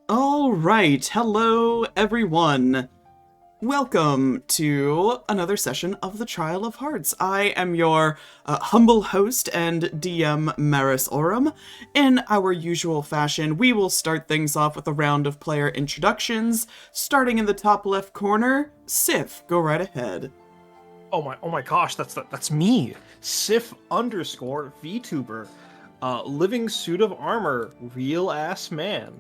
All right, hello everyone. Welcome to another session of the Trial of Hearts. I am your humble host and DM Maris Oram. In our usual fashion, we will start things off with a round of player introductions. Starting in the top left corner, Sif, go right ahead. Oh my gosh, that's me. Sif underscore VTuber. Living suit of armor, real ass man.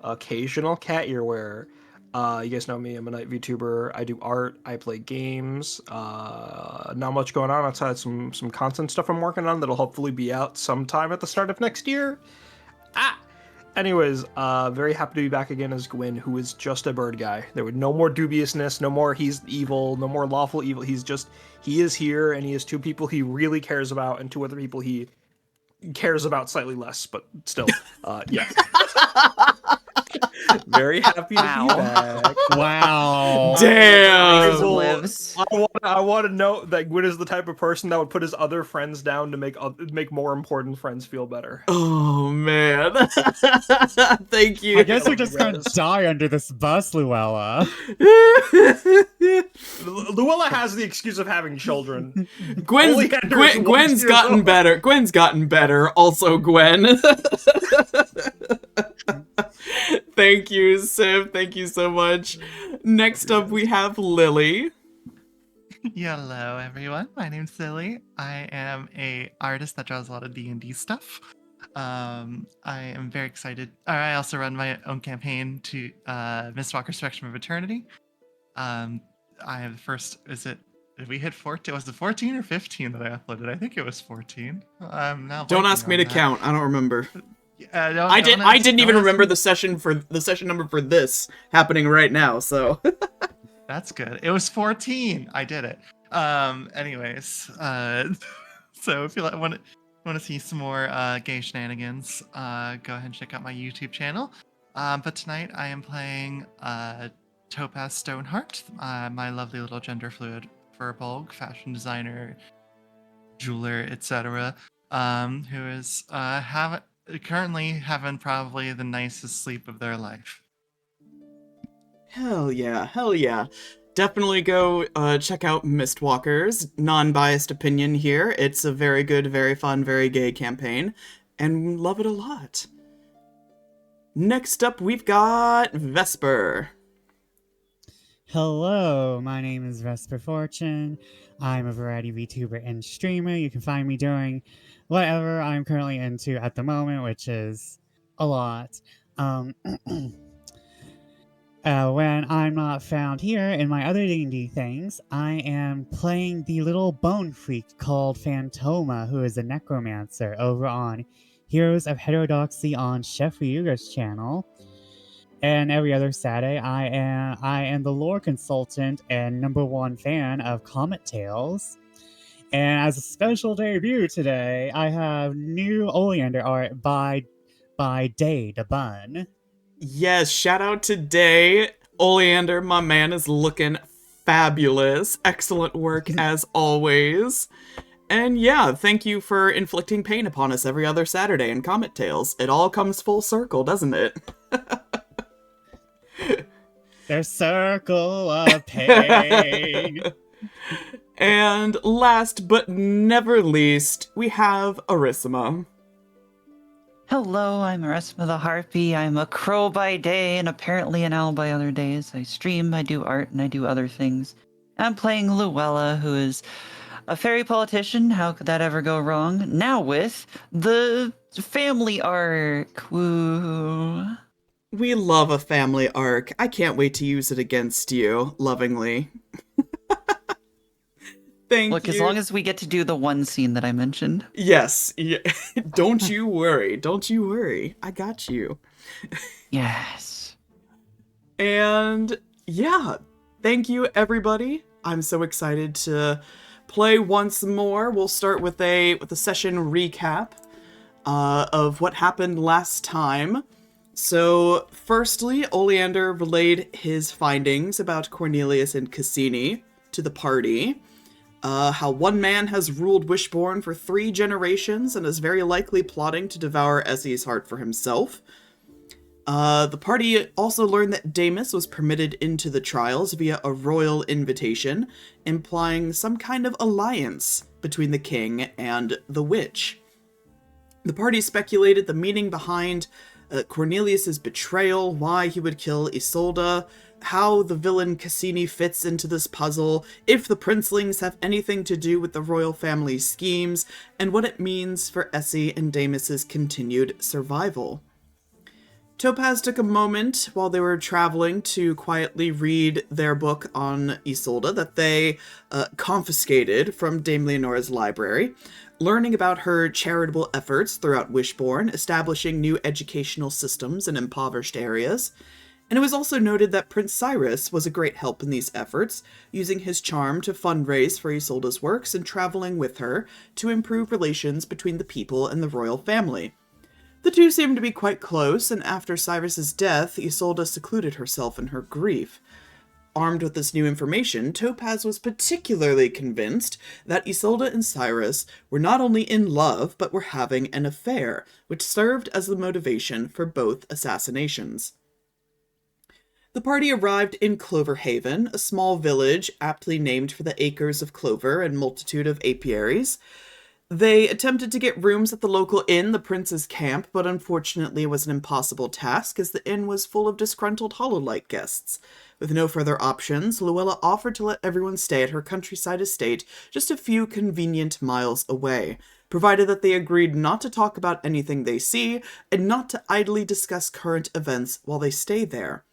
Occasional cat ear wearer. You guys know me, I'm a night VTuber. I do art, I play games. Not much going on outside some content stuff I'm working on that'll hopefully be out sometime at the start of next year. Anyways, very happy to be back again as Gwyn, who is just a bird guy. There was no more dubiousness, no more he's evil, no more lawful evil. He is here, and he has two people he really cares about, and two other people he cares about slightly less, but still, yeah. Very happy to be back. Wow. Damn. I want to note that Gwyn is the type of person that would put his other friends down to make more important friends feel better. Oh, man. Thank you. I guess we're just gonna die under this bus, Luella. Luella has the excuse of having children. Gwen's gotten better. Gwen's gotten better. Also, Gwen. Thank you, Sif. Thank you so much. Next up, we have Lily. Hello, everyone. My name's Lily. I am a artist that draws a lot of D&D stuff. I am very excited. I also run my own campaign to Mistwalker Spectrum of Eternity. I have the first. Did we hit 14? Was it 14 or 15 that I uploaded? I think it was 14. Now don't ask me to count. I don't remember. I didn't even remember the session number for this happening right now. So that's good. It was 14. I did it. Anyways, so if you want to see some more gay shenanigans, go ahead and check out my YouTube channel. But tonight I am playing Topaz Stoneheart, my lovely little gender fluid furbolg, fashion designer, jeweler, etc. Who is currently having probably the nicest sleep of their life. Hell yeah. Definitely go check out Mistwalker's non-biased opinion here. It's a very good, very fun, very gay campaign, and love it a lot. Next up, we've got Vesper. Hello, my name is Vesper Fortune. I'm a variety VTuber and streamer. You can find me doing whatever I'm currently into at the moment, which is a lot. When I'm not found here in my other D&D things, I am playing the little bone freak called Phantoma, who is a necromancer over on Heroes of Heterodoxy on Chef Ryuga's channel. And every other Saturday, I am the lore consultant and #1 fan of Comet Tales. And as a special debut today, I have new Oleander art by Daedabun. Yes, shout out to Day. Oleander, my man, is looking fabulous. Excellent work as always. And yeah, thank you for inflicting pain upon us every other Saturday in Comet Tales. It all comes full circle, doesn't it? Their circle of pain. And last but never least, we have Arissima. Hello, I'm ArestheHarpy. I'm a crow by day and apparently an owl by other days. I stream, I do art, and I do other things. I'm playing Luella, who is a fairy politician. How could that ever go wrong? Now with the family arc. Woo. We love a family arc. I can't wait to use it against you, lovingly. Thank you. Look, as long as we get to do the one scene that I mentioned. Yes. Yeah. Don't you worry. Don't you worry. I got you. Yes. And yeah, thank you, everybody. I'm so excited to play once more. We'll start with a session recap of what happened last time. So, firstly, Oleander relayed his findings about Cornelius and Cassini to the party. How one man has ruled Wishborn for 3 generations and is very likely plotting to devour Essie's heart for himself. The party also learned that Damus was permitted into the trials via a royal invitation, implying some kind of alliance between the king and the witch. The party speculated the meaning behind Cornelius's betrayal, why he would kill Isolde, how the villain Cassini fits into this puzzle, if the princelings have anything to do with the royal family's schemes, and what it means for Essie and Damus's continued survival. Topaz took a moment while they were traveling to quietly read their book on Isolde that they confiscated from Dame Leonora's library, learning about her charitable efforts throughout Wishbourne, establishing new educational systems in impoverished areas. And it was also noted that Prince Cyrus was a great help in these efforts, using his charm to fundraise for Isolde's works and traveling with her to improve relations between the people and the royal family. The two seemed to be quite close, and after Cyrus's death, Isolde secluded herself in her grief. Armed with this new information, Topaz was particularly convinced that Isolde and Cyrus were not only in love, but were having an affair, which served as the motivation for both assassinations. The party arrived in Cloverhaven, a small village aptly named for the acres of clover and multitude of apiaries. They attempted to get rooms at the local inn, the Prince's Camp, but unfortunately it was an impossible task as the inn was full of disgruntled Hololight guests. With no further options, Luella offered to let everyone stay at her countryside estate just a few convenient miles away, provided that they agreed not to talk about anything they see and not to idly discuss current events while they stay there.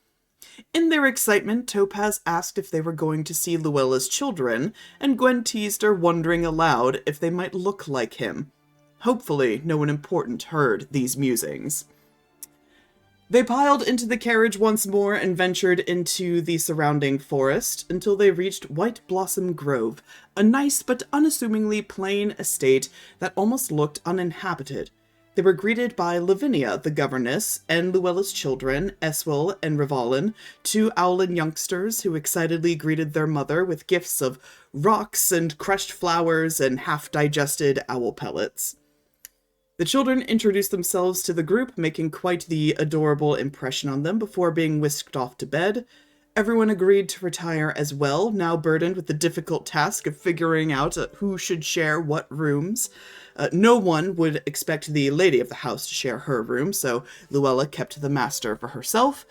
In their excitement, Topaz asked if they were going to see Luella's children, and Gwyn teased her, wondering aloud if they might look like him. Hopefully, no one important heard these musings. They piled into the carriage once more and ventured into the surrounding forest until they reached White Blossom Grove, a nice but unassumingly plain estate that almost looked uninhabited. They were greeted by Lavinia, the governess, and Luella's children, Eswell and Rivalin, two owlin youngsters who excitedly greeted their mother with gifts of rocks and crushed flowers and half-digested owl pellets. The children introduced themselves to the group, making quite the adorable impression on them before being whisked off to bed. Everyone agreed to retire as well, now burdened with the difficult task of figuring out who should share what rooms. No one would expect the lady of the house to share her room, so Luella kept the master for herself.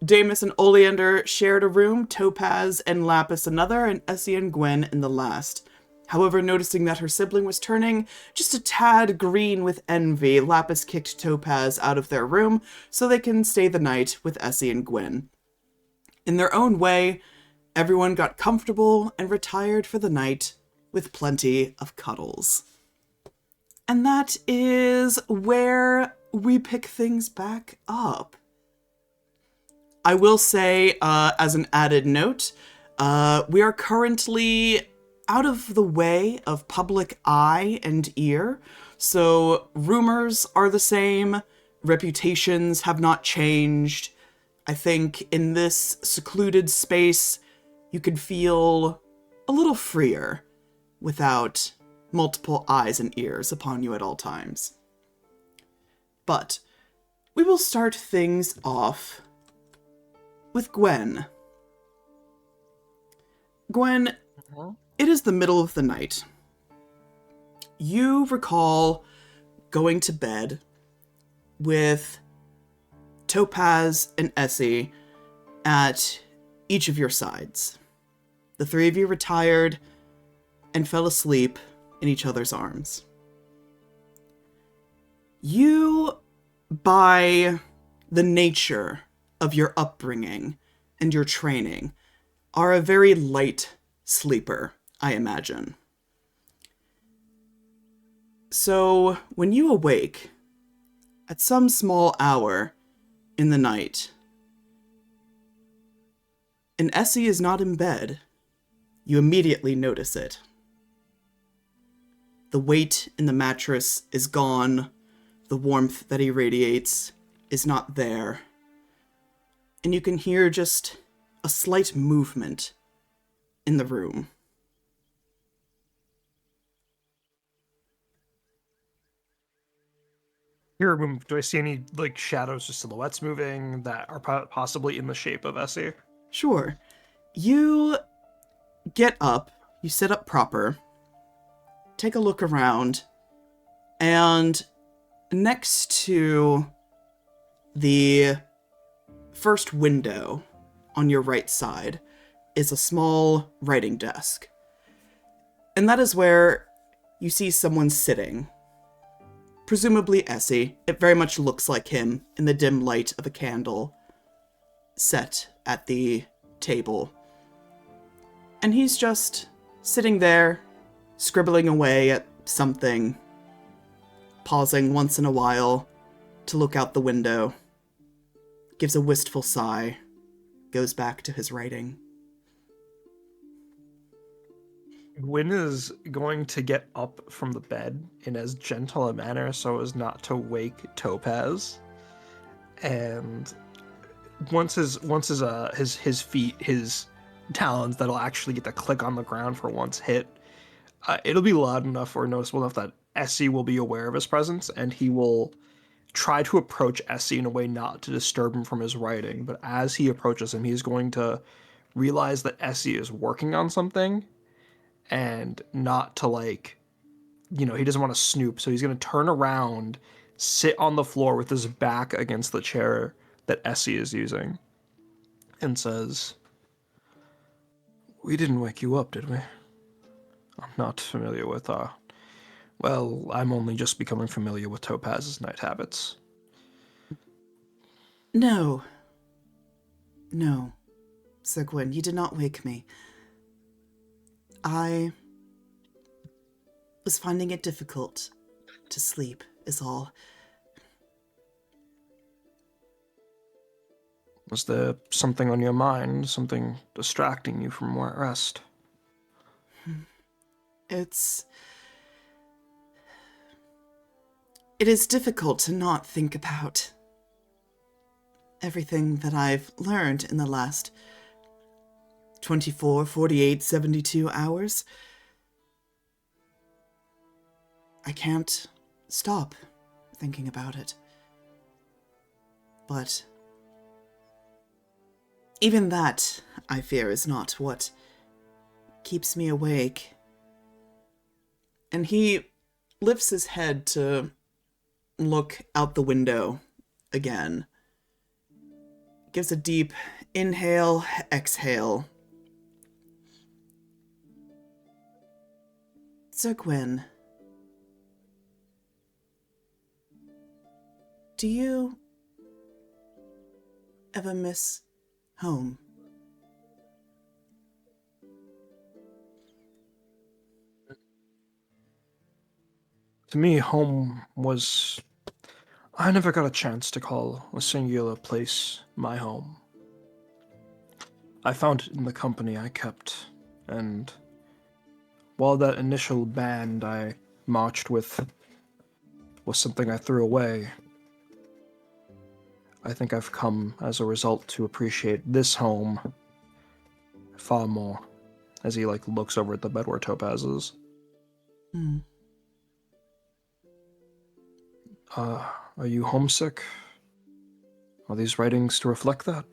Damus and Oleander shared a room, Topaz and Lapis another, and Essie and Gwyn in the last. However, noticing that her sibling was turning just a tad green with envy, Lapis kicked Topaz out of their room so they can stay the night with Essie and Gwyn. In their own way, everyone got comfortable and retired for the night with plenty of cuddles. And that is where we pick things back up. I will say, as an added note, we are currently out of the way of public eye and ear, so rumors are the same, reputations have not changed. I think in this secluded space, you could feel a little freer without multiple eyes and ears upon you at all times. But we will start things off with Gwyn. Gwyn, it is the middle of the night. You recall going to bed with Topaz and Essie at each of your sides. The three of you retired and fell asleep in each other's arms. You, by the nature of your upbringing and your training, are a very light sleeper, I imagine. So, when you awake, at some small hour in the night, and Essie is not in bed, you immediately notice it. The weight in the mattress is gone. The warmth that he radiates is not there. And you can hear just a slight movement in the room. Here, do I see any like shadows or silhouettes moving that are possibly in the shape of Essie? Sure. You get up, you sit up proper, take a look around, and next to the first window on your right side is a small writing desk. And that is where you see someone sitting. Presumably Essie. It very much looks like him in the dim light of a candle set at the table. And he's just sitting there, scribbling away at something, pausing once in a while to look out the window, gives a wistful sigh, goes back to his writing. Gwyn is going to get up from the bed in as gentle a manner so as not to wake Topaz. And once his feet, his talons that'll actually get to click on the ground for once hit, it'll be loud enough or noticeable enough that Essie will be aware of his presence, and he will try to approach Essie in a way not to disturb him from his writing. But as he approaches him, he's going to realize that Essie is working on something, and not to he doesn't want to snoop, so he's going to turn around, sit on the floor with his back against the chair that Essie is using, and says, "We didn't wake you up, did we? I'm not familiar with well, I'm only just becoming familiar with Topaz's night habits." No, Sir Gwyn, you did not wake me. I was finding it difficult to sleep, is all. Was there something on your mind, something distracting you from rest? It is difficult to not think about everything that I've learned in the last 24, 48, 72 hours. I can't stop thinking about it. But even that, I fear, is not what keeps me awake. And he lifts his head to look out the window again. Gives a deep inhale, exhale. Sir Gwyn, do you ever miss home? To me, home was... I never got a chance to call a singular place my home. I found it in the company I kept, and while that initial band I marched with was something I threw away, I think I've come as a result to appreciate this home far more, as he looks over at the bed where Topaz is. Are you homesick? Are these writings to reflect that?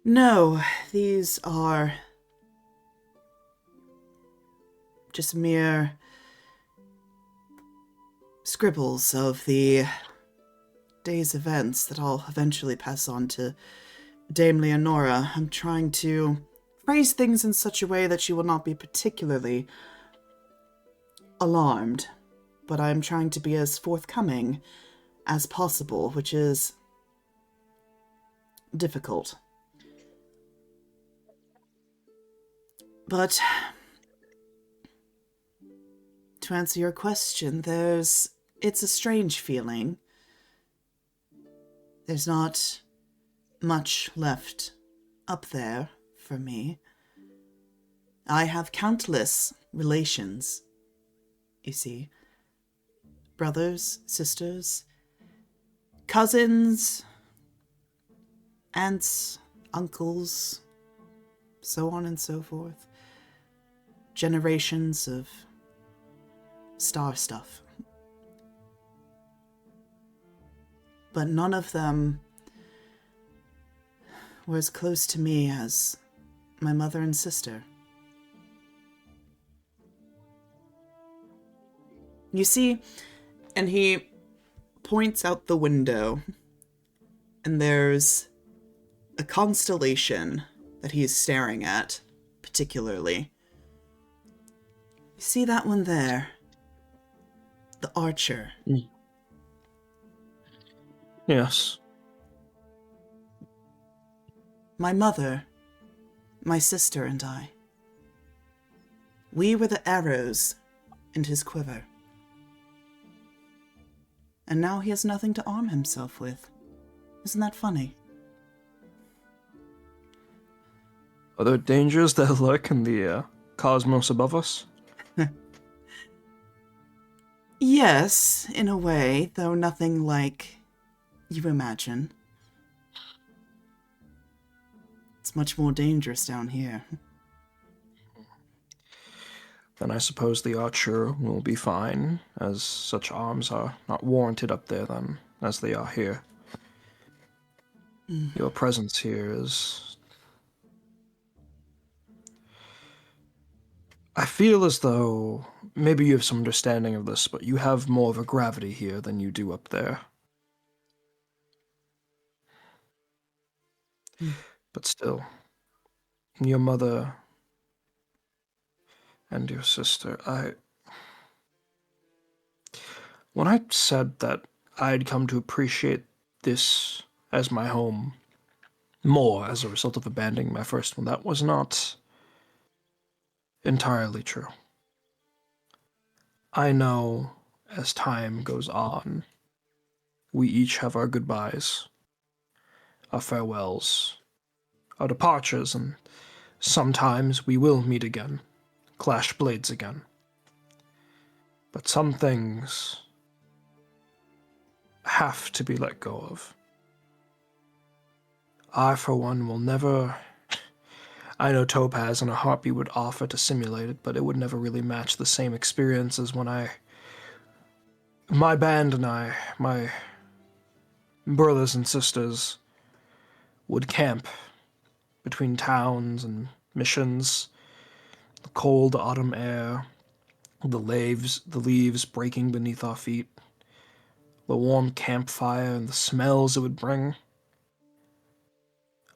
No, these are just mere scribbles of the day's events that I'll eventually pass on to Dame Leonora. I'm trying to phrase things in such a way that she will not be particularly alarmed, but I'm trying to be as forthcoming as possible, which is difficult. But to answer your question, it's a strange feeling. There's not much left up there for me. I have countless relations, you see. Brothers, sisters, cousins, aunts, uncles, so on and so forth. Generations of star stuff. but none of them were as close to me as my mother and sister. You see, and he points out the window, and there's a constellation that he is staring at, particularly. You see that one there? The Archer. Yes. My mother, my sister, and I. We were the arrows in his quiver. And now he has nothing to arm himself with. Isn't that funny? Are there dangers that lurk in the cosmos above us? Yes, in a way, though nothing like you imagine. It's much more dangerous down here. Then I suppose the Archer will be fine, as such arms are not warranted up there then, as they are here. Your presence here is... I feel as though maybe you have some understanding of this, but you have more of a gravity here than you do up there. But still, your mother and your sister, when I said that I'd come to appreciate this as my home more as a result of abandoning my first one, that was not entirely true. I know as time goes on, we each have our goodbyes, our farewells, our departures, and sometimes we will meet again, clash blades again. But some things have to be let go of. I, for one, will never... I know Topaz and a Harpy would offer to simulate it, but it would never really match the same experience as when my band and I, my brothers and sisters, would camp between towns and missions, the cold autumn air, the leaves breaking beneath our feet, the warm campfire and the smells it would bring.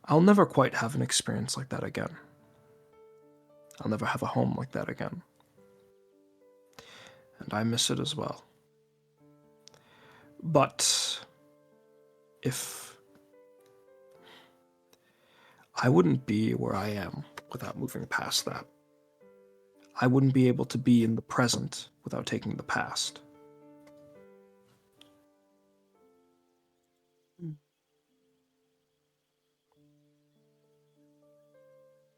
I'll never quite have an experience like that again. I'll never have a home like that again. And I miss it as well. But if I wouldn't be where I am without moving past that. I wouldn't be able to be in the present without taking the past.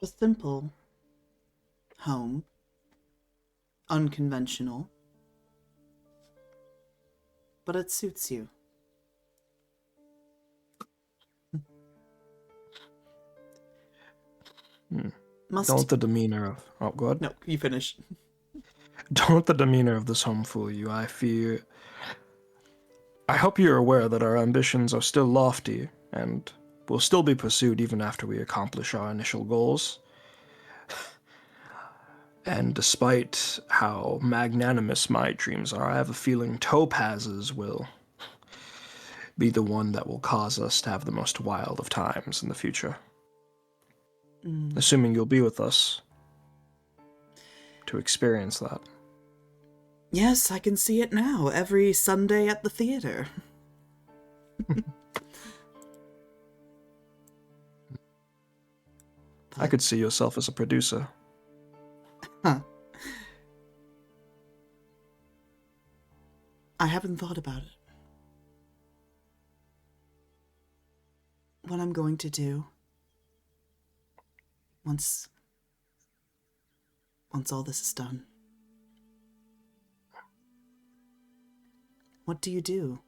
A simple home, unconventional, but it suits you. Don't the demeanor of... Oh, go ahead. No, you finish. Don't the demeanor of this home fool you. I hope you're aware that our ambitions are still lofty and will still be pursued even after we accomplish our initial goals. And despite how magnanimous my dreams are, I have a feeling Topaz's will be the one that will cause us to have the most wild of times in the future. Assuming you'll be with us to experience that. Yes, I can see it now, every Sunday at the theater. I could see yourself as a producer. Huh. I haven't thought about it. What I'm going to do once all this is done. What do you do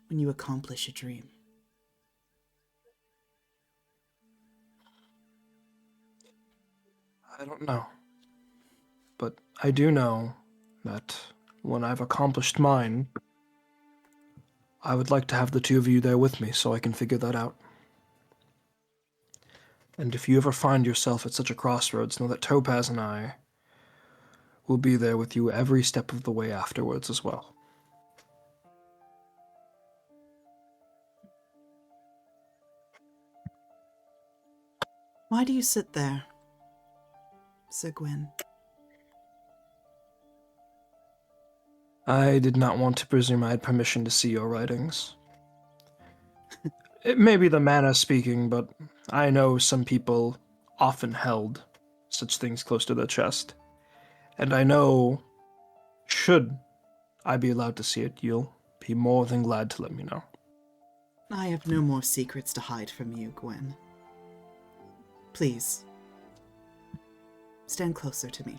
when you accomplish a dream? I don't know. But I do know that when I've accomplished mine, I would like to have the two of you there with me so I can figure that out. And if you ever find yourself at such a crossroads, know that Topaz and I will be there with you every step of the way afterwards as well. Why do you sit there, Sir Gwyn? I did not want to presume I had permission to see your writings. It may be the manner speaking, but I know some people often held such things close to their chest. And I know, should I be allowed to see it, you'll be more than glad to let me know. I have no more secrets to hide from you, Gwyn. Please, stand closer to me.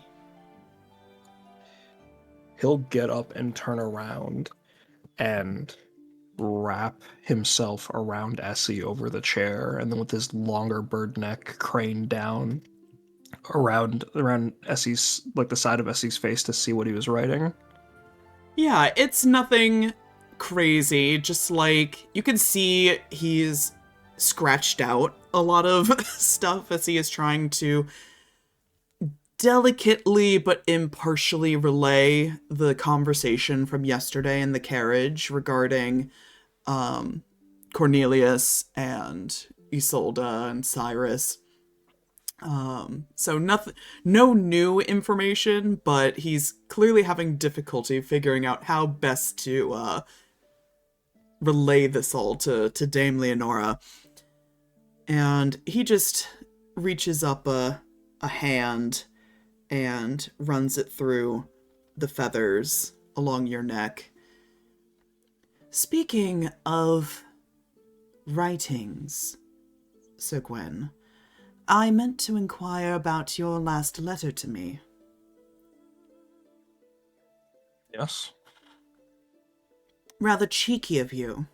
He'll get up and turn around and wrap himself around Essie over the chair, and then with his longer bird neck craned down around Essie's, like the side of Essie's face to see what he was writing. Yeah, it's nothing crazy, just like you can see he's scratched out a lot of stuff as he is trying to delicately but impartially relay the conversation from yesterday in the carriage regarding Cornelius and Isolde and Cyrus. So no new information, but he's clearly having difficulty figuring out how best to relay this all to Dame Leonora. And he just reaches up a hand and runs it through the feathers along your neck. Speaking of writings, Sir Gwyn, I meant to inquire about your last letter to me. Yes? Rather cheeky of you,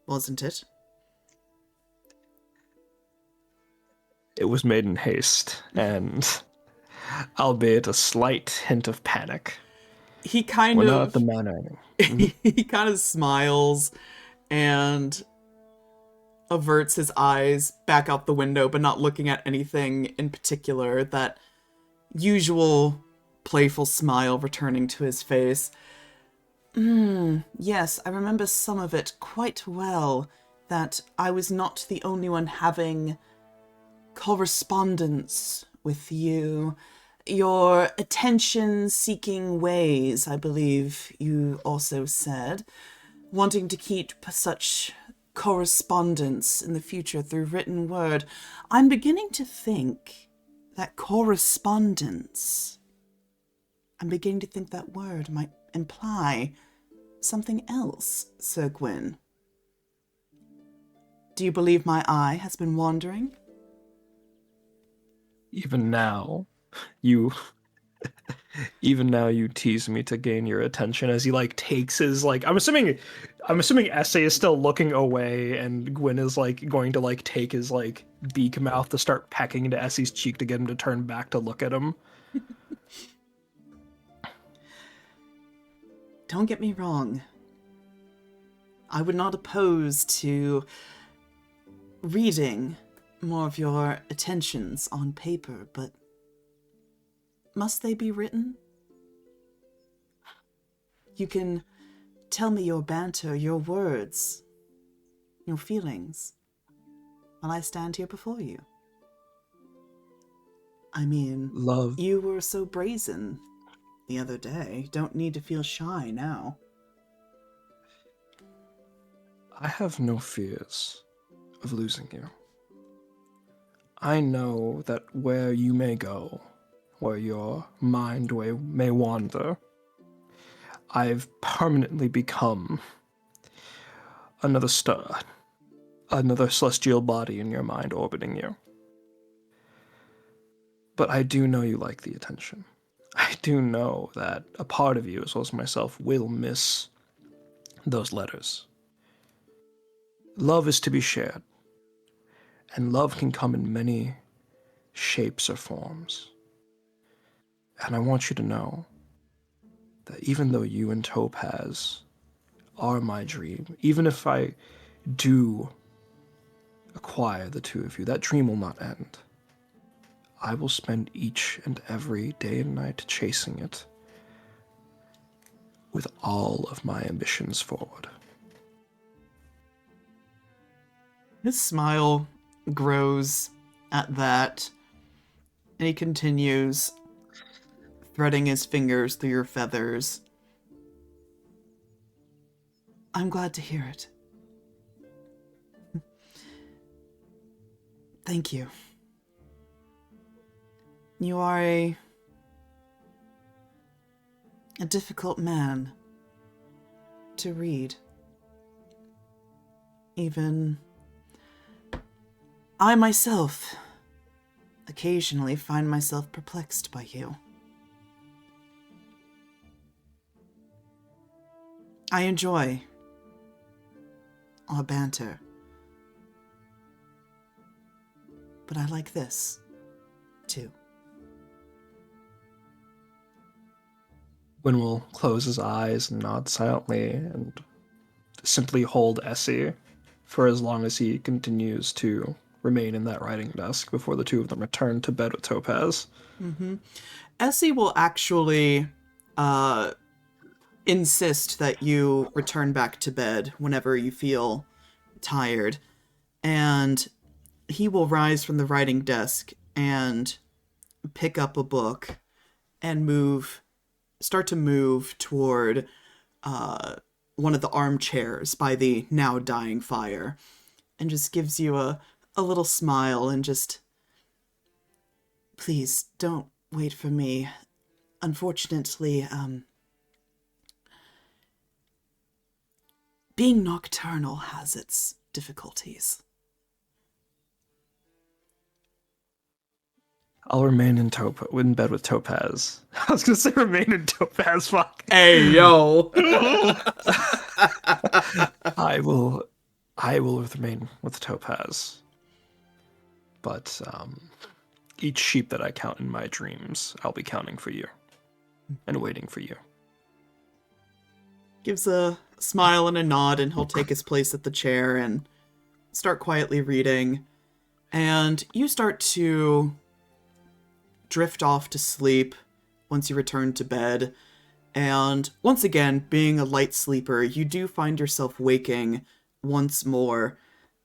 wasn't it? It was made in haste, and albeit a slight hint of panic. He kind We're of... not at the manor. he kind of smiles and averts his eyes back out the window, but not looking at anything in particular. That usual playful smile returning to his face. Yes, I remember some of it quite well, that I was not the only one having correspondence with you. Your attention-seeking ways, I believe you also said, wanting to keep such correspondence in the future through written word. I'm beginning to think that correspondence, I'm beginning to think that word might imply something else, Sir Gwyn. Do you believe my eye has been wandering? Even now, you tease me to gain your attention as he takes his I'm assuming Essay is still looking away, and Gwyn is going to take his beak mouth to start pecking into Essay's cheek to get him to turn back to look at him. Don't get me wrong. I would not oppose to reading more of your attentions on paper, but must they be written? You can tell me your banter, your words, your feelings, while I stand here before you. I mean, Love. You were so brazen the other day. Don't need to feel shy now. I have no fears of losing you. I know that where you may go, where your mind may wander, I've permanently become another star, another celestial body in your mind orbiting you. But I do know you like the attention. I do know that a part of you, as well as myself, will miss those letters. Love is to be shared, and love can come in many shapes or forms. And I want you to know that even though you and Topaz are my dream. Even if I do acquire the two of you, that dream will not end. I will spend each and every day and night chasing it with all of my ambitions forward. His smile grows at that, and he continues, threading his fingers through your feathers. I'm glad to hear it. Thank you. You are a difficult man to read. Even I myself occasionally find myself perplexed by you. I enjoy our banter, but I like this too. Gwyn will close his eyes and nod silently and simply hold Essie for as long as he continues to remain in that writing desk before the two of them return to bed with Topaz. Mm-hmm. Essie will actually insist that you return back to bed whenever you feel tired, and he will rise from the writing desk and pick up a book and start to move toward one of the armchairs by the now dying fire, and just gives you a little smile and just, please don't wait for me. Unfortunately, being nocturnal has its difficulties. I'll remain in bed with Topaz. I was gonna say remain in Topaz, fuck. Hey, yo! I will remain with Topaz. But each sheep that I count in my dreams, I'll be counting for you and waiting for you. Gives a smile and a nod, and he'll take his place at the chair and start quietly reading. And you start to drift off to sleep once you return to bed. And once again, being a light sleeper, you do find yourself waking once more.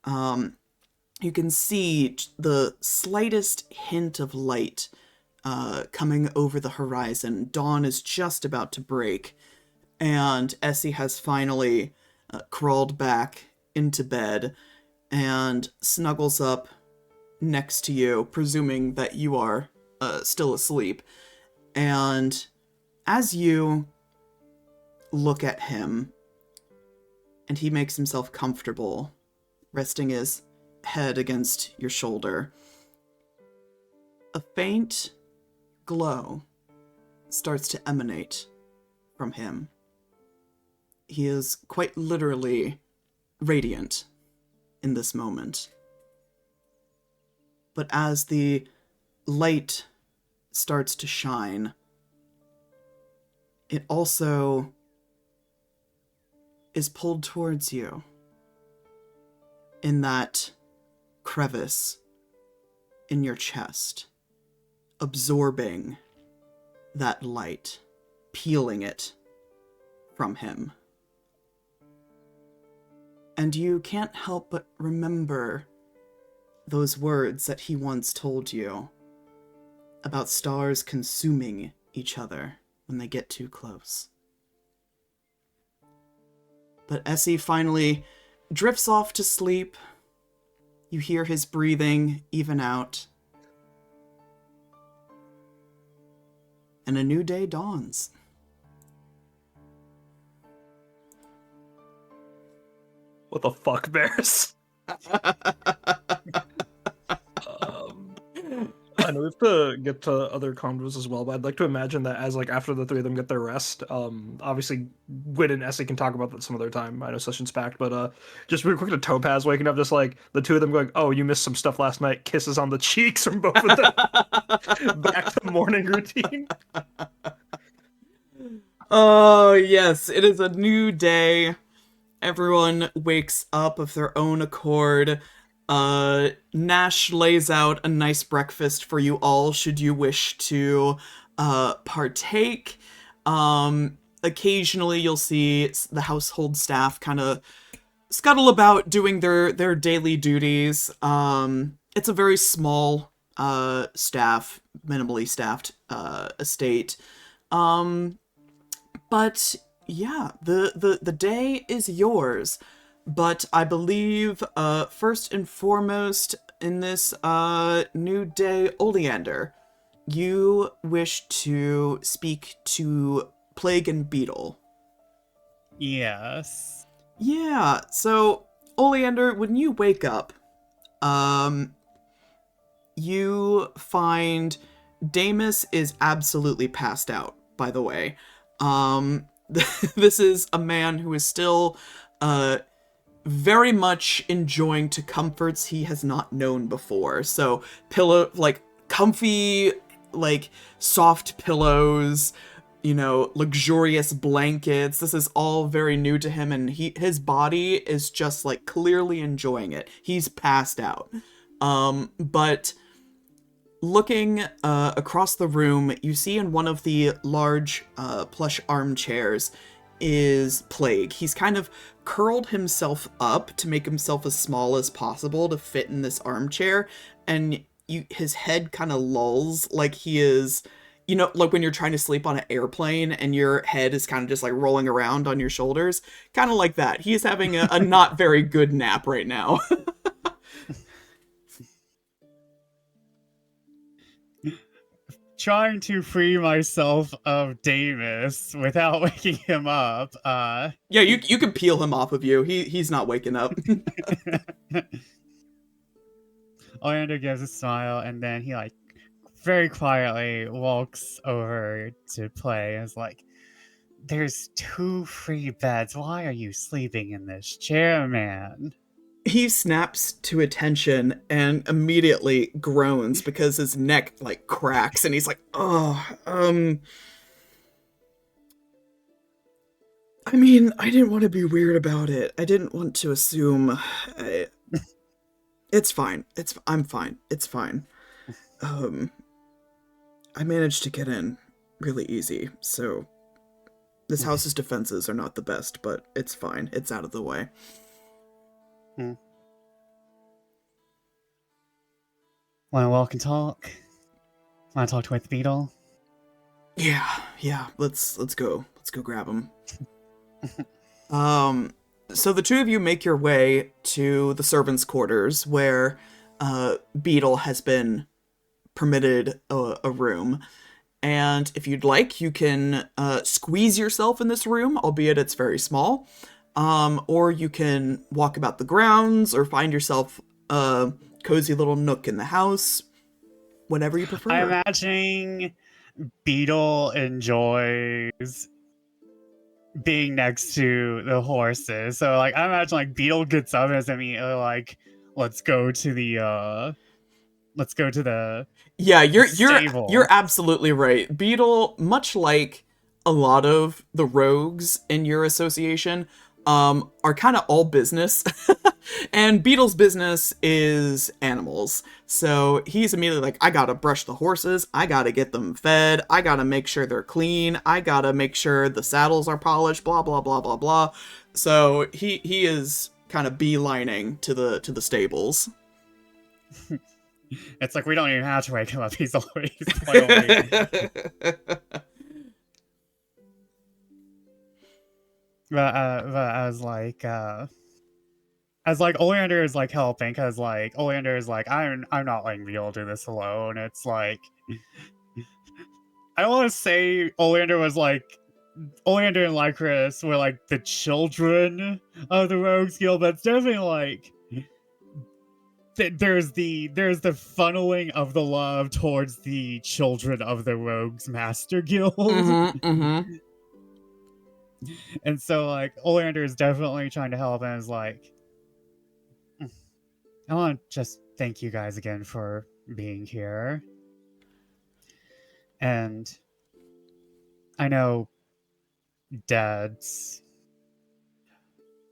You can see the slightest hint of light coming over the horizon. Dawn is just about to break, and Essie has finally crawled back into bed and snuggles up next to you, presuming that you are still asleep. And as you look at him, and he makes himself comfortable, resting his head against your shoulder, a faint glow starts to emanate from him. He is quite literally radiant in this moment. But as the light starts to shine, it also is pulled towards you in that crevice in your chest, absorbing that light, peeling it from him. And you can't help but remember those words that he once told you about stars consuming each other when they get too close. But Essie finally drifts off to sleep. You hear his breathing even out. And a new day dawns. What the fuck, Bears? I know we have to get to other convos as well, but I'd like to imagine that as like after the three of them get their rest, obviously Gwyn and Essie can talk about that some other time. I know session's packed, but just real quick to Topaz waking up, just like the two of them going, "Oh, you missed some stuff last night." Kisses on the cheeks from both of them. Back to morning routine. Oh yes, it is a new day. everyone wakes up of their own accord. Nash lays out a nice breakfast for you all should you wish to partake. Occasionally you'll see the household staff kind of scuttle about doing their daily duties. It's a very small minimally staffed estate. But yeah, the day is yours. But I believe first and foremost in this new day, Oleander, you wish to speak to Plague and Beetle. Yes. Yeah, so Oleander, when you wake up, you find Damus is absolutely passed out, by the way. This is a man who is still very much enjoying to comforts he has not known before. So comfy, soft pillows, luxurious blankets. This is all very new to him, and his body is just clearly enjoying it. He's passed out. But looking across the room, you see in one of the large plush armchairs is Plague. He's kind of curled himself up to make himself as small as possible to fit in this armchair, and his head kind of lolls like he is, like when you're trying to sleep on an airplane and your head is kind of just rolling around on your shoulders, kind of like that. He's having a not very good nap right now. Trying to free myself of Damus without waking him up. Yeah, you can peel him off of you. He's not waking up. Oleander gives a smile, and then he very quietly walks over to Play and is like, "There's 2 free beds. Why are you sleeping in this chair, man?" He snaps to attention and immediately groans because his neck cracks, and he's like, "Oh, I mean, I didn't want to be weird about it. I didn't want to assume. It's fine. I'm fine. It's fine. I managed to get in really easy, so this house's defenses are not the best, but it's fine. It's out of the way." Wanna walk and talk? Wanna talk with Beetle? Yeah. Let's go. Let's go grab him. So the two of you make your way to the servants' quarters where Beetle has been permitted a room. And if you'd like, you can squeeze yourself in this room, albeit it's very small. Or you can walk about the grounds or find yourself a cozy little nook in the house. Whatever you prefer. I'm imagining Beetle enjoys being next to the horses. So I imagine Beetle gets up and is immediately let's go to the Yeah, stable. you're absolutely right. Beetle, much like a lot of the rogues in your association, are kind of all business. And Beetle's business is animals. So he's immediately I gotta brush the horses, I gotta get them fed, I gotta make sure they're clean, I gotta make sure the saddles are polished, blah blah blah blah blah. So he is kind of beelining to the stables. It's we don't even have to wake him up. He's always playing. But as Oleander is helping, because Oleander is I'm not letting Beetle do this alone. It's I don't want to say Oleander was Oleander and Lycris were the children of the Rogues Guild, but it's definitely there's the funneling of the love towards the children of the Rogues Master Guild. Mm-hmm. And so Oleander is definitely trying to help, and is I want to just thank you guys again for being here. And I know Dad's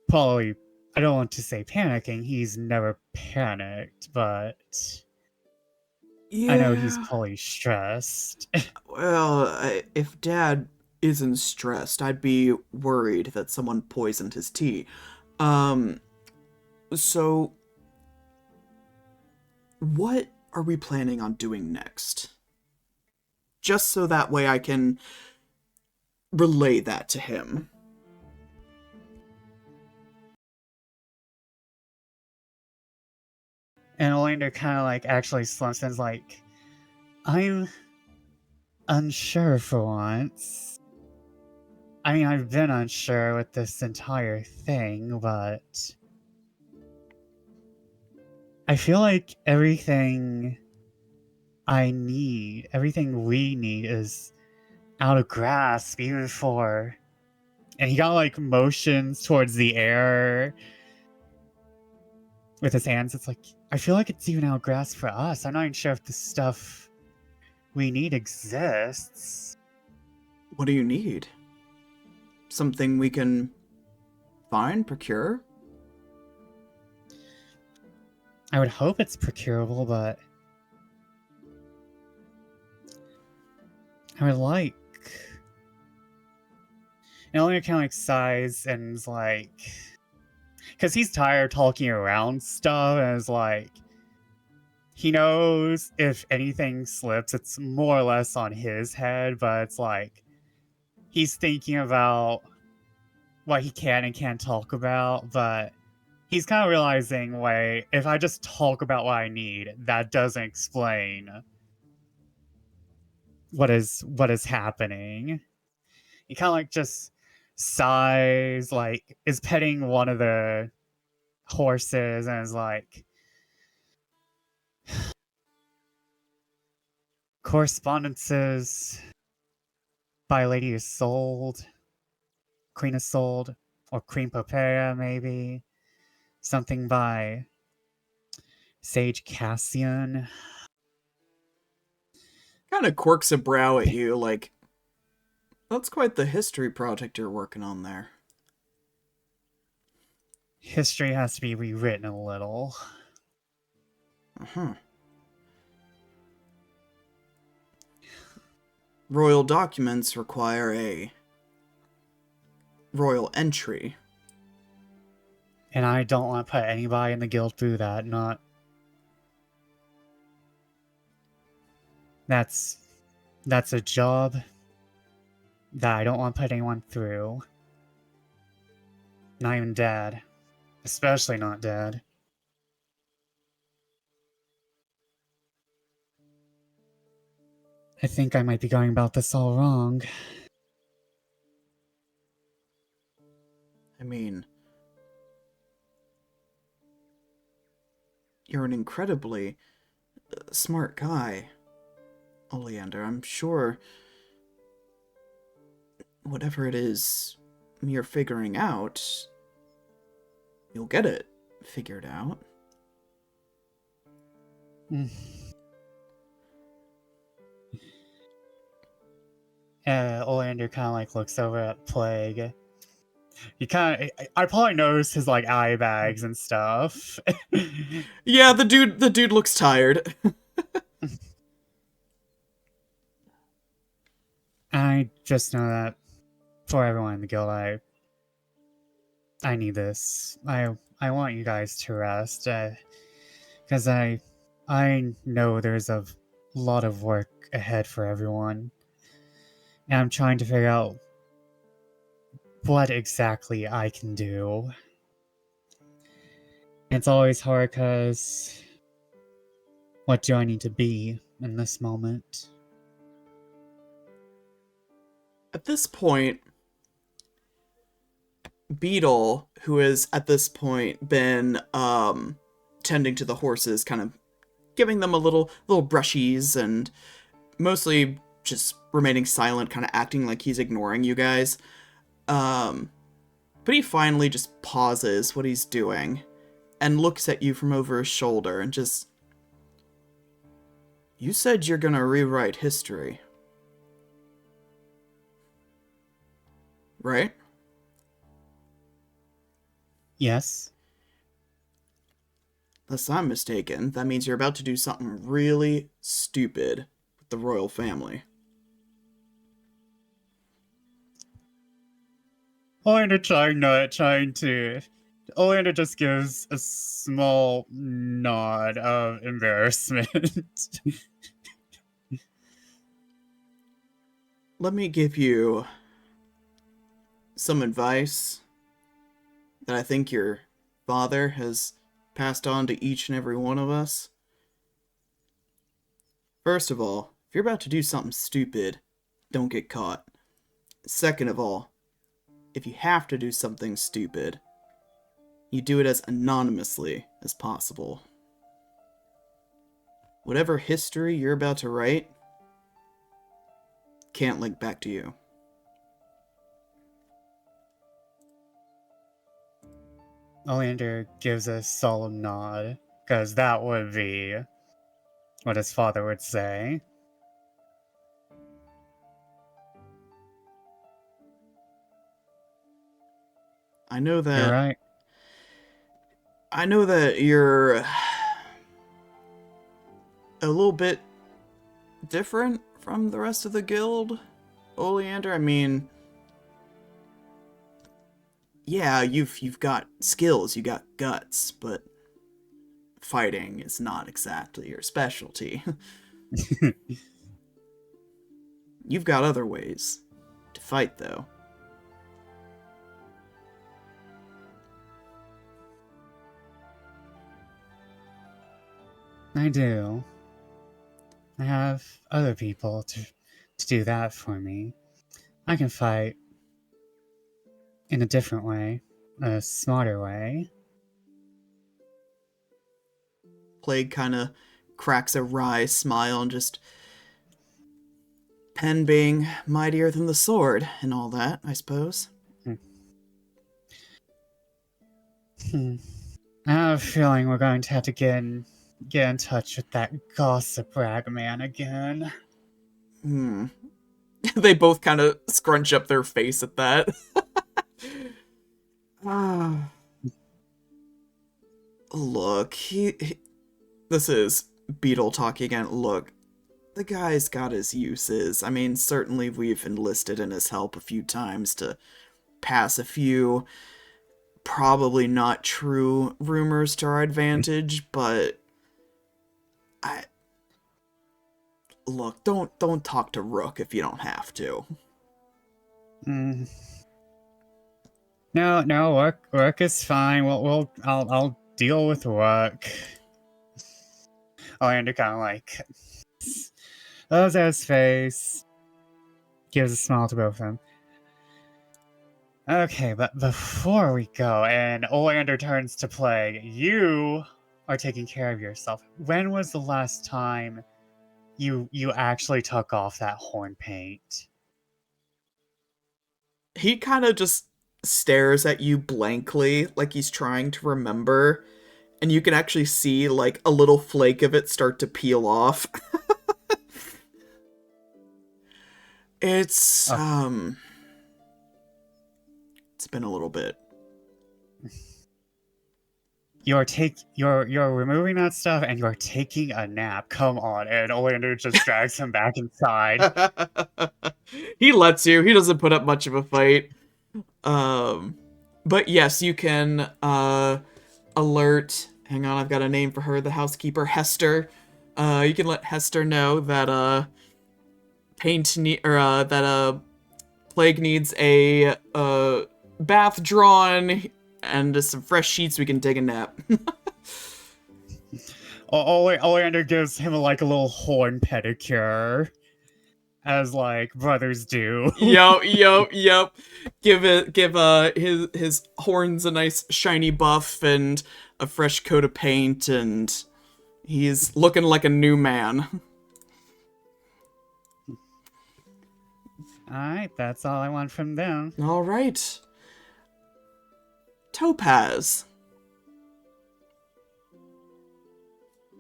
probably, I don't want to say panicking, he's never panicked, but I know he's Yeah. probably stressed. Well, if Dad isn't stressed, I'd be worried that someone poisoned his tea. Um, so what are we planning on doing next? Just so that way I can relay that to him. And Oleander kind of like actually slumps and is like, I'm unsure for once. I mean, I've been unsure with this entire thing, but I feel like everything everything we need is out of grasp, even for. And he got like motions towards the air with his hands. It's like, I feel like it's even out of grasp for us. I'm not even sure if the stuff we need exists. What do you need? Something we can find, procure? I would hope it's procurable, but I would like. And only kind of like sighs and is like, because he's tired talking around stuff, and is like, he knows if anything slips, it's more or less on his head, but it's like he's thinking about what he can and can't talk about, but he's kind of realizing, wait, if I just talk about what I need, that doesn't explain what is happening. He kind of like just sighs, like is petting one of the horses, and is like, correspondences by Lady Isolde, Queen Isolde, or Queen Popea, maybe. Something by Sage Cassian. Kind of quirks a brow at you, like, that's quite the history project you're working on there. History has to be rewritten a little. Uh-huh. Royal documents require a royal entry. And I don't want to put anybody in the guild through that. That's a job that I don't want to put anyone through. Not even Dad. Especially not Dad. I think I might be going about this all wrong. I mean, you're an incredibly smart guy, Oleander. I'm sure whatever it is you're figuring out, you'll get it figured out. Oleander kind of like looks over at Plague. He kind of, I probably noticed his like eye bags and stuff. Yeah, the dude looks tired. I just know that for everyone in the guild, I need this. I want you guys to rest, because I know there's a lot of work ahead for everyone, and I'm trying to figure out what exactly I can do. It's always hard because what do I need to be in this moment? At this point, Beetle, who has at this point been tending to the horses, kind of giving them a little brushies and mostly just remaining silent, kind of acting like he's ignoring you guys. But he finally just pauses what he's doing and looks at you from over his shoulder and just... You said you're gonna rewrite history. Right? Yes. Unless I'm mistaken, that means you're about to do something really stupid with the royal family. Oleander Oleander just gives a small nod of embarrassment. Let me give you some advice that I think your father has passed on to each and every one of us. First of all, if you're about to do something stupid, don't get caught. Second of all, if you have to do something stupid, you do it as anonymously as possible. Whatever history you're about to write can't link back to you. Oleander gives a solemn nod, because that would be what his father would say. I know You're that right. you're a little bit different from the rest of the guild, Oleander. I mean, yeah, you've got skills, you got guts, but fighting is not exactly your specialty. You've got other ways to fight, though. I do. I have other people to do that for me. I can fight in a different way, a smarter way. Plague kind of cracks a wry smile and just... pen being mightier than the sword and all that, I suppose. I have a feeling we're going to have to get in touch with that gossip rag man again. They both kind of scrunch up their face at that. Look, this is Beetle talking again. Look, the guy's got his uses. I mean, certainly we've enlisted in his help a few times to pass a few probably not true rumors to our advantage, but look, don't talk to Rook if you don't have to. No, work is fine. I'll deal with work. Oleander kind of like looks at his face, gives a smile to both of them. Okay, but before we go, and Oleander turns to Plague, you are taking care of yourself. When was the last time you actually took off that horn paint? He kind of just stares at you blankly, like he's trying to remember, and you can actually see like a little flake of it start to peel off. It's been a little bit. You're removing that stuff and you're taking a nap. Come on. And Oleander just drags him back inside. He lets you. He doesn't put up much of a fight. But yes, you can alert. Hang on, I've got a name for her. The housekeeper, Hester. You can let Hester know that Plague needs a bath drawn and just some fresh sheets. We can take a nap. Oleander gives him like a little horn pedicure, as like brothers do. Yep. Give his horns a nice shiny buff and a fresh coat of paint, and he's looking like a new man. Alright, that's all I want from them. All right. Topaz.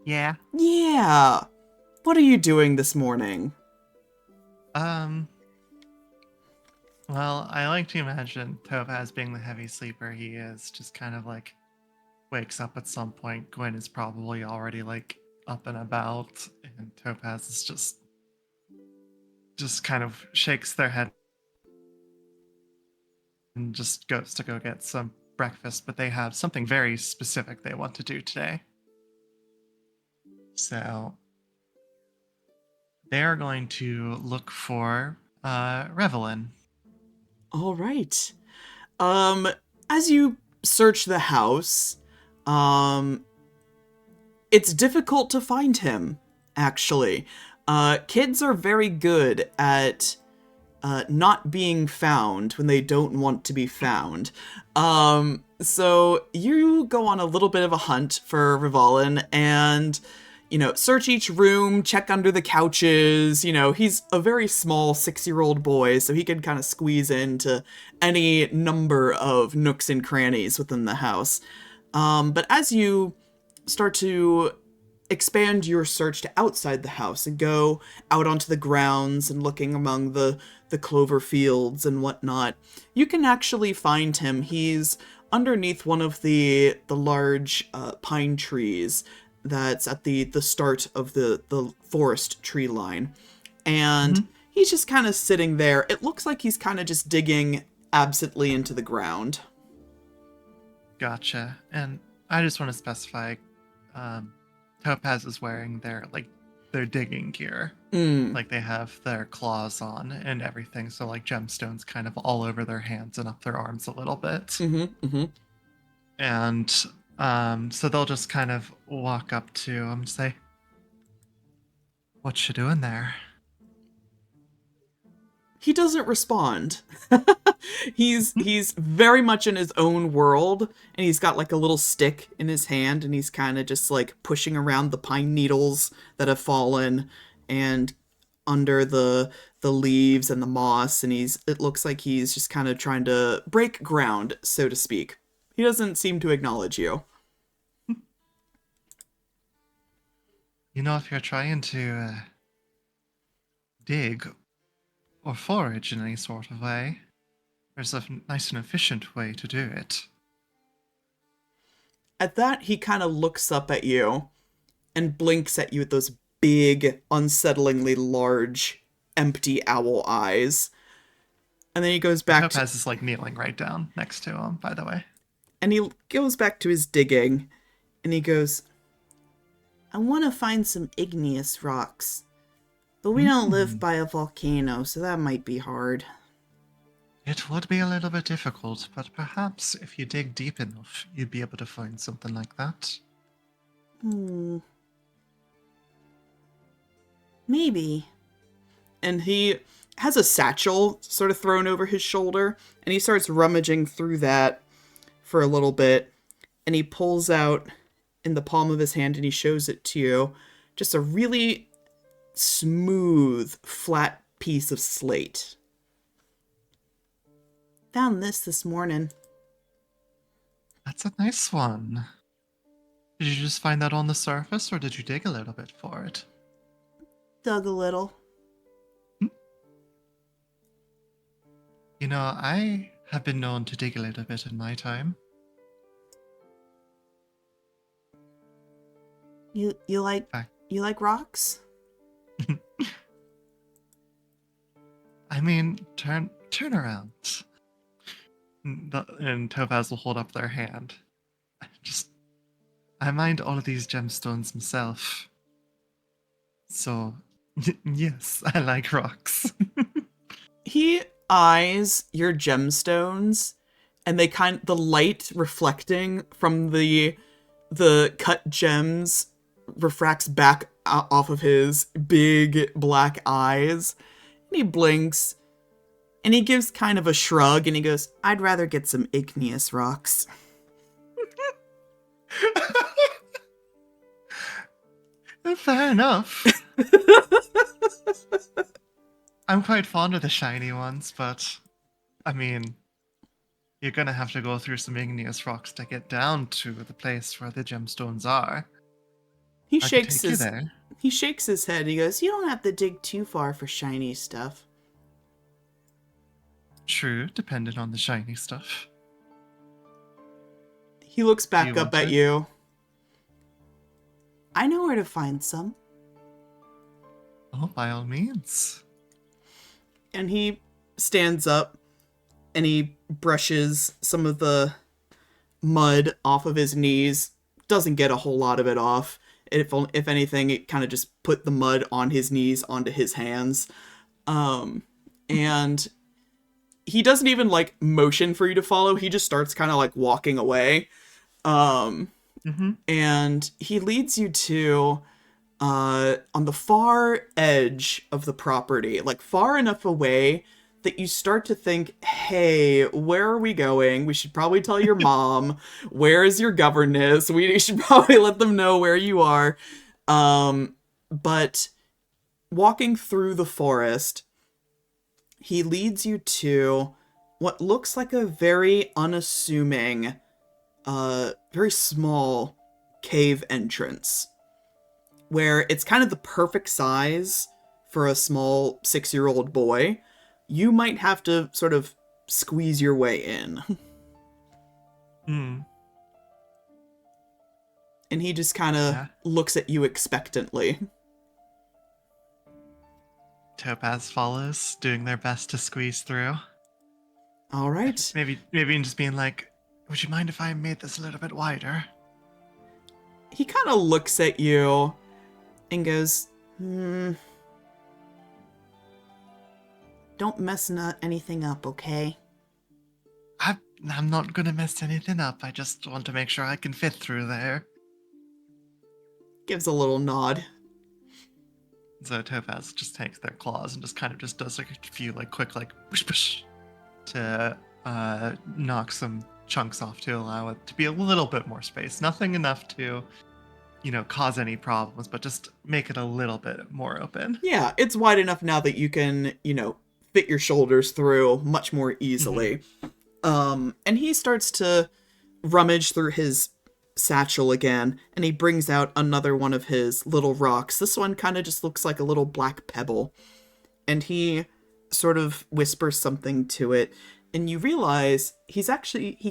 Yeah. Yeah. What are you doing this morning? Well, I like to imagine Topaz being the heavy sleeper he is, just kind of like wakes up at some point. Gwyn is probably already like up and about, and Topaz is just kind of shakes their head and just goes to go get some breakfast, but they have something very specific they want to do today. So they are going to look for Revelin. All right. As you search the house, it's difficult to find him, actually. Kids are very good at not being found when they don't want to be found. So you go on a little bit of a hunt for Revelin and, search each room, check under the couches. He's a very small 6-year-old boy, so he can kind of squeeze into any number of nooks and crannies within the house. But as you start to expand your search to outside the house and go out onto the grounds and looking among the clover fields and whatnot, you can actually find him. He's underneath one of the large pine trees that's at the start of the forest tree line. And he's just kind of sitting there. It looks like he's kind of just digging absently into the ground. Gotcha. And I just want to specify, Topaz is wearing their digging gear. Like they have their claws on and everything, so like gemstones kind of all over their hands and up their arms a little bit. And so they'll just kind of walk up to him and say, "What you doing there?" He doesn't respond. He's very much in his own world, and he's got like a little stick in his hand, and he's kind of just like pushing around the pine needles that have fallen and under the leaves and the moss, and it looks like he's just kind of trying to break ground, so to speak. He doesn't seem to acknowledge you. If you're trying to dig or forage in any sort of way, there's a nice and efficient way to do it. At that, he kind of looks up at you and blinks at you with those big, unsettlingly large, empty owl eyes. And then he goes back Topaz is like kneeling right down next to him, by the way. And he goes back to his digging, and he goes, "I want to find some igneous rocks, but we don't live by a volcano, so that might be hard." It would be a little bit difficult, but perhaps if you dig deep enough, you'd be able to find something like that. Maybe. And he has a satchel sort of thrown over his shoulder, and he starts rummaging through that for a little bit, and he pulls out in the palm of his hand and he shows it to you just a really smooth, flat piece of slate. "Found this morning." That's a nice one. Did you just find that on the surface, or did you dig a little bit for it? Dug a little. I have been known to dig a little bit in my time. You like rocks? I mean, turn around. And Topaz will hold up their hand. I mined all of these gemstones myself. So, yes, I like rocks. He eyes your gemstones, and the light reflecting from the cut gems refracts back off of his big black eyes. And he blinks, and he gives kind of a shrug, and he goes, "I'd rather get some igneous rocks." Fair enough. I'm quite fond of the shiny ones, but I mean, you're gonna have to go through some igneous rocks to get down to the place where the gemstones are. He I shakes could take you there. He shakes his head. He goes, "You don't have to dig too far for shiny stuff." True, dependent on the shiny stuff. He looks Do you back up want at to? you. I know where to find some. Oh, by all means. And he stands up and he brushes some of the mud off of his knees. Doesn't get a whole lot of it off. If anything, it kind of just put the mud on his knees onto his hands. And he doesn't even like motion for you to follow. He just starts kind of like walking away. And he leads you to on the far edge of the property, like far enough away that you start to think, hey, where are we going? We should probably tell your mom. Where is your governess? We should probably let them know where you are. But walking through the forest, he leads you to what looks like a very unassuming, very small cave entrance, where it's kind of the perfect size for a small 6-year-old boy. You might have to sort of squeeze your way in. Hmm. And he just kind of looks at you expectantly. Topaz follows, doing their best to squeeze through. All right. Maybe just being like, would you mind if I made this a little bit wider? He kind of looks at you and goes, don't mess anything up, okay? I'm not gonna mess anything up. I just want to make sure I can fit through there. Gives a little nod. So Topaz just takes their claws and just kind of just does like a few like quick like push push to knock some chunks off to allow it to be a little bit more space. Nothing enough to, cause any problems, but just make it a little bit more open. Yeah, it's wide enough now that you can, fit your shoulders through much more easily. And he starts to rummage through his satchel again, and he brings out another one of his little rocks. This one kind of just looks like a little black pebble. And he sort of whispers something to it, and you realize he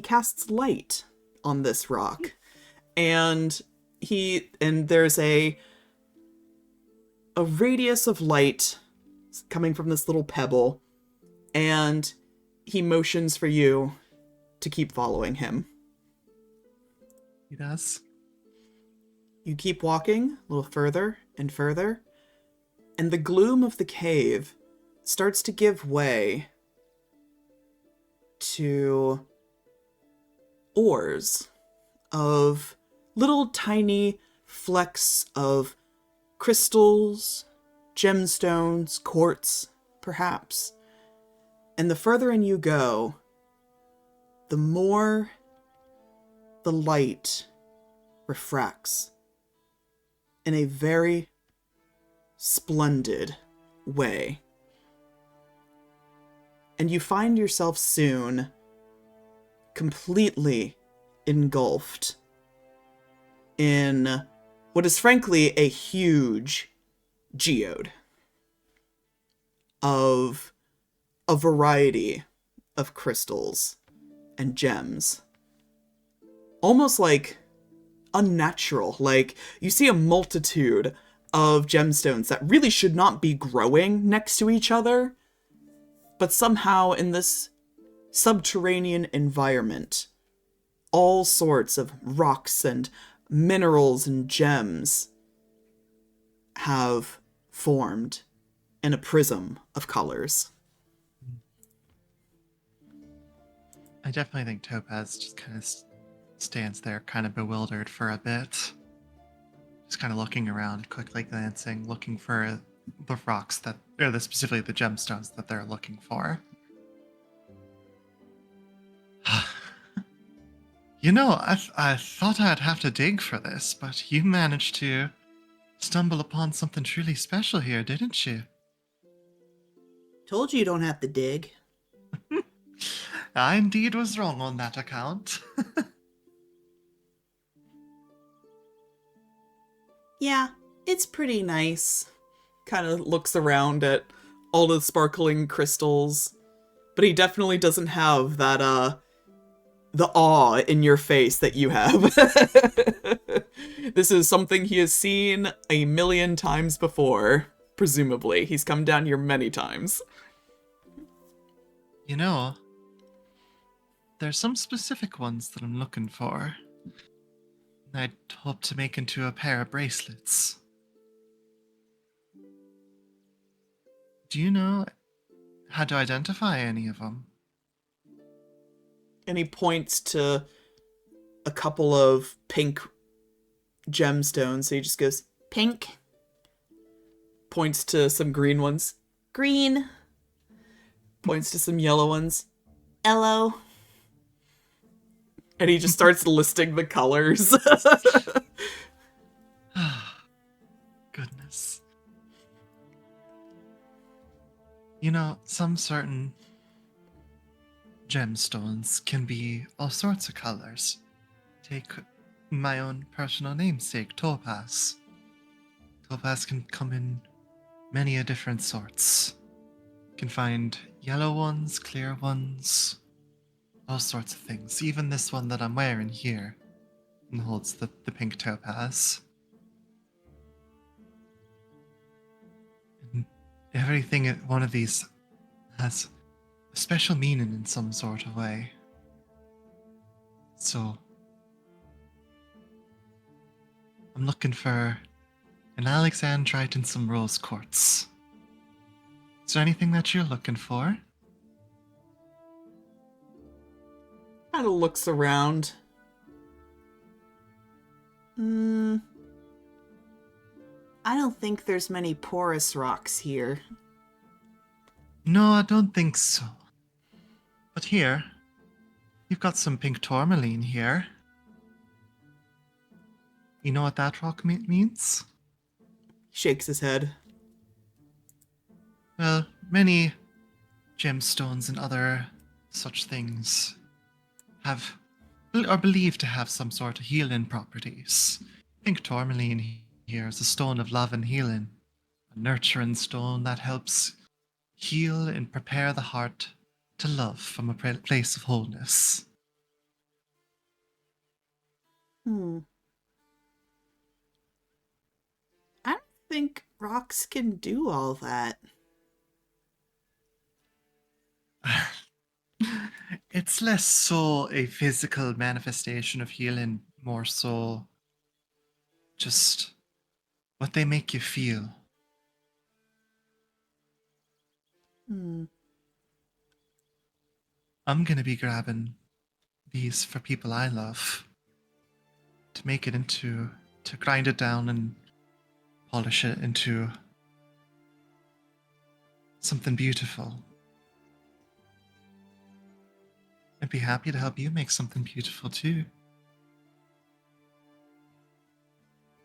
casts light on this rock. And there's a radius of light coming from this little pebble, and he motions for you to keep following him. He does. You keep walking a little further and further, and the gloom of the cave starts to give way to ores of little tiny flecks of crystals, gemstones, quartz, perhaps. And the further in you go, the more the light refracts in a very splendid way. And you find yourself soon completely engulfed in what is frankly a huge geode of a variety of crystals and gems. Almost like unnatural. Like, you see a multitude of gemstones that really should not be growing next to each other, but somehow in this subterranean environment, all sorts of rocks and minerals and gems have formed in a prism of colors. I definitely think Topaz just kind of stands there, kind of bewildered for a bit. Just kind of looking around, quickly glancing, looking for the rocks specifically the gemstones that they're looking for. I thought I'd have to dig for this, but you managed to stumble upon something truly special here, didn't you? Told you don't have to dig. I indeed was wrong on that account. Yeah, it's pretty nice. Kind of looks around at all the sparkling crystals. but he definitely doesn't have that, the awe in your face that you have. This is something he has seen a million times before, presumably. He's come down here many times. You know, there's some specific ones that I'm looking for. I'd hope to make into a pair of bracelets. Do you know how to identify any of them? And he points to a couple of pink gemstones. So he just goes, pink. Points to some green ones. Green. Points to some yellow ones. Yellow. And he just starts listing the colors. Goodness. You know, some certain gemstones can be all sorts of colors. Take my own personal namesake, Topaz. Topaz can come in many a different sorts. You can find yellow ones, clear ones, all sorts of things. Even this one that I'm wearing here holds the pink topaz. And everything one of these has a special meaning in some sort of way. So, I'm looking for an alexandrite and some rose quartz. Is there anything that you're looking for? Kind of looks around. I don't think there's many porous rocks here. No, I don't think so. But here, you've got some pink tourmaline here. You know what that rock means? He shakes his head. Well, many gemstones and other such things are believed to have some sort of healing properties. Pink tourmaline here is a stone of love and healing, a nurturing stone that helps heal and prepare the heart to love from a place of wholeness. I don't think rocks can do all that. It's less so a physical manifestation of healing, more so just what they make you feel. I'm gonna be grabbing these for people I love to make it into, to grind it down and polish it into something beautiful. I'd be happy to help you make something beautiful too.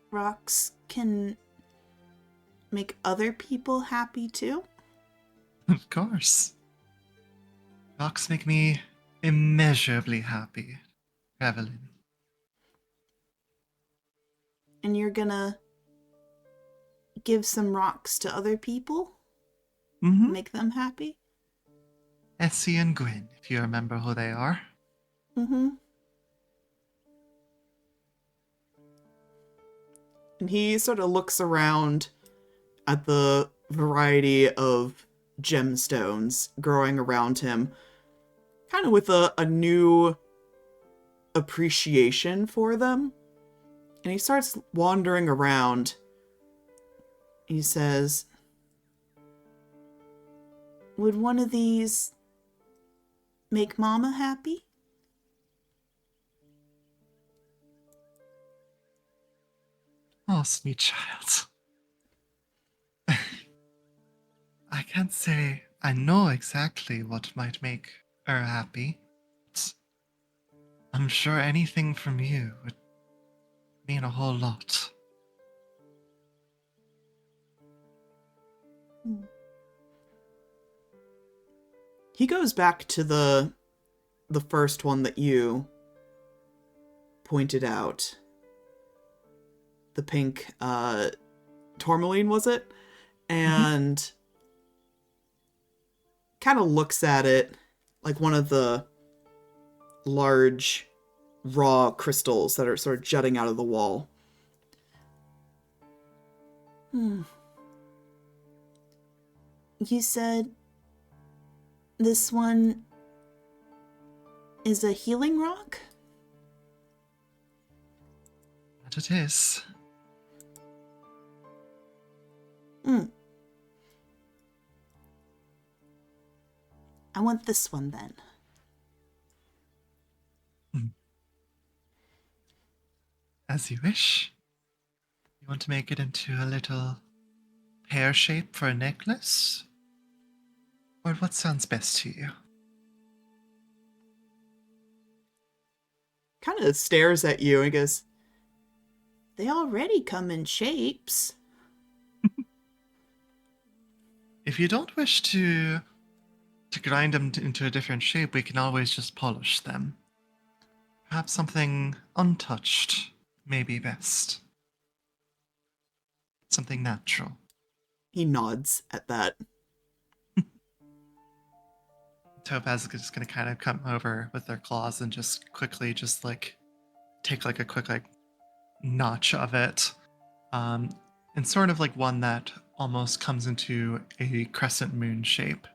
Rocks can make other people happy too? Of course. Rocks make me immeasurably happy, Evelyn. And you're gonna give some rocks to other people? Mm-hmm. Make them happy? Essie and Gwyn, if you remember who they are. Mm-hmm. And he sort of looks around at the variety of gemstones growing around him, kind of with a new appreciation for them. And he starts wandering around. He says, would one of these make Mama happy? Oh, sweet child. I can't say I know exactly what might make her happy. But I'm sure anything from you would mean a whole lot. He goes back to the first one that you pointed out. The pink tourmaline, was it? And kind of looks at it like one of the large raw crystals that are sort of jutting out of the wall. You said this one is a healing rock? But it is. I want this one then. As you wish. You want to make it into a little pear shape for a necklace? Or what sounds best to you? Kind of stares at you and goes, they already come in shapes. If you don't wish to grind them into a different shape, we can always just polish them. Perhaps something untouched may be best. Something natural. He nods at that. Topaz is just going to kind of come over with their claws and just quickly just like take like a quick like notch of it. And sort of like one that almost comes into a crescent moon shape.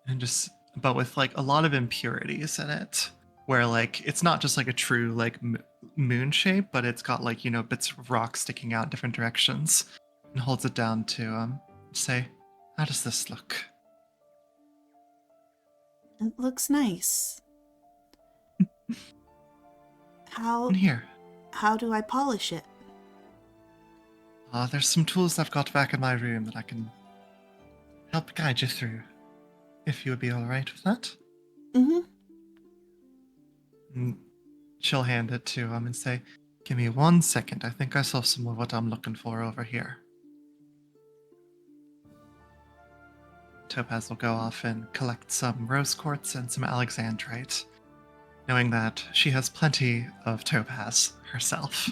And just, but with like a lot of impurities in it. Where like, it's not just like a true like moon shape, but it's got like, you know, bits of rock sticking out different directions. And holds it down to say, how does this look? It looks nice. And here. How do I polish it? There's some tools I've got back in my room that I can help guide you through. If you would be alright with that. Mm-hmm. And she'll hand it to him and say, give me 1 second. I think I saw some of what I'm looking for over here. Topaz will go off and collect some rose quartz and some alexandrite, knowing that she has plenty of topaz herself.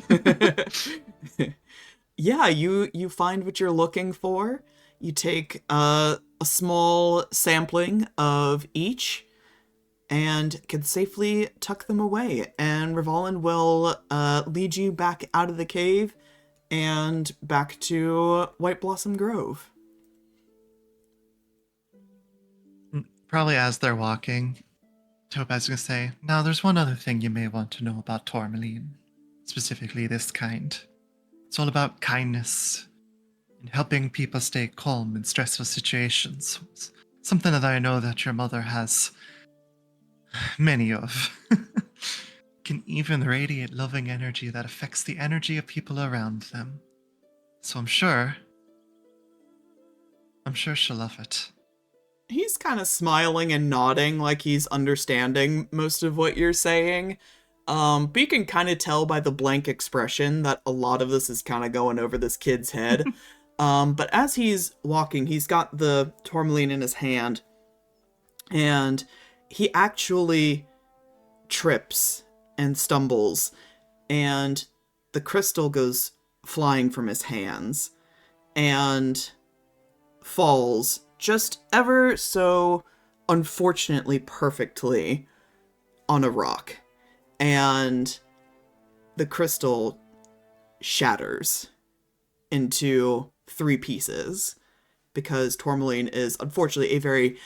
Yeah, you find what you're looking for. You take a small sampling of each and can safely tuck them away. And Rivalin will lead you back out of the cave and back to White Blossom Grove. Probably as they're walking, Topaz is going to say, now there's one other thing you may want to know about tourmaline, specifically this kind. It's all about kindness and helping people stay calm in stressful situations. It's something that I know that your mother has many of. Can even radiate loving energy that affects the energy of people around them. So I'm sure she'll love it. He's kind of smiling and nodding like he's understanding most of what you're saying. But you can kind of tell by the blank expression that a lot of this is kind of going over this kid's head. But as he's walking, he's got the tourmaline in his hand. And he actually trips and stumbles. And the crystal goes flying from his hands. And falls just ever so unfortunately perfectly on a rock. And the crystal shatters into 3 pieces because tourmaline is unfortunately a very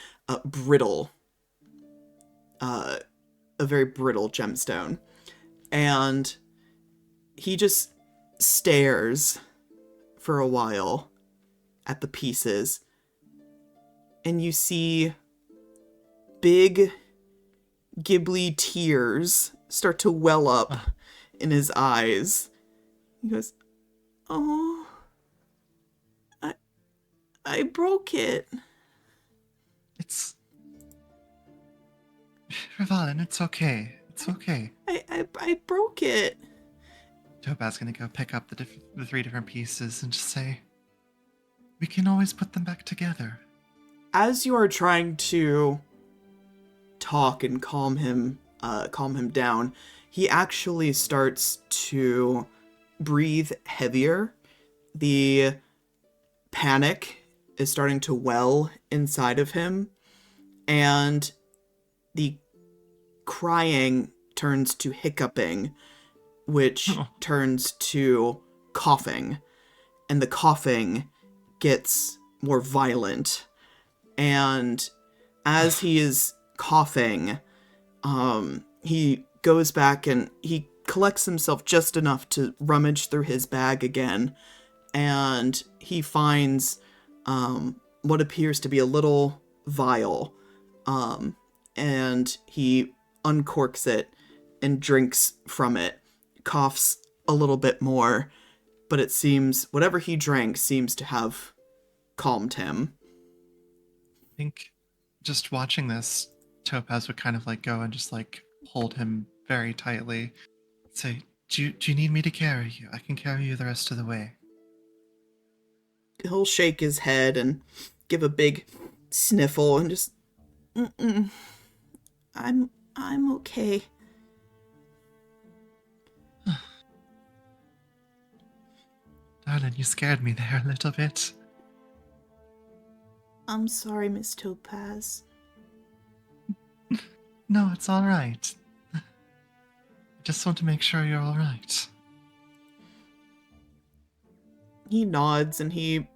brittle gemstone. And he just stares for a while at the pieces. And you see big Ghibli tears start to well up in his eyes. He goes, oh, I broke it. It's... Rivalin, it's okay. It's okay. I broke it. Topaz's gonna go pick up the 3 different pieces and just say, we can always put them back together. As you are trying to talk and calm him down, he actually starts to breathe heavier. The panic is starting to well inside of him, and the crying turns to hiccuping, which turns to coughing, and the coughing gets more violent. And as he is coughing, he goes back and he collects himself just enough to rummage through his bag again, and he finds what appears to be a little vial, and he uncorks it and drinks from it, coughs a little bit more, but it seems whatever he drank seems to have calmed him. I think just watching this, Topaz would kind of like go and just like hold him very tightly. Say, do you need me to carry you? I can carry you the rest of the way. He'll shake his head and give a big sniffle and just, I'm okay. Darling, you scared me there a little bit. I'm sorry, Miss Topaz. No, it's all right. I just want to make sure you're all right. He nods and he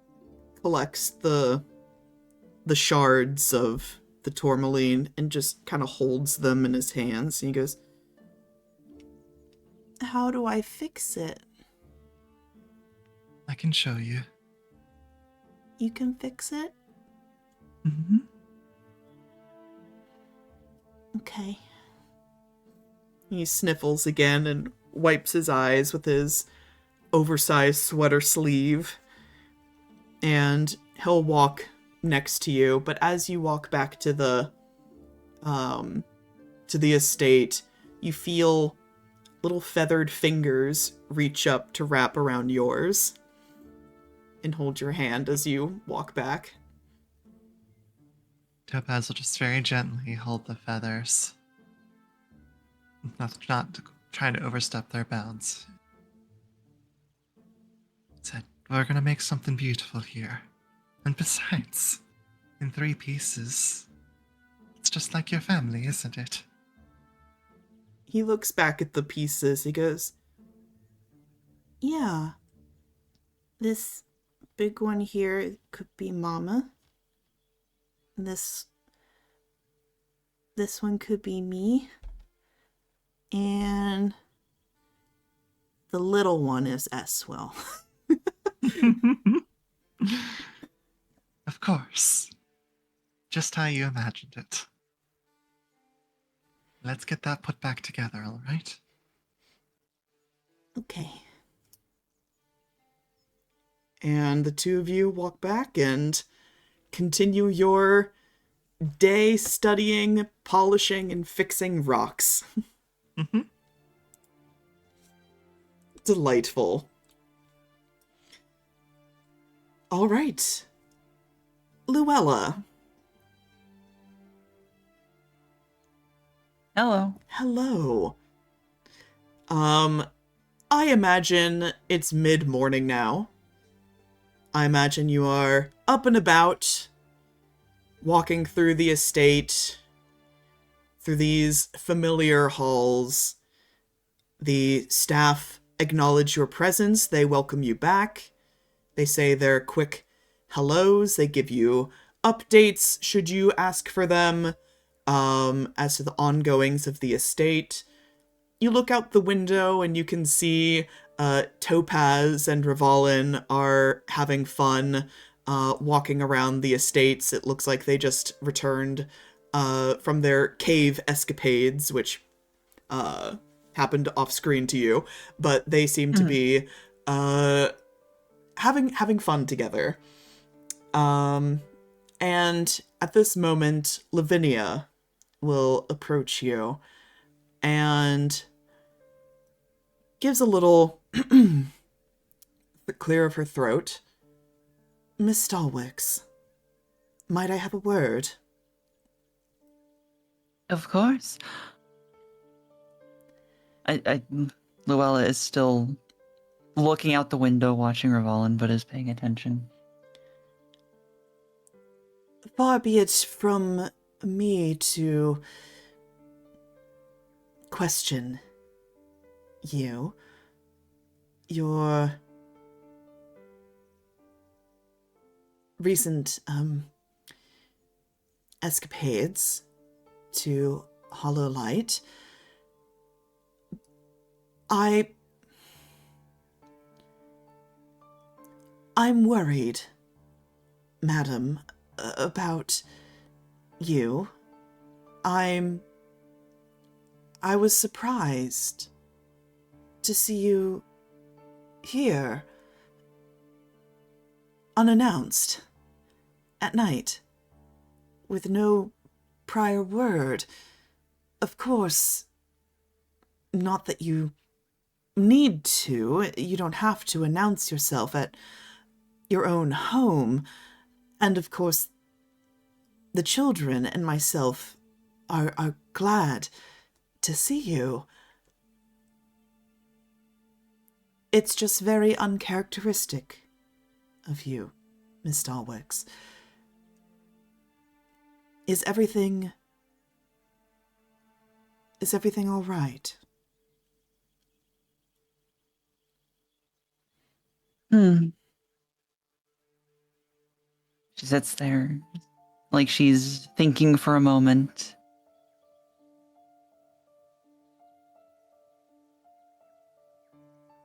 collects the shards of the tourmaline and just kind of holds them in his hands. And he goes, how do I fix it? I can show you. You can fix it? Mm-hmm. Okay. He sniffles again and wipes his eyes with his oversized sweater sleeve. And he'll walk next to you, but as you walk back to the estate, you feel little feathered fingers reach up to wrap around yours and hold your hand as you walk back. Topaz will just very gently hold the feathers. Not trying to overstep their bounds. Said, we're gonna make something beautiful here. And besides, in 3 pieces, it's just like your family, isn't it? He looks back at the pieces. He goes, yeah. This big one here could be Mama. This one could be me. And the little one is Eswell. Of course. Just how you imagined it. Let's get that put back together, all right? Okay. And the two of you walk back and continue your day studying, polishing, and fixing rocks. Mm-hmm. Delightful. All right. Luella. Hello. Hello. I imagine it's mid-morning now. I imagine you are up and about, walking through the estate, through these familiar halls. The staff acknowledge your presence. They welcome you back. They say their quick hellos. They give you updates should you ask for them, as to the ongoings of the estate. You look out the window and you can see Topaz and Rivalin are having fun walking around the estates. It looks like they just returned from their cave escapades, which happened off screen to you, but they seem to be having fun together. And at this moment, Lavinia will approach you and gives a little clear of her throat. Miss Stalwix, might I have a word? Of course. Luella is still looking out the window, watching Rivalin, but is paying attention. Far be it from me to question you. Your recent, escapades to Hollow Light. I'm worried, madam, about you. I was surprised to see you here, unannounced, at night, with no prior word. Of course, not that you need to. You don't have to announce yourself at your own home. And of course, the children and myself are glad to see you. It's just very uncharacteristic of you, Miss Stalwix. Is everything all right? She sits there, like she's thinking for a moment.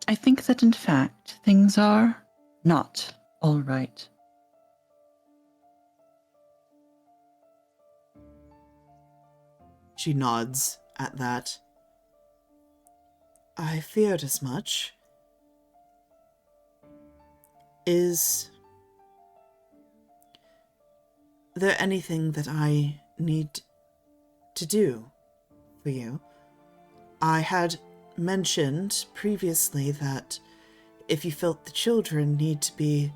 I think that in fact, things are not all right. She nods at that. I feared as much. Is there anything that I need to do for you? I had mentioned previously that if you felt the children need to be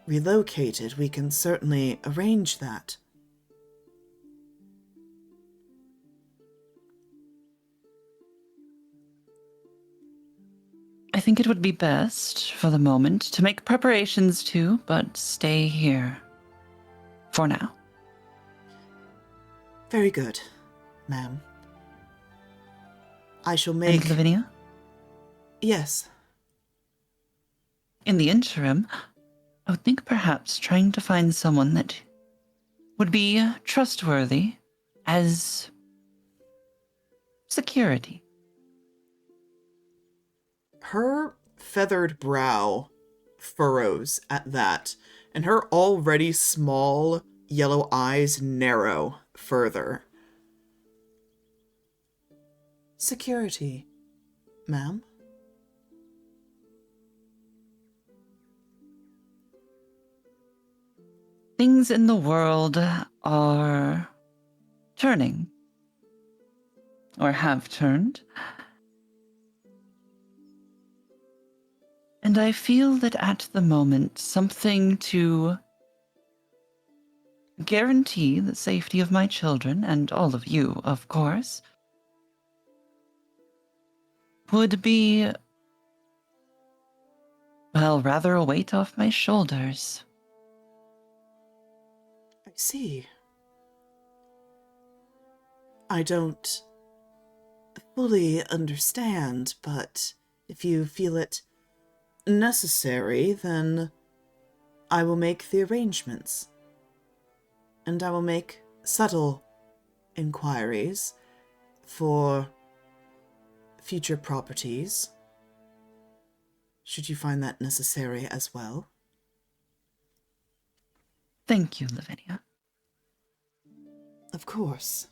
relocated, we can certainly arrange that. I think it would be best, for the moment, to make preparations to, but stay here. For now. Very good, ma'am. I shall And make... Lavinia? Yes. In the interim, I would think perhaps trying to find someone that would be trustworthy as security. Her feathered brow furrows at that, and her already small yellow eyes narrow further. Security, ma'am? Things in the world are turning. Or have turned. And I feel that at the moment, something to guarantee the safety of my children, and all of you, of course, would be, well, rather a weight off my shoulders. I see. I don't fully understand, but if you feel it necessary, then I will make the arrangements. And I will make subtle inquiries for future properties, should you find that necessary as well. Thank you, Lavinia. Of course.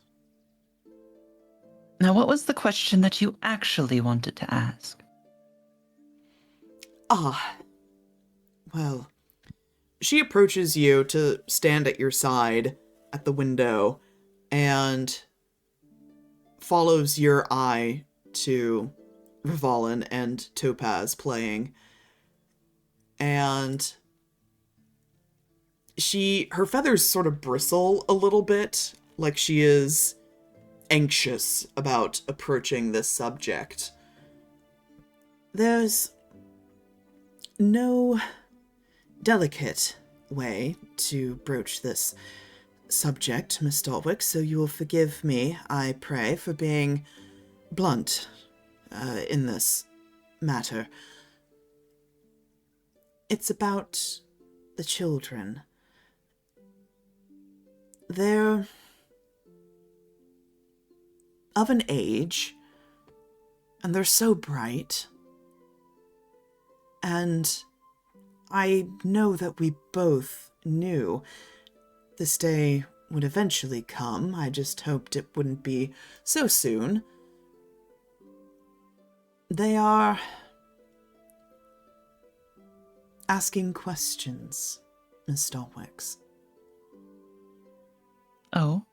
Now, what was the question that you actually wanted to ask? Well, she approaches you to stand at your side at the window and follows your eye to Rivalin and Topaz playing. And her feathers sort of bristle a little bit, like she is anxious about approaching this subject. There's no delicate way to broach this subject, Miss Stalwix, so you will forgive me, I pray, for being blunt in this matter. It's about the children. They're of an age, and they're so bright. And I know that we both knew this day would eventually come. I just hoped it wouldn't be so soon. They are asking questions, Miss Stalwix. Oh?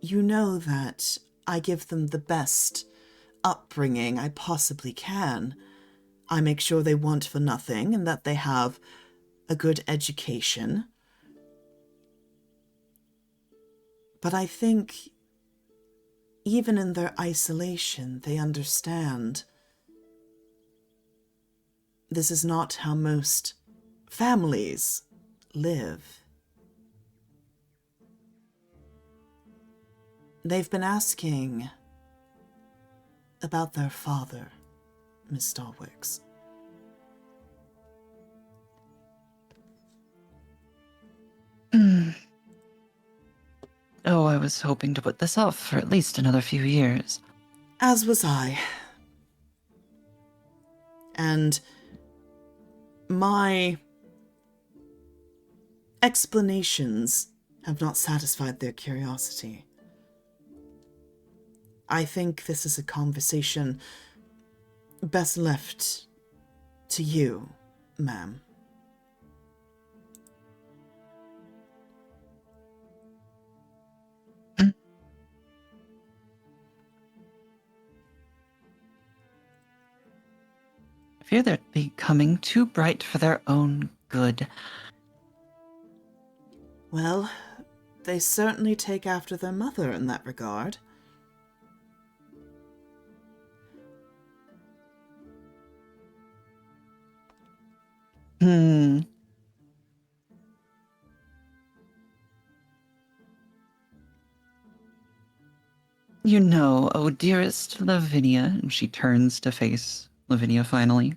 You know that I give them the best upbringing I possibly can. I make sure they want for nothing and that they have a good education. But I think even in their isolation, they understand this is not how most families live. They've been asking about their father, Miss Stalwix. Oh, I was hoping to put this off for at least another few years. As was I. And my explanations have not satisfied their curiosity. I think this is a conversation best left to you, ma'am. I fear they're becoming too bright for their own good. Well, they certainly take after their mother in that regard. You know, oh dearest Lavinia, and she turns to face Lavinia finally.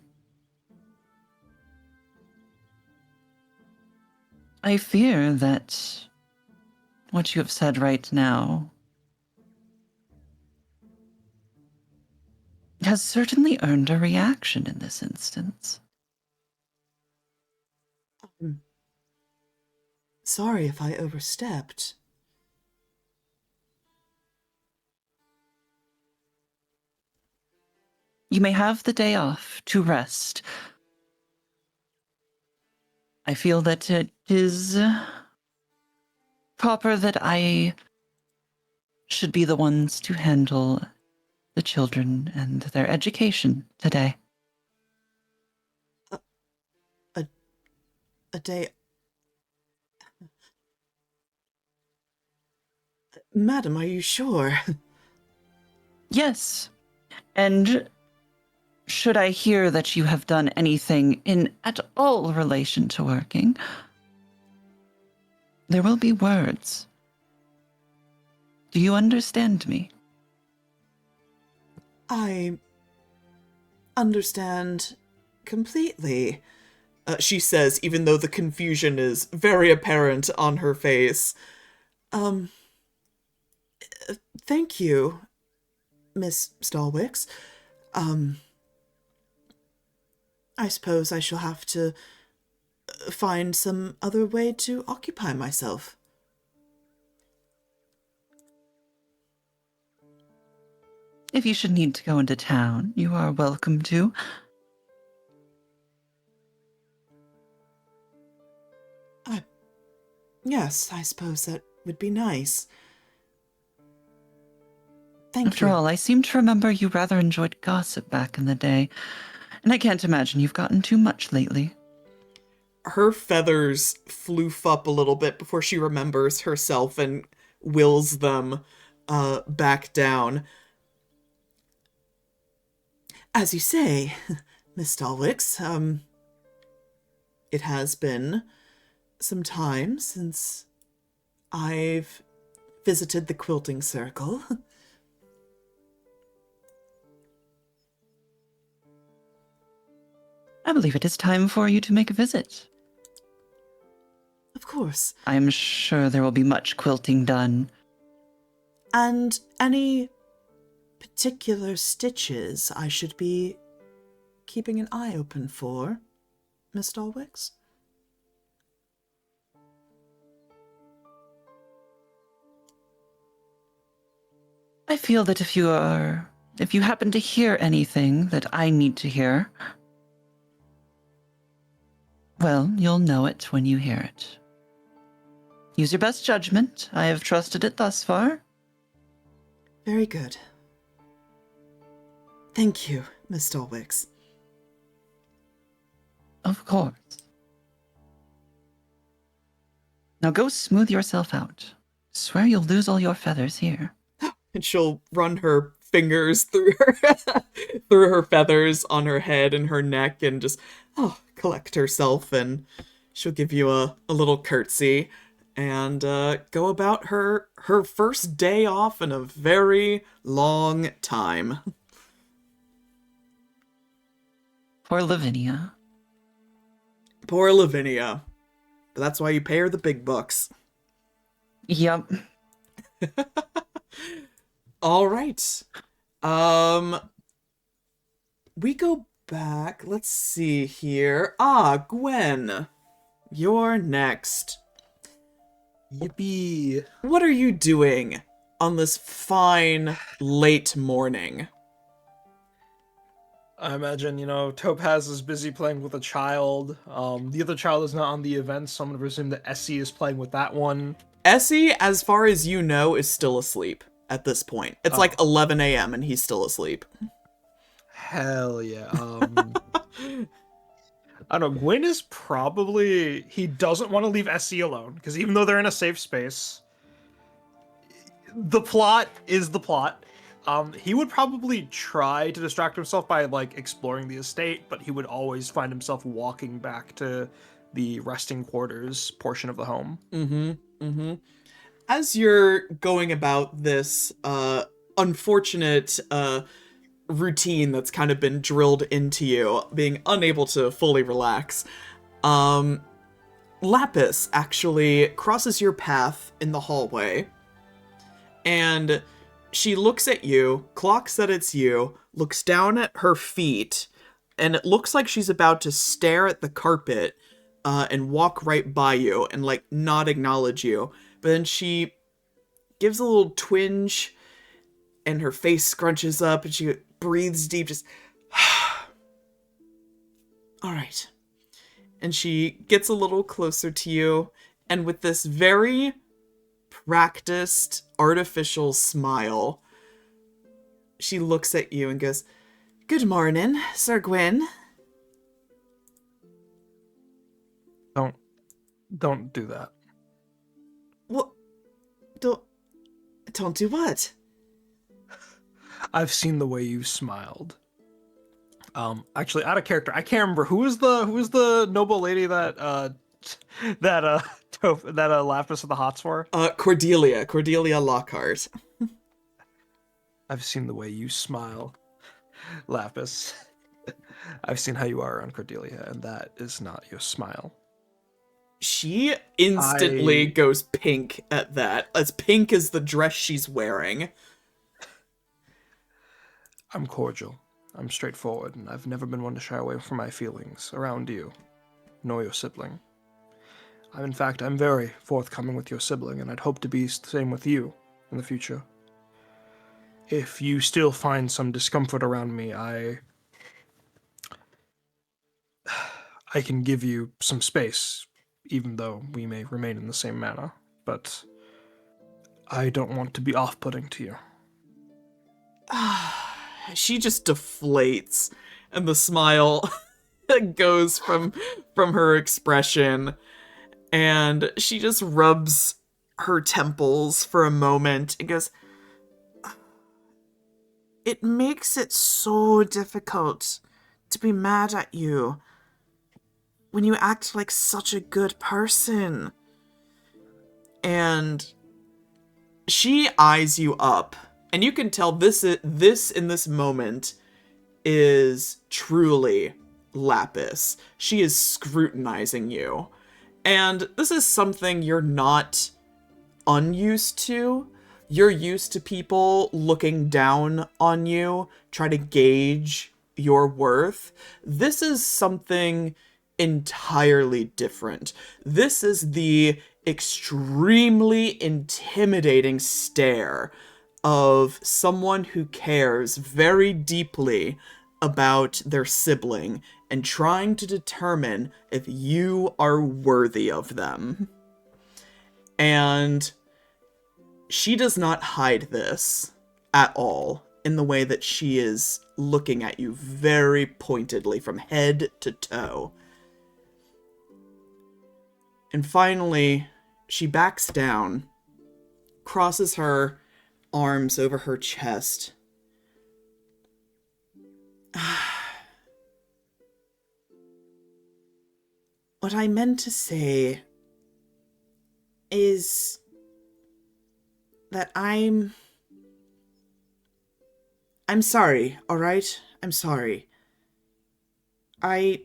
I fear that what you have said right now has certainly earned a reaction in this instance. Sorry if I overstepped. You may have the day off to rest. I feel that it is proper that I should be the ones to handle the children and their education today. A day... Madam, are you sure? Yes, and should I hear that you have done anything in at all relation to working, there will be words. Do you understand me? I understand completely, she says, even though the confusion is very apparent on her face. Thank you, Miss Stalwix. I suppose I shall have to find some other way to occupy myself. If you should need to go into town, you are welcome to. Yes, I suppose that would be nice. Thank After you. all, I seem to remember you rather enjoyed gossip back in the day, and I can't imagine you've gotten too much lately. Her feathers floof up a little bit before she remembers herself and wills them back down. As you say, Miss Stalwix, it has been some time since I've visited the quilting circle. I believe it is time for you to make a visit. Of course. I'm sure there will be much quilting done. And any particular stitches I should be keeping an eye open for, Miss Stalwix? I feel that if you happen to hear anything that I need to hear, well, you'll know it when you hear it. Use your best judgment. I have trusted it thus far. Very good. Thank you, Miss Stalwix. Of course. Now go smooth yourself out. Swear you'll lose all your feathers here. And she'll run her fingers through her through her feathers on her head and her neck and just collect herself, and she'll give you a little curtsy and go about her first day off in a very long time. Poor Lavinia. Poor Lavinia. But that's why you pay her the big bucks. Yep. All right. We go back. Let's see here. Gwyn. You're next. Yippee. What are you doing on this fine late morning? I imagine, Topaz is busy playing with a child. The other child is not on the event, so I'm going to presume that Essie is playing with that one. Essie, as far as you know, is still asleep at this point. It's like 11 a.m. and he's still asleep. Hell yeah. I don't know, Gwyn is probably... He doesn't want to leave Essie alone, because even though they're in a safe space, the plot is the plot. He would probably try to distract himself by, exploring the estate, but he would always find himself walking back to the resting quarters portion of the home. As you're going about this unfortunate routine that's kind of been drilled into you, being unable to fully relax, Lapis actually crosses your path in the hallway, and she looks at you, clocks that it's you, looks down at her feet, and it looks like she's about to stare at the carpet and walk right by you and, not acknowledge you. But then she gives a little twinge, and her face scrunches up, and she breathes deep, just... All right. And she gets a little closer to you, and with this very practiced, artificial smile, she looks at you and goes, "Good morning, Sir Gwyn." Don't do that. What? Don't do what? I've seen the way you smiled. Actually, out of character, I can't remember who was the noble lady that Lapis of the Hots for. Cordelia Lockhart. I've seen the way you smile, Lapis. I've seen how you are around Cordelia, and that is not your smile. She instantly goes pink at that, as pink as the dress she's wearing. I'm cordial. I'm straightforward, and I've never been one to shy away from my feelings around you, nor your sibling. In fact, I'm very forthcoming with your sibling, and I'd hope to be the same with you in the future. If you still find some discomfort around me, I can give you some space, even though we may remain in the same manner, but I don't want to be off-putting to you. She just deflates, and the smile goes from her expression, and she just rubs her temples for a moment and goes, "It makes it so difficult to be mad at you when you act like such a good person." And she eyes you up, and you can tell this in this moment is truly Lapis. She is scrutinizing you. And this is something you're not unused to. You're used to people looking down on you, try to gauge your worth. This is something entirely different. This is the extremely intimidating stare of someone who cares very deeply about their sibling and trying to determine if you are worthy of them. And she does not hide this at all in the way that she is looking at you very pointedly from head to toe. And finally, she backs down, crosses her arms over her chest. What I meant to say is that I'm sorry, alright? I'm sorry. I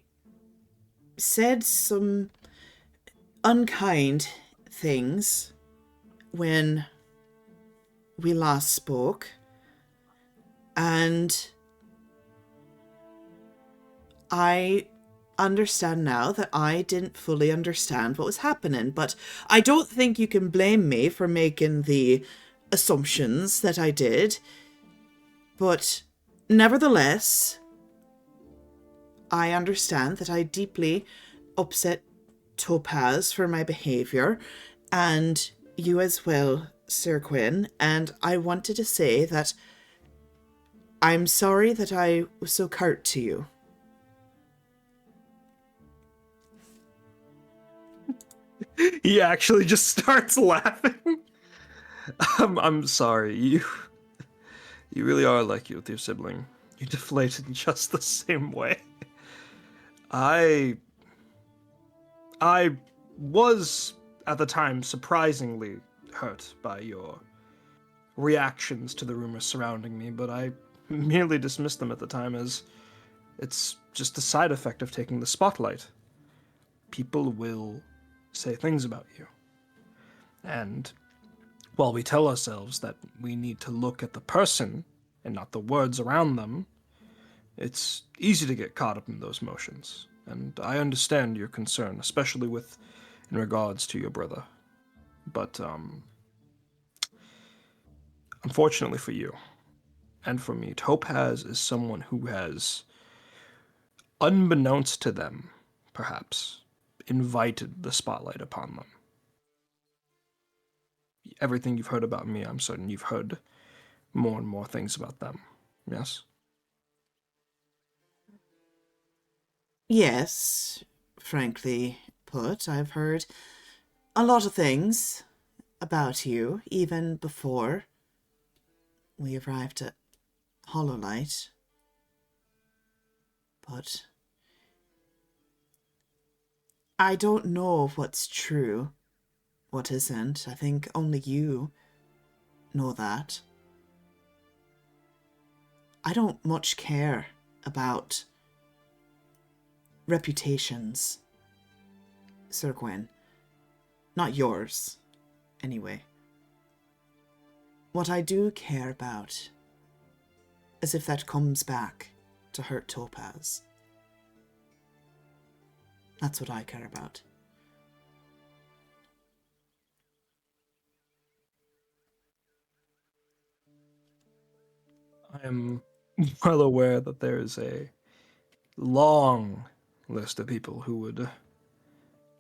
said some unkind things when we last spoke, and I understand now that I didn't fully understand what was happening, but I don't think you can blame me for making the assumptions that I did. But nevertheless, I understand that I deeply upset Topaz for my behavior, and you as well, Sir Gwyn, and I wanted to say that I'm sorry that I was so curt to you. He actually just starts laughing. I'm sorry. You really are like you with your sibling. You deflate in just the same way. I was, at the time, surprisingly hurt by your reactions to the rumors surrounding me, but I merely dismissed them at the time as it's just a side effect of taking the spotlight. People will say things about you. And while we tell ourselves that we need to look at the person and not the words around them, it's easy to get caught up in those motions. And I understand your concern, especially in regards to your brother. But, unfortunately for you, and for me, Topaz is someone who has, unbeknownst to them, perhaps, invited the spotlight upon them. Everything you've heard about me, I'm certain you've heard more and more things about them. Yes? Yes, frankly put, I've heard a lot of things about you, even before we arrived at Hollowlight. But I don't know what's true, what isn't. I think only you know that. I don't much care about reputations, Sir Gwyn. Not yours, anyway. What I do care about is if that comes back to hurt Topaz. That's what I care about. I am well aware that there is a long list of people who would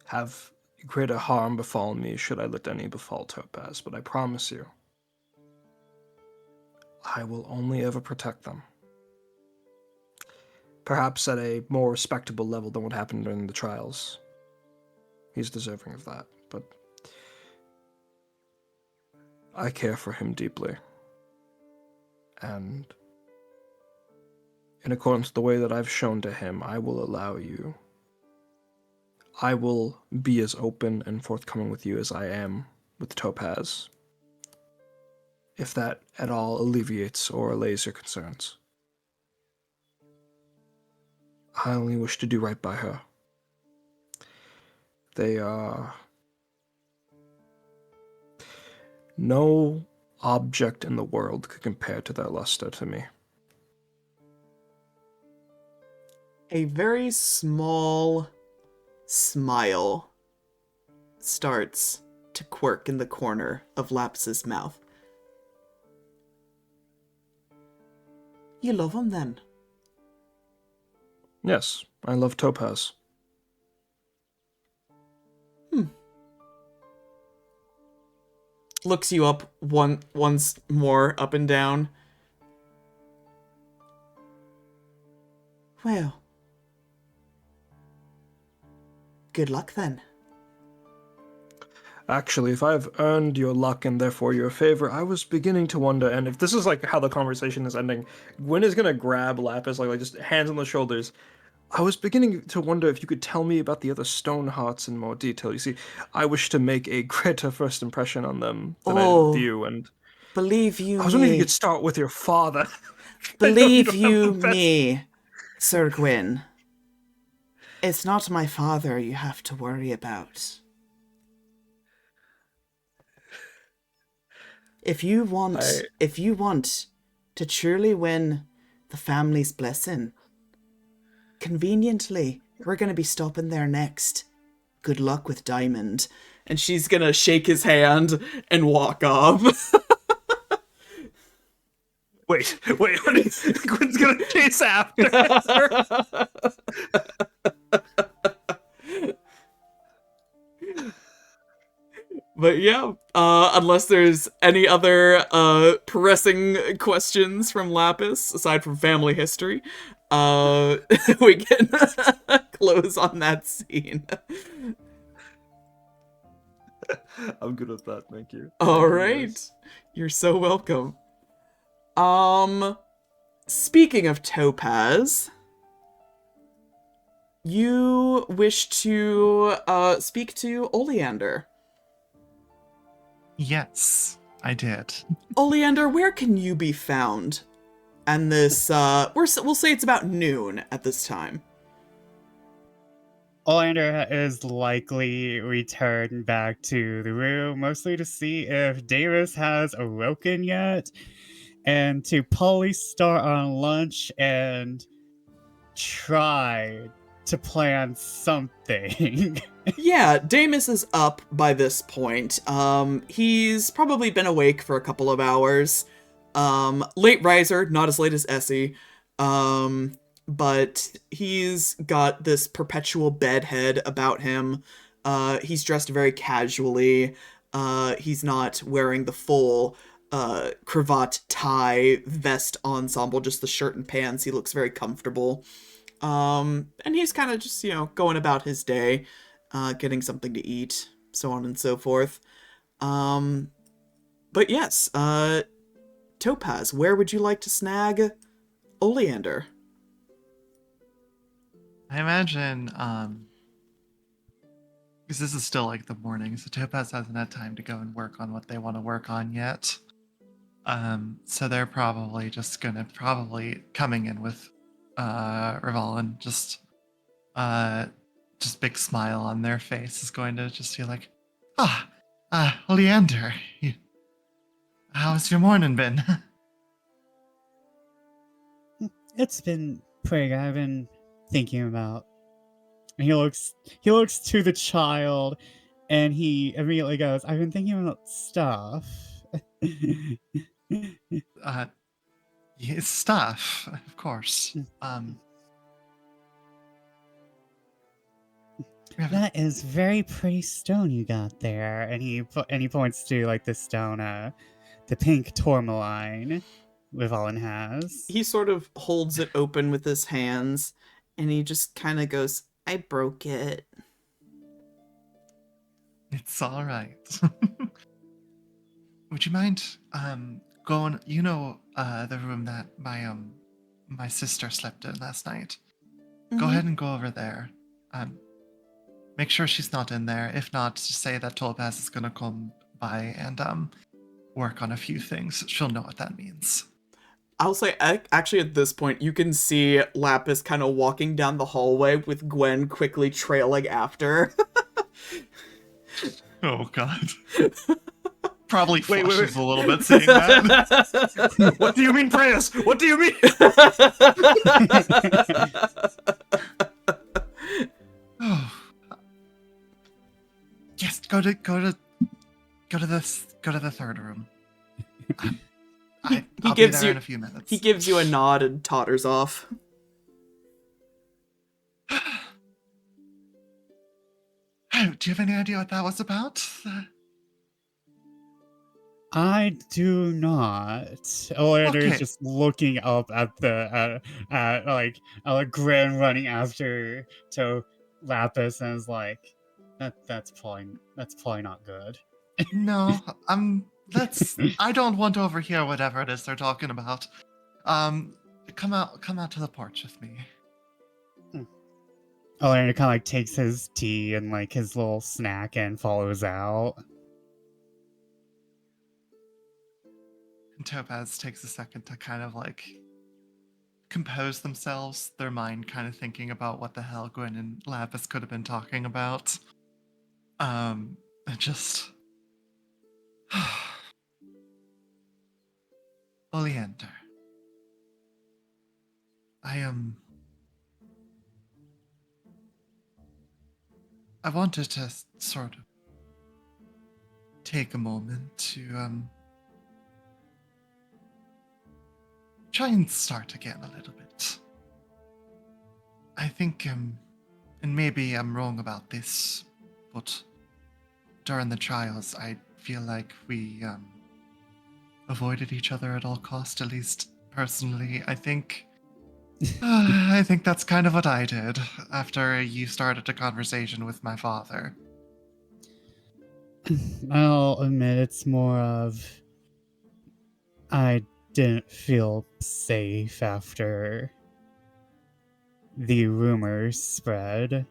have greater harm befall me should I let any befall Topaz, but I promise you, I will only ever protect them. Perhaps at a more respectable level than what happened during the trials. He's deserving of that, but I care for him deeply. And in accordance with the way that I've shown to him, I will allow you. I will be as open and forthcoming with you as I am with Topaz, if that at all alleviates or allays your concerns. I only wish to do right by her. They are... No object in the world could compare to their luster to me. A very small smile starts to quirk in the corner of Laps's mouth. You love him then? Yes, I love Topaz. Looks you up once more, up and down. Well, good luck then. Actually, if I've earned your luck and therefore your favor, I was beginning to wonder, and if this is like how the conversation is ending, Gwyn is gonna grab Lapis, like just hands on the shoulders. I was beginning to wonder if you could tell me about the other Stonehearts in more detail. You see, I wish to make a greater first impression on them than I did with you, and Believe you I was wondering if you me. could start with your father. Believe don't have you the best- me, Sir Gwyn. It's not my father you have to worry about. If you want to truly win the family's blessing, conveniently, we're going to be stopping there next. Good luck with Diamond. And she's going to shake his hand and walk off. Wait, Gwyn's gonna chase after her. But yeah, unless there's any other pressing questions from Lapis, aside from family history, we can close on that scene. I'm good with that, thank you. All Thank you, right. guys. You're so welcome. Speaking of Topaz, you wish to speak to Oleander. Yes, I did. Oleander, where can you be found? And this, we'll say it's about noon at this time. Oleander is likely returned back to the room, mostly to see if Davis has awoken yet, and to probably start on lunch and try to plan something. Yeah, Damus is up by this point. He's probably been awake for a couple of hours. Late riser, not as late as Essie. But he's got this perpetual bedhead about him. He's dressed very casually. He's not wearing the full cravat, tie, vest ensemble, just the shirt and pants. He looks very comfortable. And he's kind of just, going about his day, getting something to eat, so on and so forth. But yes, Topaz, where would you like to snag Oleander? I imagine, because this is still like the morning, so Topaz hasn't had time to go and work on what they want to work on yet. So they're probably just gonna coming in with Rivalin, just big smile on their face is going to just be like, Oleander, how's your morning been? It's been pretty good. I've been thinking about. And he looks to the child, and he immediately goes, "I've been thinking about stuff." His stuff, of course. That is very pretty stone you got there, and he points to like the stone, the pink tourmaline Rivalin has. He sort of holds it open with his hands, and he just kind of goes, "I broke it." It's all right. Would you mind going? The room that my sister slept in last night. Go ahead and go over there. Make sure she's not in there. If not, just say that Topaz is gonna come by and work on a few things. She'll know what that means. I'll say, actually, at this point, you can see Lapis kind of walking down the hallway with Gwen quickly trailing after. Oh god. Probably Wait, wait, flushes wait. a little bit seeing that. What do you mean, Prayas? What do you mean? Oh. Yes, go to the third room. I'll be gives there you- in a few minutes. He gives you a nod and totters off. Oh, do you have any idea what that was about? I do not. Oleander Okay. is just looking up at the at Gwyn running after to Lapis and is like, that's probably not good. No, I don't want to overhear whatever it is they're talking about. Come out to the porch with me. Oleander kind of like takes his tea and like his little snack and follows out. And Topaz takes a second to kind of like compose themselves, their mind kind of thinking about what the hell Gwyn and Lapis could have been talking about. And just Oleander. I wanted to sort of take a moment to try and start again a little bit. I think and maybe I'm wrong about this, but during the trials I feel like we avoided each other at all costs, at least personally. I think that's kind of what I did after you started a conversation with my father. I'll admit it's more of I didn't feel safe after the rumors spread.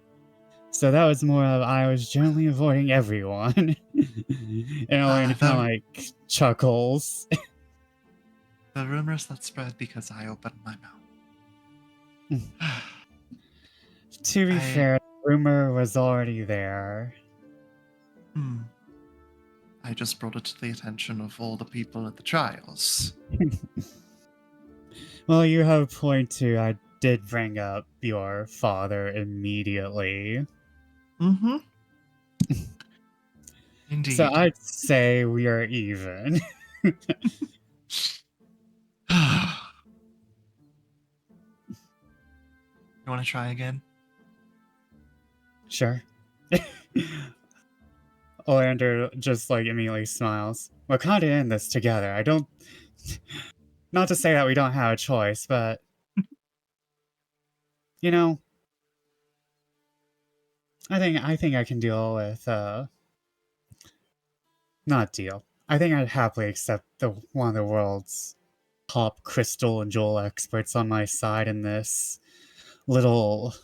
So that was more of I was generally avoiding everyone. And Oleander kind of like chuckles. The rumors that spread because I opened my mouth. To be fair, the rumor was already there. I just brought it to the attention of all the people at the trials. Well, you have a point too. I did bring up your father immediately. Mm-hmm. Indeed. So I'd say we are even. You want to try again? Sure. Oleander just like immediately smiles. We're kind of in this together. I don't. Not to say that we don't have a choice, but you know, I think I can deal with not deal. I think I'd happily accept one of the world's top crystal and jewel experts on my side in this little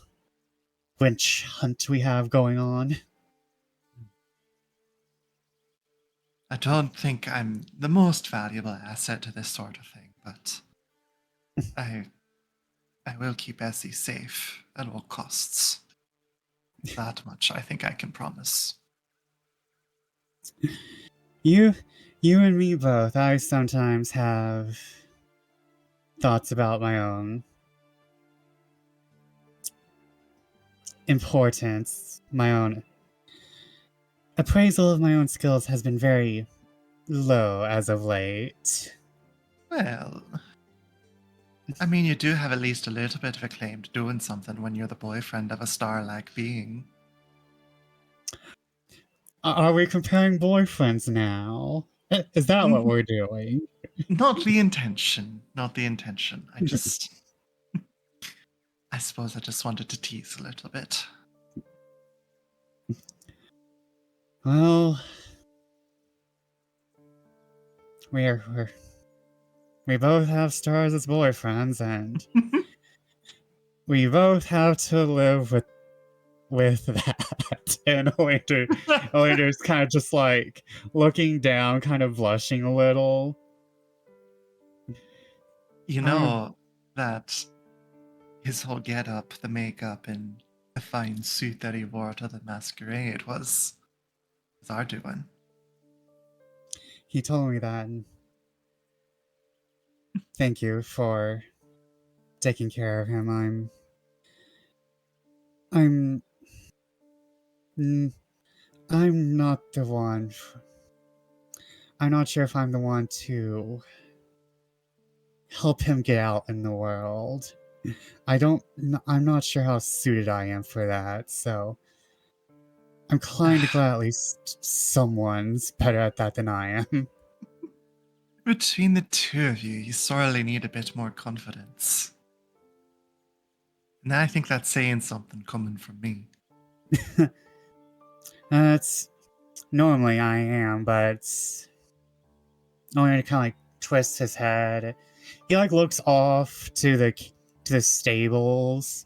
witch hunt we have going on. I don't think I'm the most valuable asset to this sort of thing, but I will keep Essie safe at all costs. That much I think I can promise. You and me both. I sometimes have thoughts about my own importance, my own appraisal of my own skills has been very low as of late. Well, I mean, you do have at least a little bit of a claim to doing something when you're the boyfriend of a star-like being. Are we comparing boyfriends now? Is that what we're doing? Not the intention. Not the intention. I suppose I just wanted to tease a little bit. Well, we both have stars as boyfriends, and we both have to live with that. And Oleander's kind of just like looking down, kind of blushing a little. You know that his whole getup, the makeup, and the fine suit that he wore to the masquerade was our doing. He told me that. And thank you for taking care of him. I'm I'm not the one. I'm not sure if I'm the one to help him get out in the world. I'm not sure how suited I am for that, so I'm kind of glad at least someone's better at that than I am. Between the two of you, you sorely need a bit more confidence. And I think that's saying something coming from me. That's normally I am, but only to kind of like twist his head. He like looks off to the stables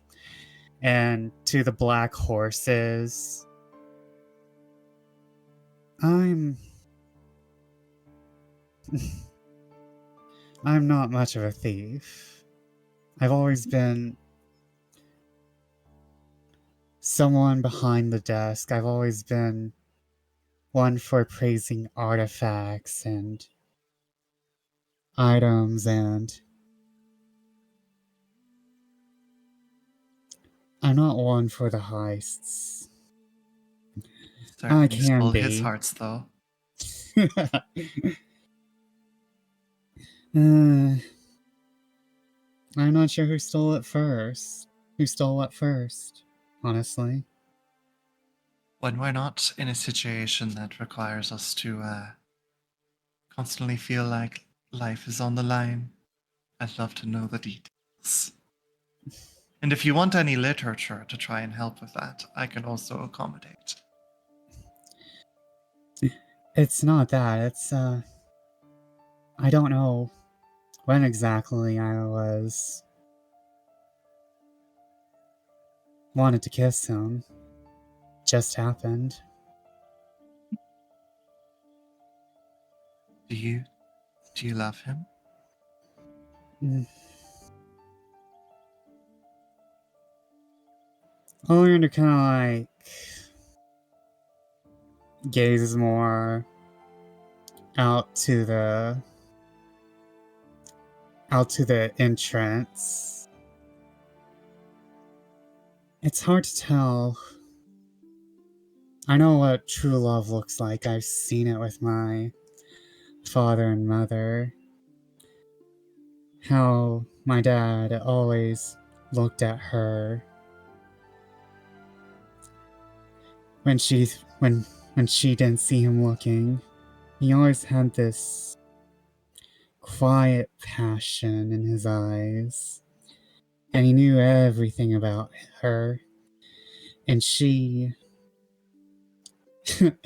and to the black horses. I'm not much of a thief. I've always been someone behind the desk. I've always been one for praising artifacts and items, and I'm not one for the heists. Certainly can stole be. his hearts, though. I'm not sure who stole it first. Who stole what first, honestly. When we're not in a situation that requires us to constantly feel like life is on the line, I'd love to know the details. And if you want any literature to try and help with that, I can also accommodate. It's not that, it's, I don't know when exactly I wanted to kiss him. Just happened. Do you love him? Oleander kind of like gazes more out to the entrance. It's hard to tell. I know what true love looks like. I've seen it with my father and mother. How my dad always looked at her when she didn't see him looking. He always had this quiet passion in his eyes, and he knew everything about her. And she and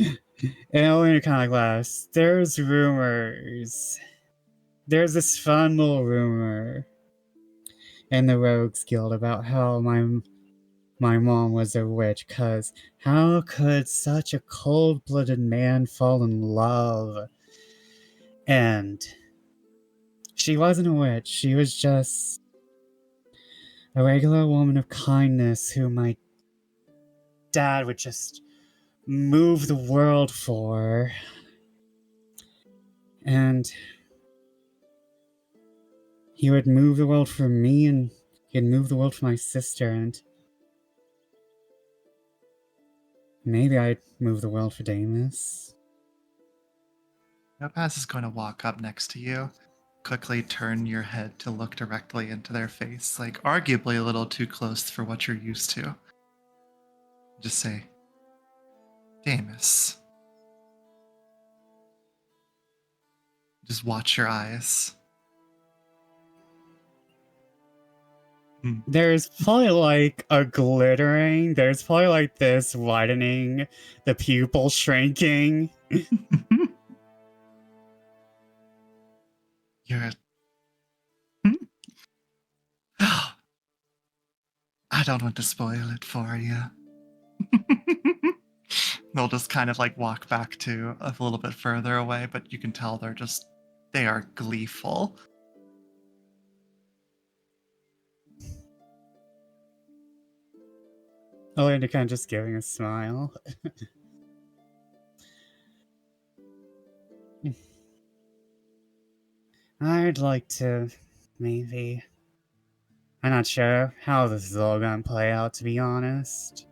Eleanor kind of laughs. There's rumors. There's this fun little rumor in the Rogues Guild about how my mom was a witch, cause how could such a cold-blooded man fall in love? And she wasn't a witch. She was just a regular woman of kindness who my dad would just move the world for. And he would move the world for me, and he'd move the world for my sister, and maybe I'd move the world for Damus. Topaz is going to walk up next to you, quickly turn your head to look directly into their face, like arguably a little too close for what you're used to. Just say, Damus. Just watch your eyes. There's probably like a glittering, there's probably like this widening, the pupil shrinking. You're... I don't want to spoil it for you. They'll just kind of like walk back to a little bit further away, but you can tell they are gleeful. Oleander kind of just giving a smile. I'd like to, maybe. I'm not sure how this is all gonna play out, to be honest.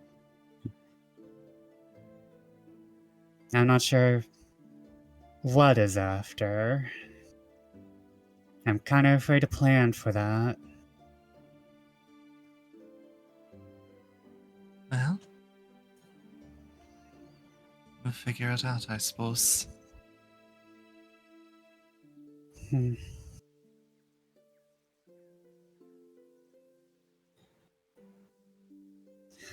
I'm not sure what is after. I'm kind of afraid to plan for that. Well, we'll figure it out, I suppose. Hmm.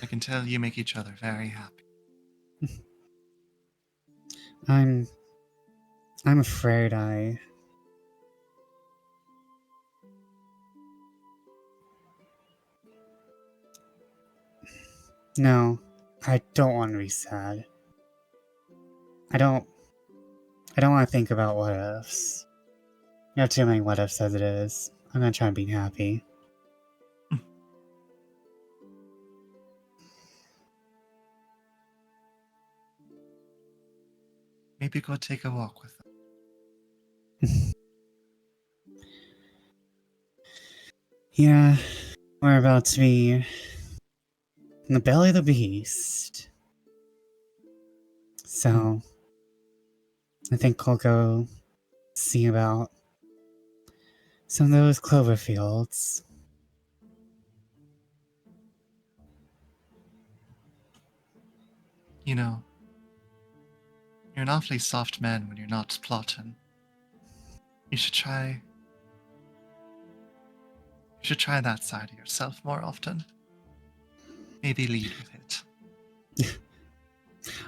I can tell you make each other very happy. I'm afraid I... No, I don't want to be sad. I don't want to think about what ifs. You have too many what ifs as it is. I'm gonna try and be happy. Maybe go take a walk with them. Yeah, we're about to be in the belly of the beast. So, I think I'll go see about some of those clover fields. You know, you're an awfully soft man when you're not plotting. You should try that side of yourself more often. Maybe lead with it.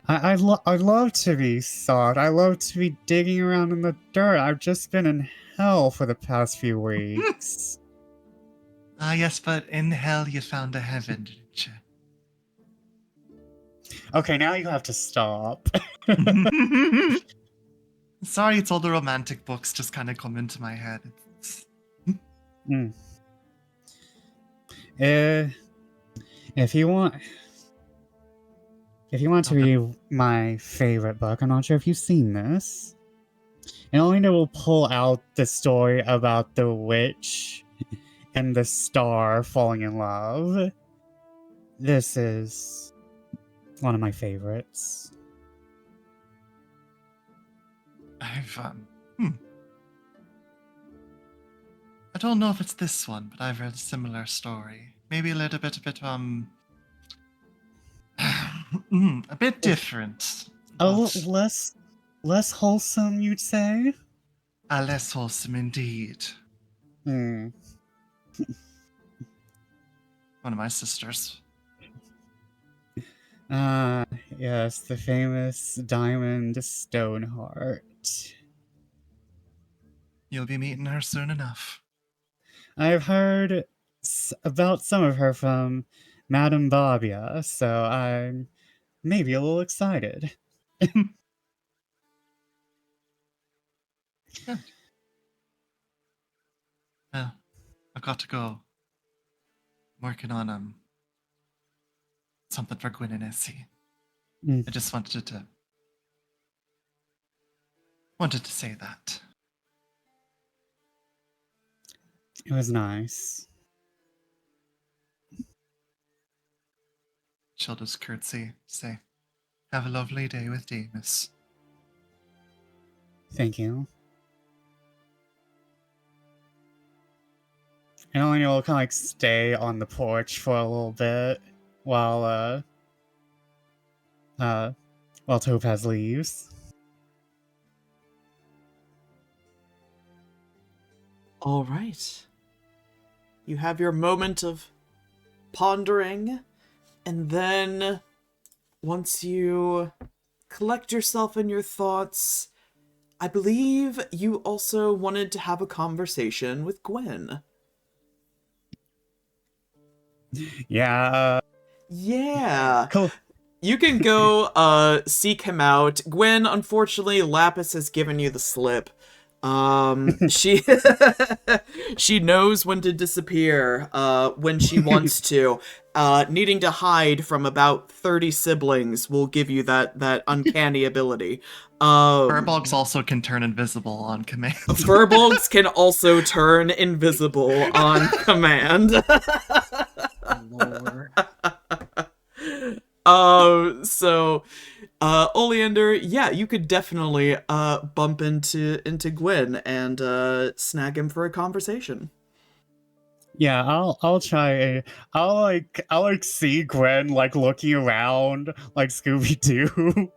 I love to be soft. I love to be digging around in the dirt. I've just been in hell for the past few weeks. Ah, yes, but in hell you found a heaven, didn't Okay, now you have to stop. you? Sorry, it's all the romantic books just kind of come into my head. Mm. If you want to read my favorite book, I'm not sure if you've seen this. And Oleander will pull out the story about the witch and the star falling in love. This is one of my favorites. I've I don't know if it's this one, but I've read a similar story. Maybe a little bit a bit different. Less wholesome, you'd say? Less wholesome indeed. Hmm. One of my sisters. Yes, the famous diamond Stoneheart. You'll be meeting her soon enough. I've heard about some of her from Madame Babia, so I'm maybe a little excited. Good. Well, I've got to go. I'm working on something for Gwyn and Essie. Mm. I just wanted to say that. It was nice. She'll just curtsy, say, "Have a lovely day with Demas." Thank you. And Eleanor will kind of like stay on the porch for a little bit while Topaz leaves. All right. You have your moment of pondering, and then once you collect yourself and your thoughts, I believe you also wanted to have a conversation with Gwyn. Yeah. Yeah. Cool. You can go seek him out. Gwyn, unfortunately, Lapis has given you the slip. She she knows when to disappear when she wants to. Needing to hide from about 30 siblings will give you that uncanny ability. Furbolgs also can turn invisible on command. Furbolgs can also turn invisible on command. Lord. Oleander, yeah, you could definitely bump into Gwyn and snag him for a conversation. Yeah, I'll try. I'll see Gwen like looking around like Scooby Doo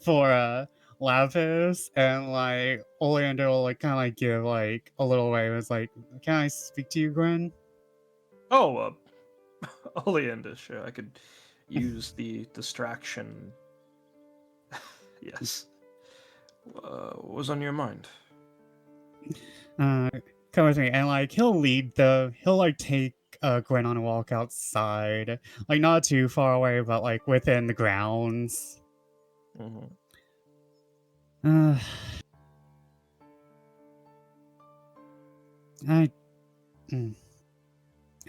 for Lapis, and like Oleander will like kind of like give like a little wave. It's like, can I speak to you, Gwen? Oh, Oleander, sure. I could use the distraction. Yes. What was on your mind? Come with me, and like he'll like take Gwen on a walk outside, like not too far away, but like within the grounds. Mm-hmm. Uh, I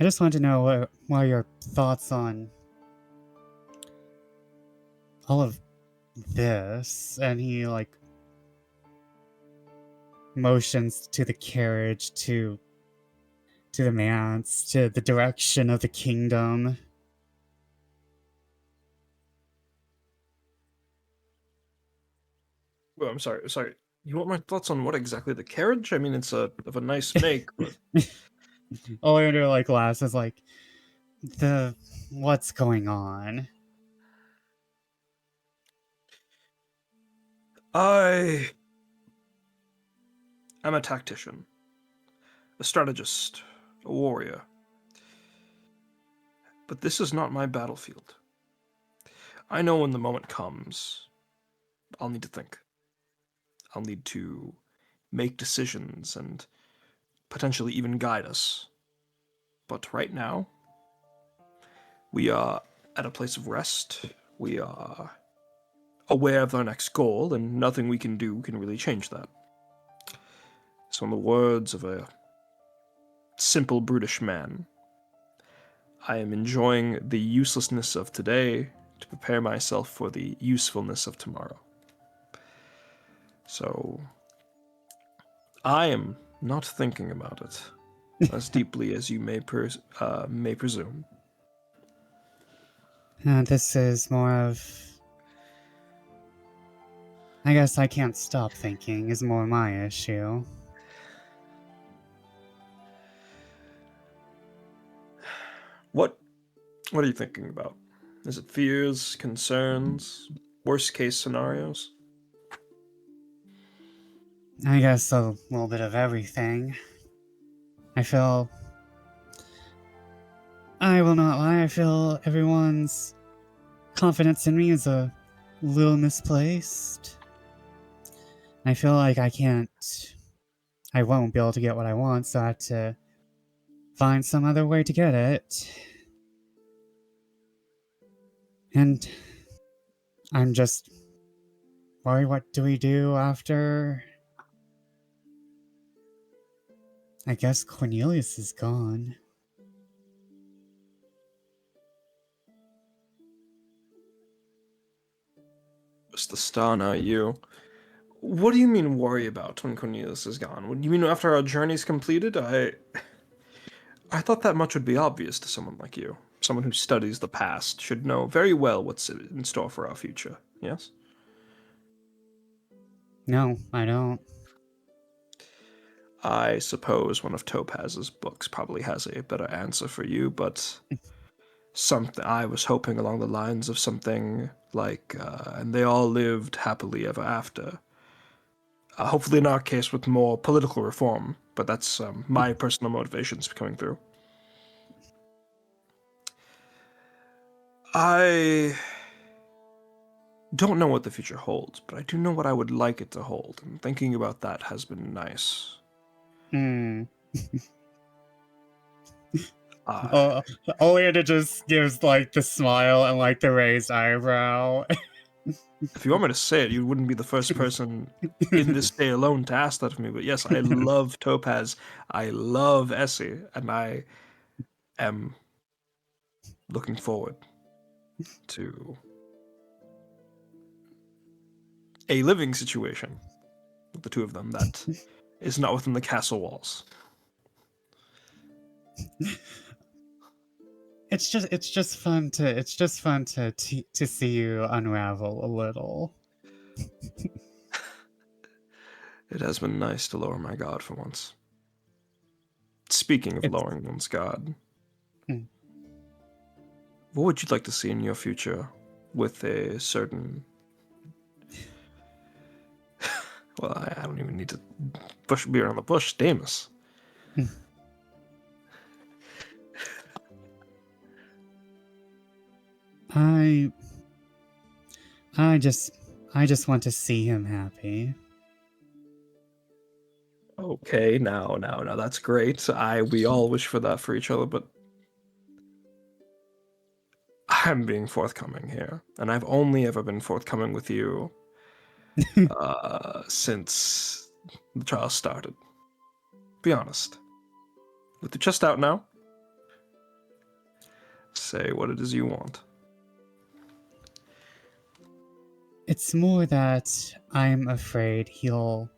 just want to know what are your thoughts on all of this. And he like motions to the carriage, to the manse, to the direction of the kingdom. Well, I'm sorry. Sorry. You want my thoughts on what exactly the carriage? I mean, it's of a nice make, but Oleander like laughs, is like, what's going on? I'm a tactician, a strategist, a warrior. But this is not my battlefield. I know when the moment comes, I'll need to think. I'll need to make decisions and potentially even guide us. But right now, we are at a place of rest. We are aware of our next goal, and nothing we can do can really change that. So in the words of a simple, brutish man, I am enjoying the uselessness of today to prepare myself for the usefulness of tomorrow. So, I am not thinking about it as deeply as you may presume. This is more of, I guess I can't stop thinking is more my issue. What are you thinking about? Is it fears, concerns, worst case scenarios? I guess a little bit of everything. I will not lie, I feel everyone's confidence in me is a little misplaced. I feel like I won't be able to get what I want, so I have to find some other way to get it. And I'm just worried, what do we do after? I guess Cornelius is gone. It's the star, not you. What do you mean worry about when Cornelius is gone? What do you mean after our journey's completed? I thought that much would be obvious to someone like you. Someone who studies the past should know very well what's in store for our future, yes? No, I don't. I suppose one of Topaz's books probably has a better answer for you, but something I was hoping along the lines of something like, and they all lived happily ever after. Hopefully in our case with more political reform, but that's my personal motivations coming through. I don't know what the future holds, but I do know what I would like it to hold, and thinking about that has been nice. Oleander just gives like the smile and like the raised eyebrow. If you want me to say it, you wouldn't be the first person in this day alone to ask that of me. But yes, I love Topaz. I love Essie, and I am looking forward to a living situation with the two of them that is not within the castle walls. It's just fun to see you unravel a little. It has been nice to lower my guard for once. Speaking of It's- lowering one's guard, Hmm. what would you like to see in your future with a certain... Well, I don't even need to be around the bush. Damus. I I just want to see him happy. Okay, now, that's great. We all wish for that for each other, but I'm being forthcoming here, and I've only ever been forthcoming with you since the trial started. Be honest. With the chest out now, say what it is you want. It's more that I'm afraid he'll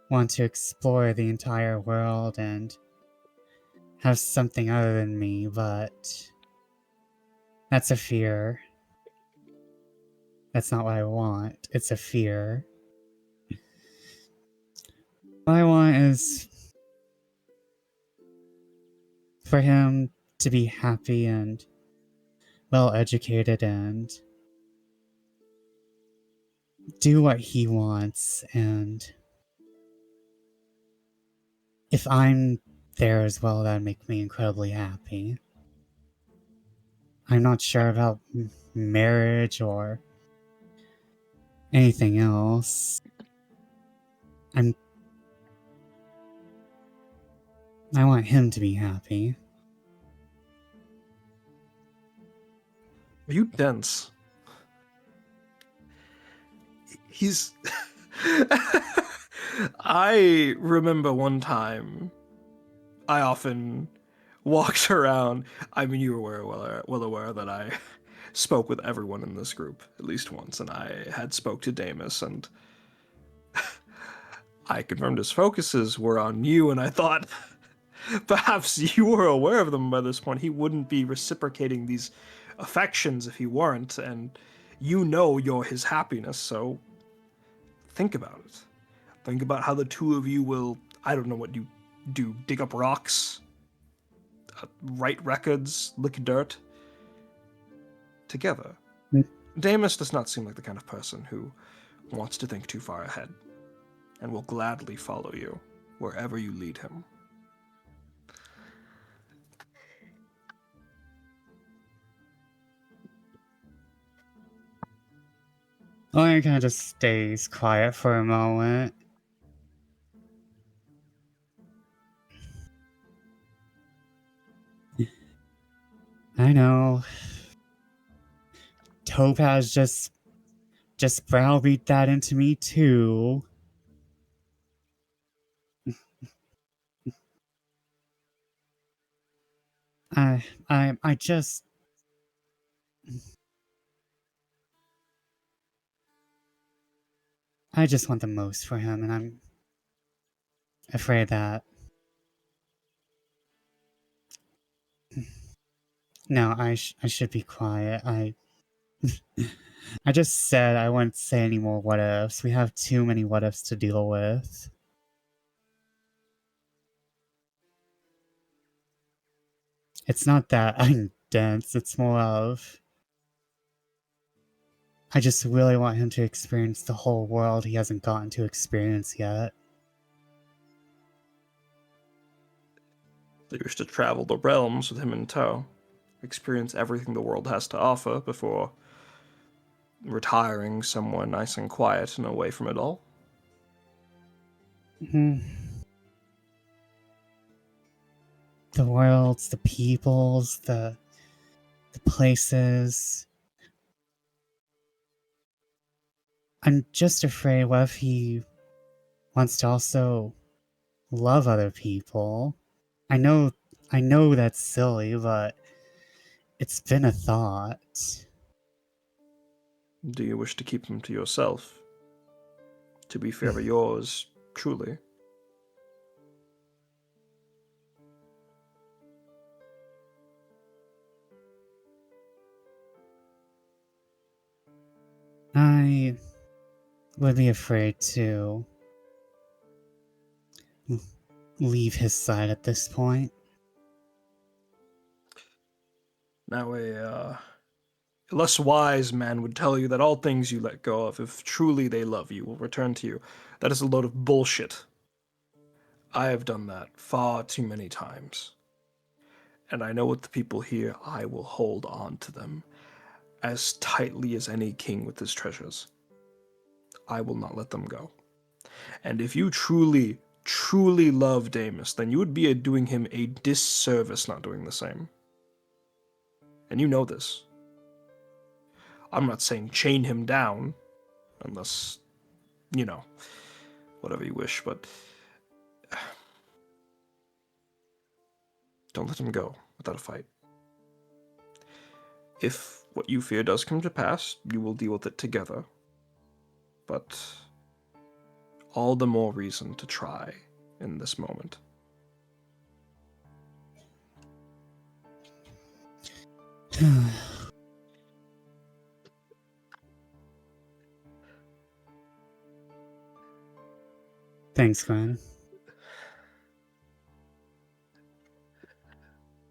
want to explore the entire world and have something other than me, but that's a fear. That's not what I want. It's a fear. What I want is for him to be happy and well educated and do what he wants, and if I'm there as well, that'd make me incredibly happy. I'm not sure about marriage or anything else. I want him to be happy. Are you dense? He's... I remember one time I often walked around. I mean, you were well aware that I spoke with everyone in this group at least once, and I had spoke to Damus, and I confirmed his focuses were on you, and I thought perhaps you were aware of them by this point. He wouldn't be reciprocating these affections if he weren't, and you know you're his happiness, so think about it. Think about how the two of you will, I don't know what you do, dig up rocks, write records, lick dirt, together. Damus does not seem like the kind of person who wants to think too far ahead, and will gladly follow you wherever you lead him. He kind of just stays quiet for a moment. I know. Topaz just browbeat that into me too. I just want the most for him, and I'm afraid that... No, I should be quiet. I just said I wouldn't say any more what ifs. We have too many what ifs to deal with. It's not that I'm dense, it's more of... I just really want him to experience the whole world he hasn't gotten to experience yet. They wish to travel the realms with him in tow, experience everything the world has to offer before retiring somewhere nice and quiet and away from it all. The worlds, the peoples, the places. I'm just afraid, what if he wants to also love other people? I know that's silly, but it's been a thought. Do you wish to keep him to yourself? To be forever yours, truly. I would be afraid to leave his side at this point. Now a less wise man would tell you that all things you let go of, if truly they love you, will return to you. That is a load of bullshit. I have done that far too many times. And I know with the people here, I will hold on to them as tightly as any king with his treasures. I will not let them go. And if you truly, truly love Damus, then you would be doing him a disservice not doing the same. And you know this. I'm not saying chain him down, unless, whatever you wish, but don't let him go without a fight. If what you fear does come to pass, you will deal with it together. But all the more reason to try in this moment. Thanks, Gwyn.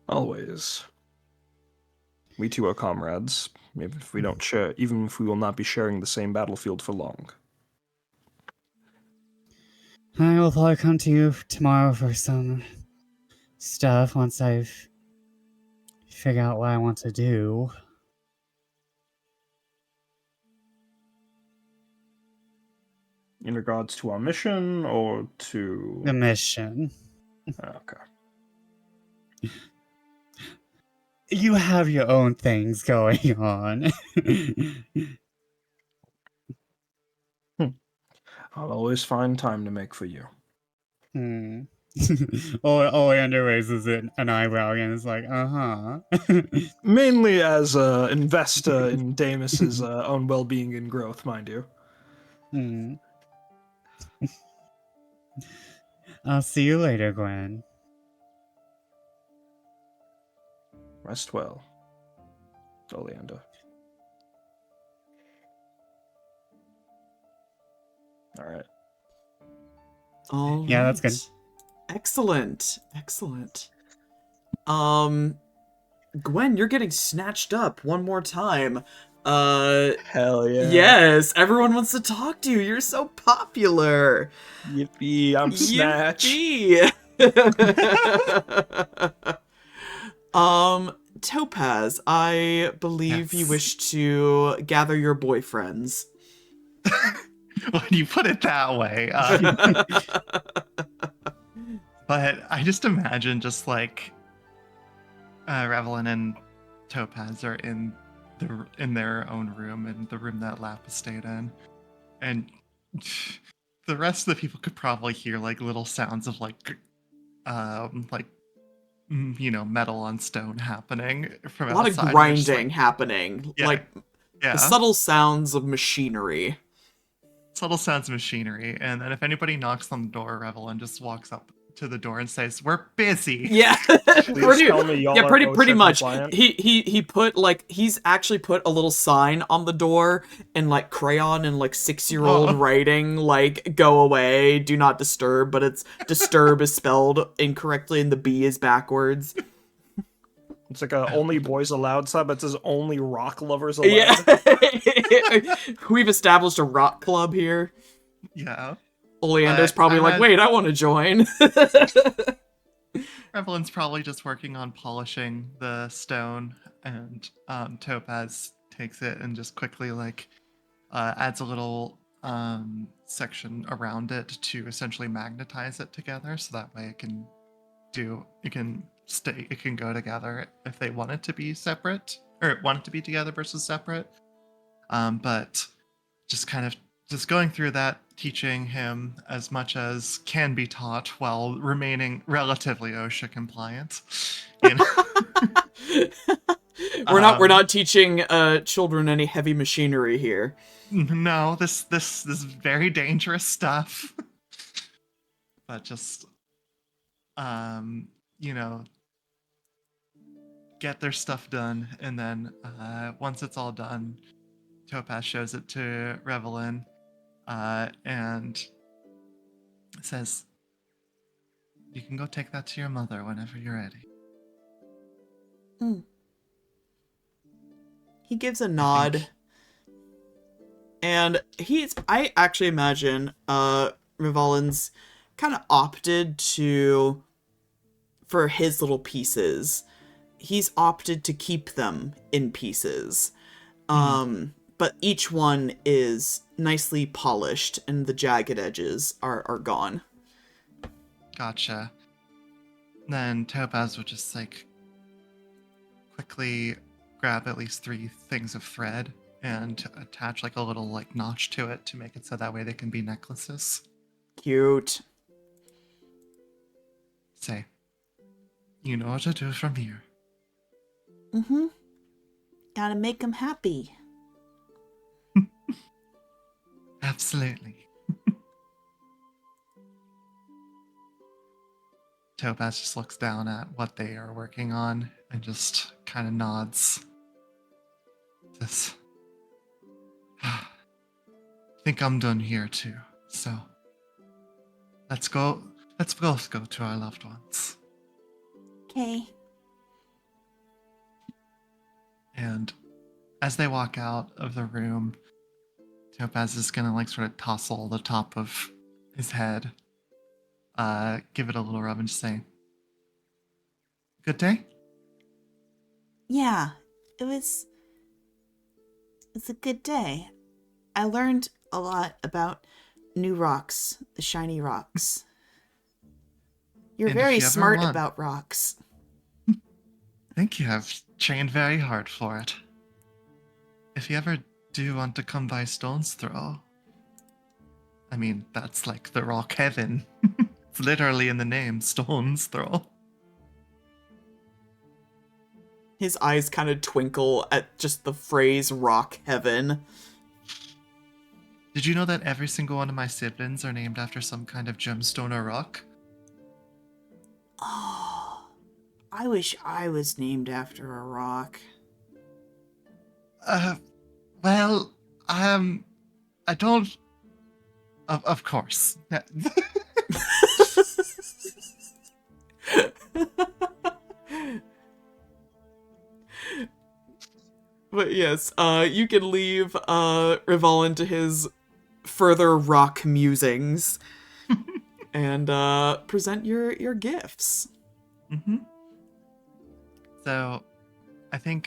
Always. We two are comrades, even if we don't share, even if we will not be sharing the same battlefield for long. I will probably come to you tomorrow for some stuff once I've figured out what I want to do. In regards to our mission, or to... The mission. Okay. You have your own things going on. I'll always find time to make for you. Oleander raises an eyebrow and is like, Mainly as an investor in Damus's own well-being and growth, mind you. I'll see you later, Gwyn. Rest well, Oleander. Alright. Yeah, that's good. Excellent. Gwyn, you're getting snatched up one more time. Hell yeah. Yes, everyone wants to talk to you. You're so popular. Yippee, I'm snatched. Yippee. Topaz, I believe you wish to gather your boyfriends. When you put it that way. But I just imagine just like Revelin and Topaz are in their own room, in the room that Lapis stayed in, and the rest of the people could probably hear like little sounds of metal on stone happening from a lot outside. of grinding happening, yeah. The subtle sounds of machinery. Subtle sounds of machinery, and then if anybody knocks on the door, Revelin just walks up to the door and says, "We're busy." Yeah, pretty much. Compliant. He put he's actually put a little sign on the door in crayon and 6-year-old writing, "Go away, do not disturb," but it's disturb is spelled incorrectly and the B is backwards. It's like a only boys allowed sign, but it says only rock lovers allowed. Yeah. We've established a rock club here. Yeah. Oleander's probably wait, I want to join. Revelin's probably just working on polishing the stone, and Topaz takes it and just quickly adds a little section around it to essentially magnetize it together, so that way it can go together if they want it to be separate, or want it to be together versus separate. But just kind of just going through that, teaching him as much as can be taught while remaining relatively OSHA compliant. You know? We're not teaching children any heavy machinery here. No, this very dangerous stuff. But just you know, get their stuff done, and then once it's all done, Topaz shows it to Revelin, and says, "You can go take that to your mother whenever you're ready." He gives a nod. And I actually imagine Revelin's kind of opted for his little pieces. He's opted to keep them in pieces. But each one is nicely polished and the jagged edges are gone. Gotcha. Then Topaz would just quickly grab at least 3 things of thread and attach a little notch to it to make it so that way they can be necklaces. Cute. Say, you know what to do from here. Mm-hmm. Gotta make them happy. Absolutely. Topaz just looks down at what they are working on and just kind of nods. Says, I think I'm done here too. So let's both go to our loved ones. Okay. And as they walk out of the room, Topaz is gonna sort of tousle the top of his head, give it a little rub and just say, "Good day?" Yeah, it's a good day. I learned a lot about new rocks, the shiny rocks. You're And if very you ever smart want- about rocks. Thank you. I've trained very hard for it. If you ever do want to come by Stone's Throw, I mean, that's the rock heaven. It's literally in the name, Stone's Throw. His eyes kind of twinkle at just the phrase rock heaven. Did you know that every single one of my siblings are named after some kind of gemstone or rock? Oh, I wish I was named after a rock. Well, I don't... Of course. But yes, you can leave Revelin to his further rock musings and present your gifts. Mm-hmm. So, I think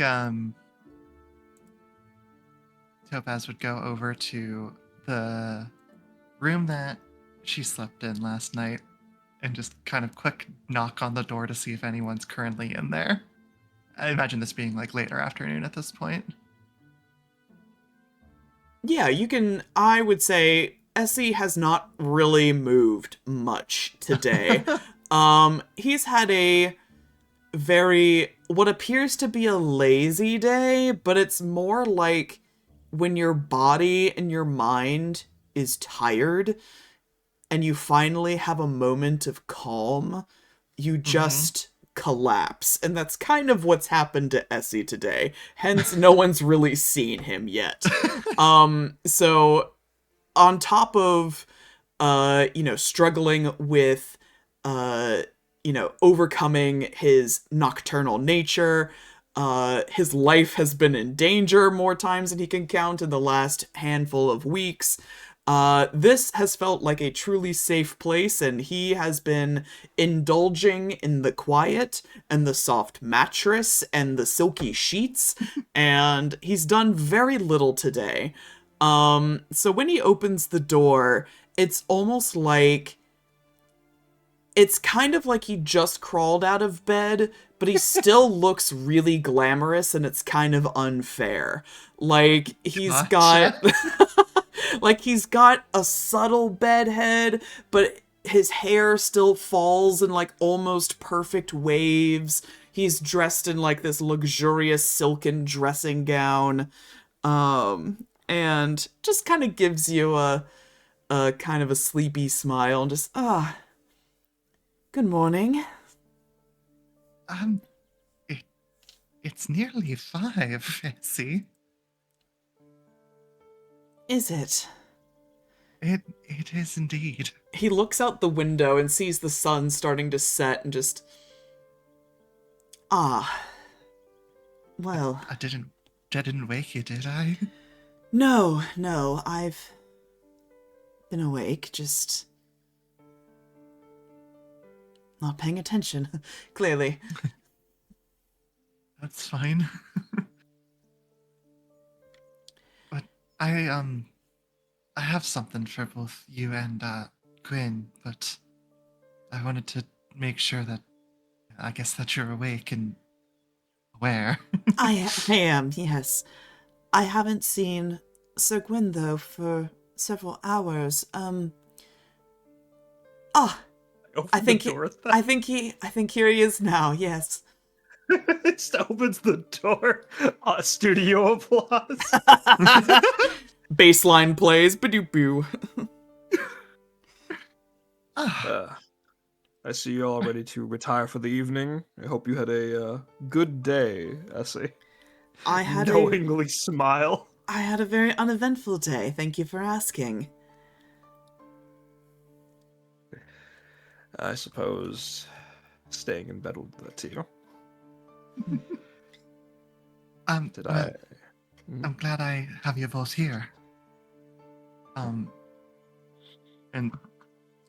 Topaz would go over to the room that she slept in last night and just kind of quick knock on the door to see if anyone's currently in there. I imagine this being later afternoon at this point. Yeah, you can. I would say Essie has not really moved much today. He's had a what appears to be a lazy day, but it's more like when your body and your mind is tired and you finally have a moment of calm, you just collapse. And that's kind of what's happened to Essie today. Hence, no one's really seen him yet. So on top of, struggling with, overcoming his nocturnal nature, his life has been in danger more times than he can count in the last handful of weeks. This has felt like a truly safe place, and he has been indulging in the quiet and the soft mattress and the silky sheets, and he's done very little today. So when he opens the door, it's almost like it's kind of like he just crawled out of bed, but he still looks really glamorous, and it's kind of unfair. Like, he's got... Like, he's got a subtle bedhead, but his hair still falls in, like, almost perfect waves. He's dressed in, like, this luxurious silken dressing gown. And just kind of gives you a kind of a sleepy smile and just, good morning. It, it's nearly 5, Essie. Is it? It is indeed. He looks out the window and sees the sun starting to set and just, well. I didn't wake you, did I? No, I've been awake, just not paying attention, clearly. That's fine. But I have something for both you and Gwyn, but I wanted to make sure that I guess that you're awake and aware. I am, yes. I haven't seen Sir Gwyn, though, for several hours. I think here he is now, yes. Just opens the door. Studio applause. Baseline plays, ba-doo-boo. I see you're all ready to retire for the evening. I hope you had a good day, Essie. I had knowingly smile. I had a very uneventful day. Thank you for asking. I suppose staying in bed will do that to you. Did I? I'm glad I have you both here. And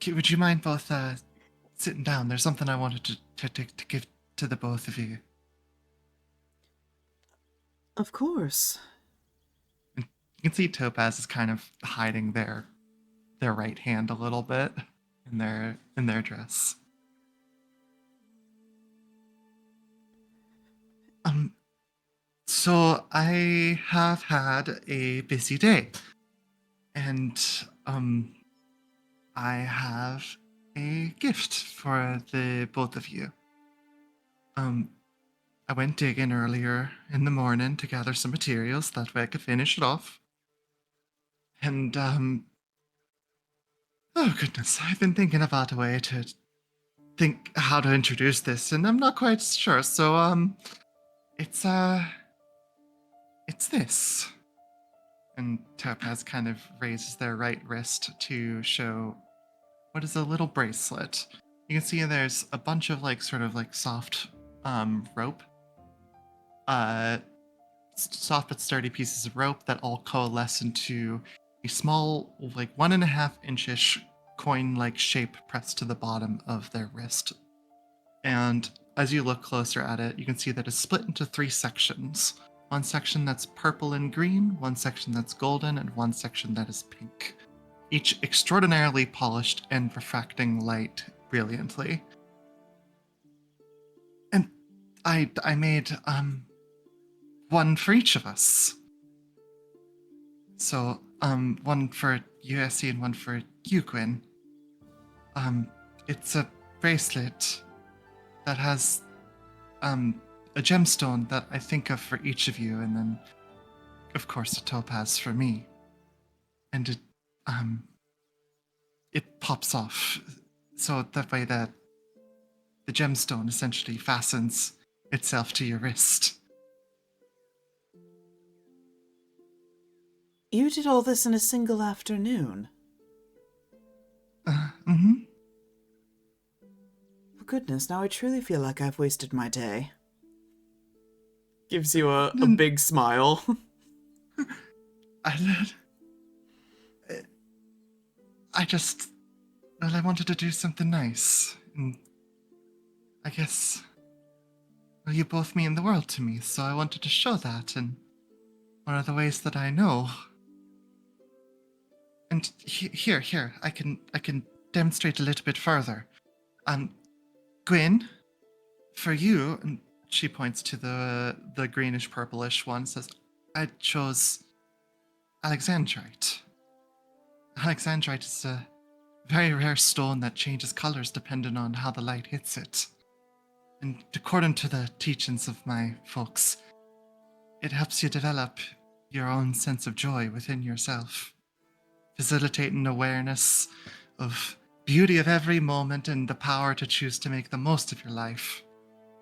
would you mind both sitting down? There's something I wanted to give to the both of you. Of course. You can see Topaz is kind of hiding their right hand a little bit in their dress. So I have had a busy day, and I have a gift for the both of you. I went digging earlier in the morning to gather some materials, that way I could finish it off. And oh goodness, I've been thinking about a way to think how to introduce this, and I'm not quite sure. So it's this. And Topaz kind of raises their right wrist to show what is a little bracelet. You can see there's a bunch of sort of soft rope. Soft but sturdy pieces of rope that all coalesce into a small, 1.5 inch-ish coin-like shape pressed to the bottom of their wrist. And as you look closer at it, you can see that it's split into 3 sections. One section that's purple and green, one section that's golden, and one section that is pink. Each extraordinarily polished and refracting light brilliantly. And I made one for each of us. So one for you, Essie, and one for you, Gwyn. It's a bracelet that has a gemstone that I think of for each of you, and then, of course, a topaz for me. And it pops off, so that way that the gemstone essentially fastens itself to your wrist. You did all this in a single afternoon. Mm-hmm. For goodness, now I truly feel like I've wasted my day. Gives you a big smile. I wanted to do something nice. And I guess, well, you both mean the world to me, so I wanted to show that in one of the ways that I know. And here, I can demonstrate a little bit further. Gwyn, for you, and she points to the greenish purplish one, says, I chose Alexandrite. Alexandrite is a very rare stone that changes colors depending on how the light hits it. And according to the teachings of my folks, it helps you develop your own sense of joy within yourself, facilitating awareness of beauty of every moment and the power to choose to make the most of your life,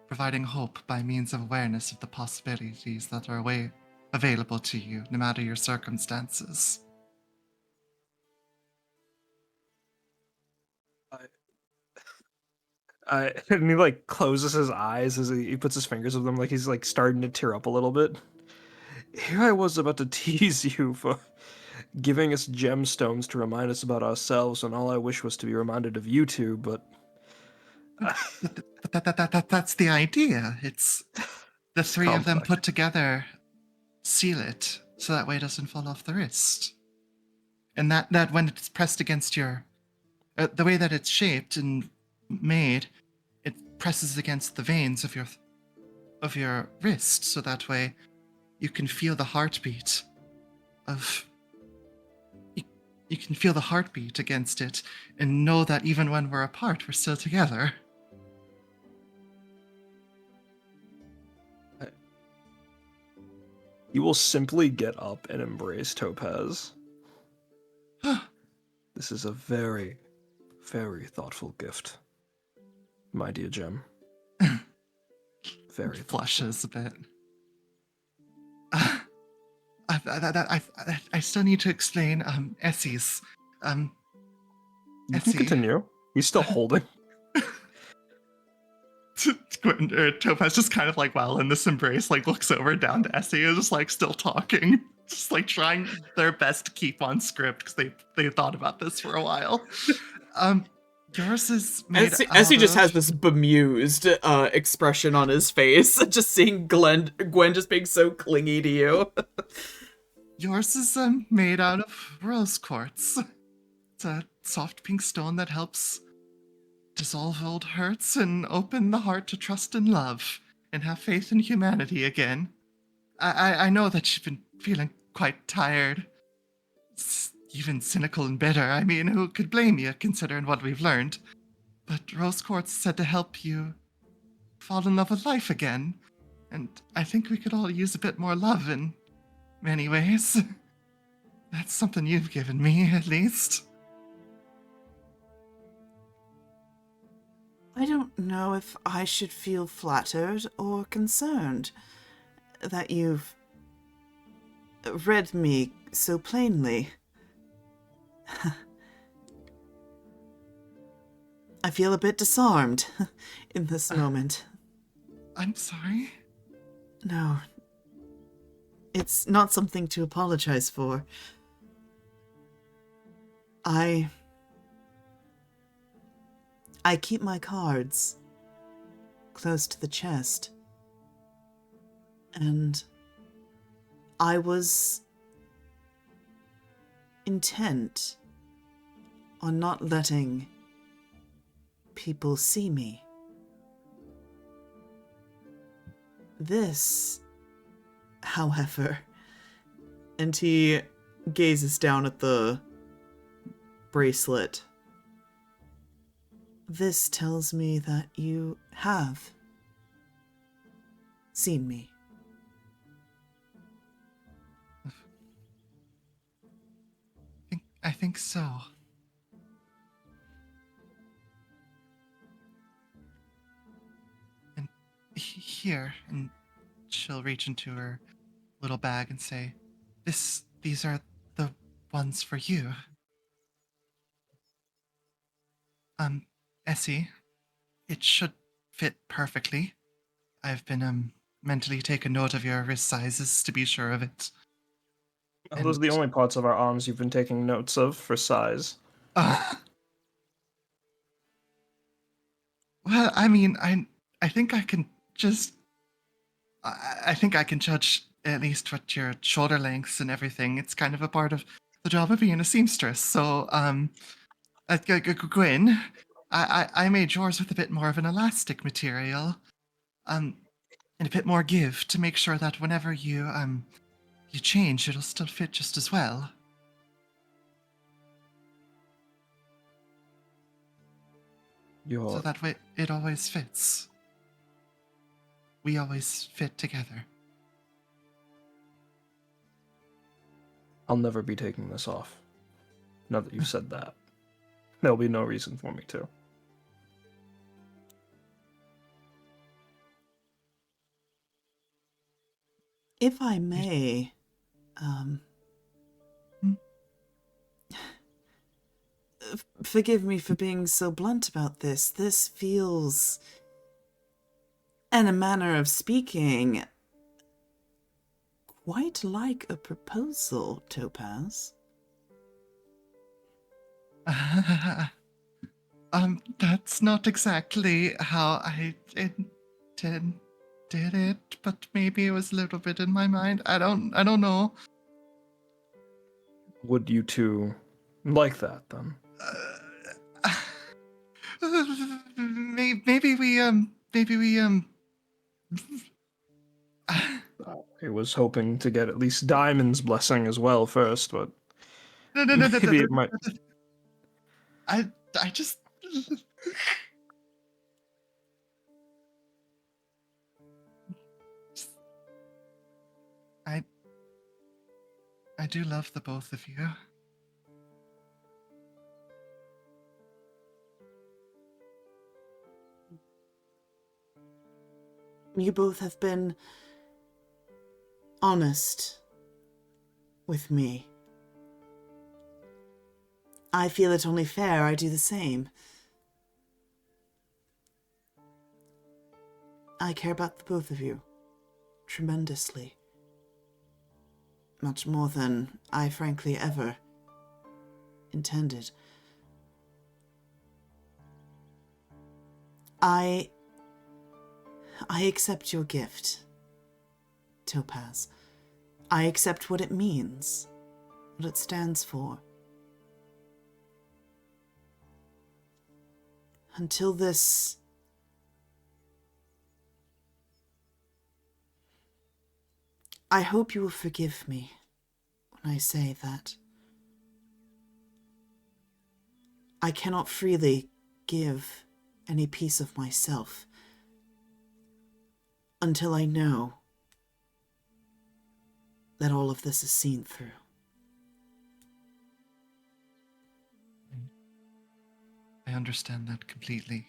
providing hope by means of awareness of the possibilities that are available to you, no matter your circumstances. And he like closes his eyes as he puts his fingers with them, like he's like starting to tear up a little bit. Here I was about to tease you for giving us gemstones to remind us about ourselves, and all I wish was to be reminded of you two, but That's the idea. It's the three of them complex. put together seal it, so that way it doesn't fall off the wrist. And that when it's pressed against your... the way that it's shaped and made, it presses against the veins of your wrist, so that way you can feel the heartbeat of... You can feel the heartbeat against it and know that even when we're apart, we're still together. You will simply get up and embrace Topaz. This is a very, very thoughtful gift, my dear gem. Very Flushes a bit. I still need to explain Essie's. You can Essie. continue. He's still holding. Topaz just kind of like while in this embrace, like looks over down to Essie and just like still talking, just like trying their best to keep on script because they thought about this for a while. Yours is made Essie out just of- has this bemused expression on his face, just seeing Gwen just being so clingy to you. Yours is made out of rose quartz. It's a soft pink stone that helps dissolve old hurts and open the heart to trust and love and have faith in humanity again. I know that you've been feeling quite tired, even cynical and bitter. I mean, who could blame you considering what we've learned? But rose quartz is said to help you fall in love with life again, and I think we could all use a bit more love in many ways. That's something you've given me, at least. I don't know if I should feel flattered or concerned that you've read me so plainly. I feel a bit disarmed in this moment. I'm sorry. No. It's not something to apologize for. I keep my cards close to the chest. And I was intent on not letting people see me. This, however, and he gazes down at the bracelet. This tells me that you have seen me. I think so. And here, and she'll reach into her little bag and say, these are the ones for you. Essie, it should fit perfectly. I've been mentally taking note of your wrist sizes to be sure of it. Those are the only parts of our arms you've been taking notes of for size. Well, I mean, I think I can just... I think I can judge at least what your shoulder lengths and everything. It's kind of a part of the job of being a seamstress. So, Gwyn, I made yours with a bit more of an elastic material, and a bit more give to make sure that whenever you change, it'll still fit just as well. So that way it always fits. We always fit together. I'll never be taking this off. Now that you've said that, there'll be no reason for me to. If I may, forgive me for being so blunt about this. This feels, in a manner of speaking, quite like a proposal, Topaz. That's not exactly how I intended it, but maybe it was a little bit in my mind. I don't know. Would you two like that, then? Maybe we I was hoping to get at least Diamond's blessing as well first, but no, maybe it might... I just I do love the both of you. You both have been honest with me. I feel it only fair I do the same. I care about the both of you tremendously. Much more than I frankly ever intended. I accept your gift, Topaz. I accept what it means, what it stands for. Until this... I hope you will forgive me when I say that I cannot freely give any piece of myself until I know that all of this is seen through. I understand that completely.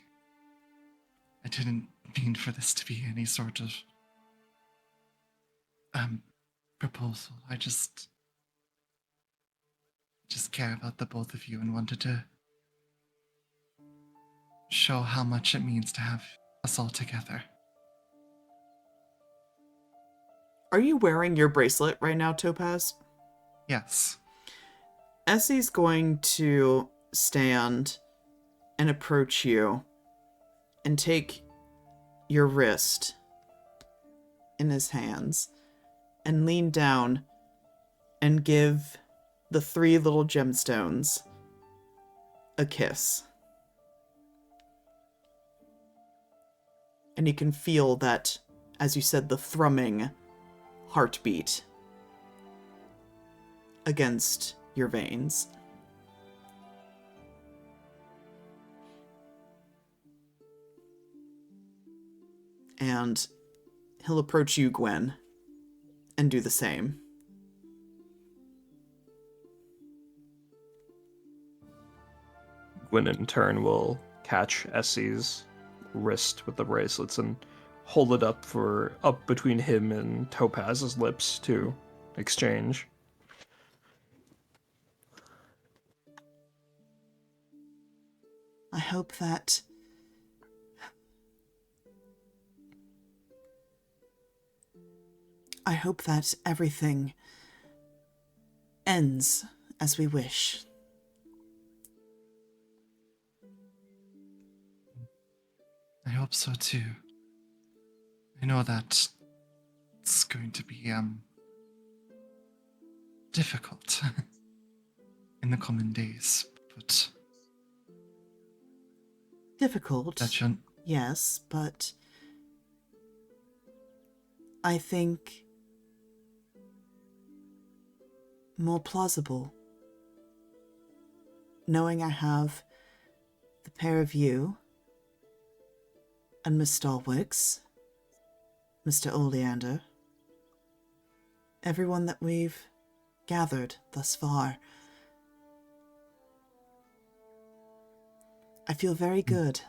I didn't mean for this to be any sort of proposal. I just care about the both of you and wanted to show how much it means to have us all together. Are you wearing your bracelet right now, Topaz? Yes. Essie's going to stand and approach you and take your wrist in his hands and lean down and give the 3 little gemstones a kiss. And you can feel that, as you said, the thrumming heartbeat against your veins. And he'll approach you, Gwyn, and do the same. Gwyn in turn will catch Essie's wrist with the bracelets and hold it up between him and Topaz's lips to exchange. I hope that everything ends as we wish. I hope so too. I know that it's going to be difficult in the coming days, but Difficult, that shouldn't. yes, but I think more plausible. Knowing I have the pair of you And Miss Stalwix, Mr. Oleander, everyone that we've gathered thus far, I feel very good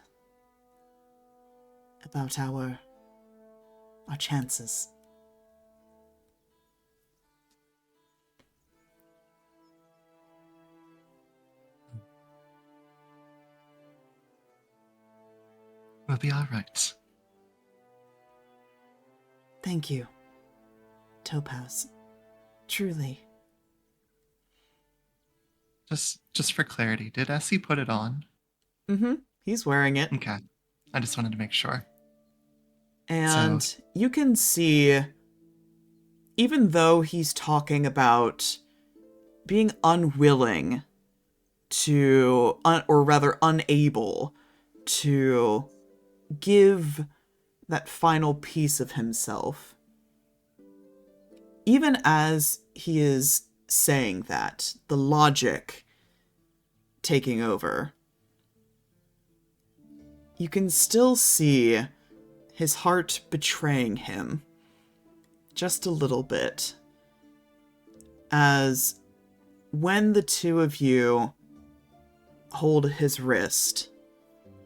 about our chances. We'll be all right. Thank you, Topaz. Truly. Just for clarity, did Essie put it on? Mm-hmm. He's wearing it. Okay. I just wanted to make sure. And you can see, even though he's talking about being unwilling to, or rather unable to give that final piece of himself, even as he is saying that, the logic taking over, you can still see his heart betraying him just a little bit, as when the two of you hold his wrist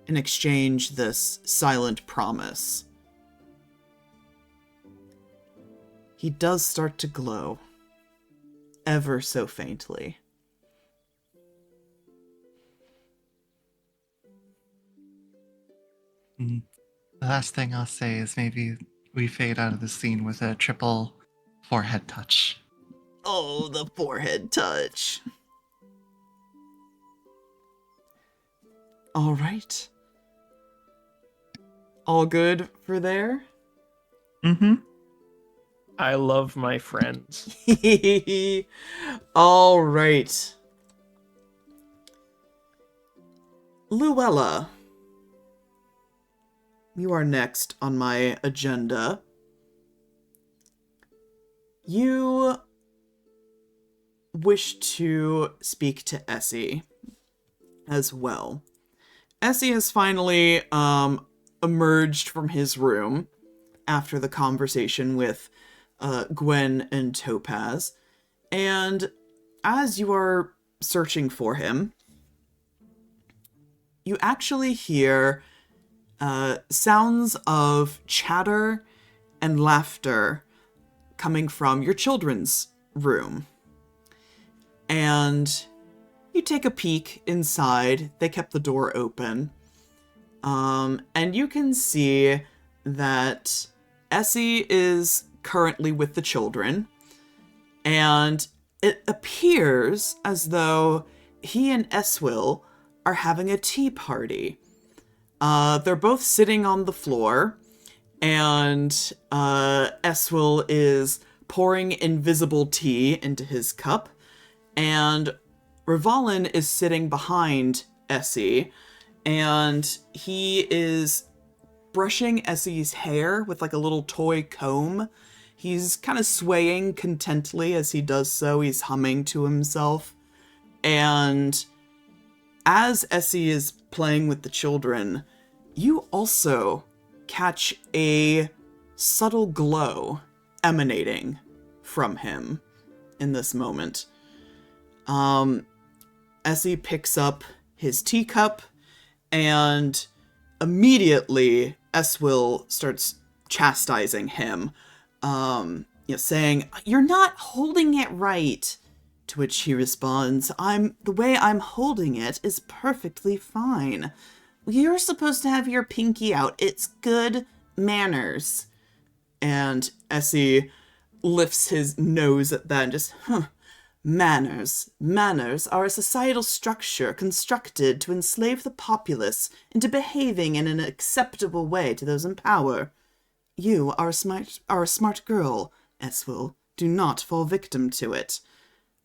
and exchange this silent promise, he does start to glow, ever so faintly. The last thing I'll say is maybe we fade out of the scene with a triple forehead touch. Oh, the forehead touch. All right. All good for there? Mm-hmm. I love my friends. All right. Luella, you are next on my agenda. You wish to speak to Essie as well. Essie has finally emerged from his room after the conversation with Gwyn and Topaz. And as you are searching for him, you actually hear sounds of chatter and laughter coming from your children's room. And you take a peek inside. They kept the door open. And you can see that Essie is currently with the children. And it appears as though he and Eswill are having a tea party. They're both sitting on the floor, and Eswill is pouring invisible tea into his cup, and Rivalin is sitting behind Essie, and he is brushing Essie's hair with like a little toy comb. He's kind of swaying contently as he does so. He's humming to himself. And as Essie is playing with the children, you also catch a subtle glow emanating from him in this moment. Essie picks up his teacup, and immediately Eswill starts chastising him, saying, "You're not holding it right." To which he responds, the way I'm holding it is perfectly fine. You're supposed to have your pinky out. It's good manners. And Essie lifts his nose at that and just, Manners. Manners are a societal structure constructed to enslave the populace into behaving in an acceptable way to those in power. You are a smart girl, Eswill. Do not fall victim to it.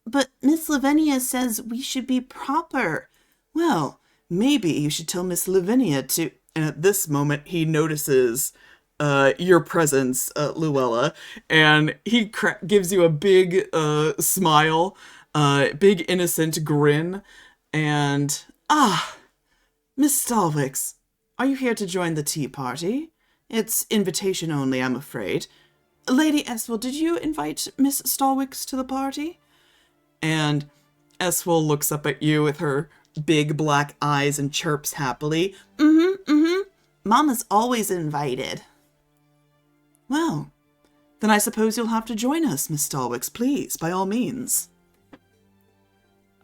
But Miss Lavinia says we should be proper. Well, maybe you should tell Miss Lavinia to... And at this moment, he notices your presence, Luella, and he gives you a big smile, big innocent grin, and... Miss Stalwix, Are you here to join the tea party? It's invitation only, I'm afraid. Lady Eswell, did you invite Miss Stalwix to the party? And Eswell looks up at you with her big black eyes and chirps happily. Mama's always invited. Well, then I suppose you'll have to join us, Miss Stalwix, please, by all means.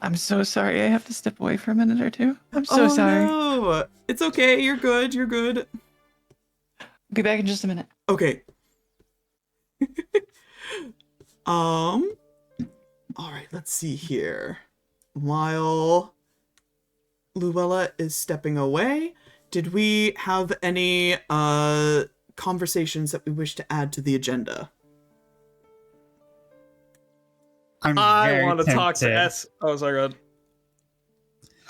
I'm so sorry. I have to step away for a minute or two. I'm so sorry. No, it's okay. You're good. You're good. I'll be back in just a minute. Okay. All right, let's see here. While Luella is stepping away, did we have any conversations that we wish to add to the agenda? I want to very talk to tempted. S. Oh, sorry, go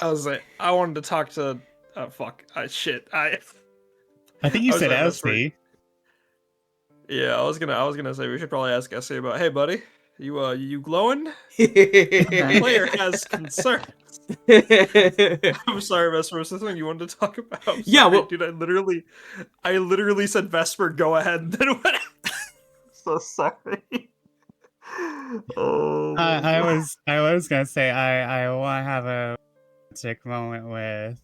ahead. I wanted to talk to. Oh, fuck. Shit. I think you I was said like, that's Esme. Yeah, I was gonna say we should probably ask Essie about. Hey, buddy, you glowing? Okay. Player has concerns. I'm sorry, Vesper. Was there something you wanted to talk about? I'm Yeah, sorry, well- dude. I literally said Vesper, go ahead, and then went. So sorry. Oh. I was gonna say I want to have a romantic moment with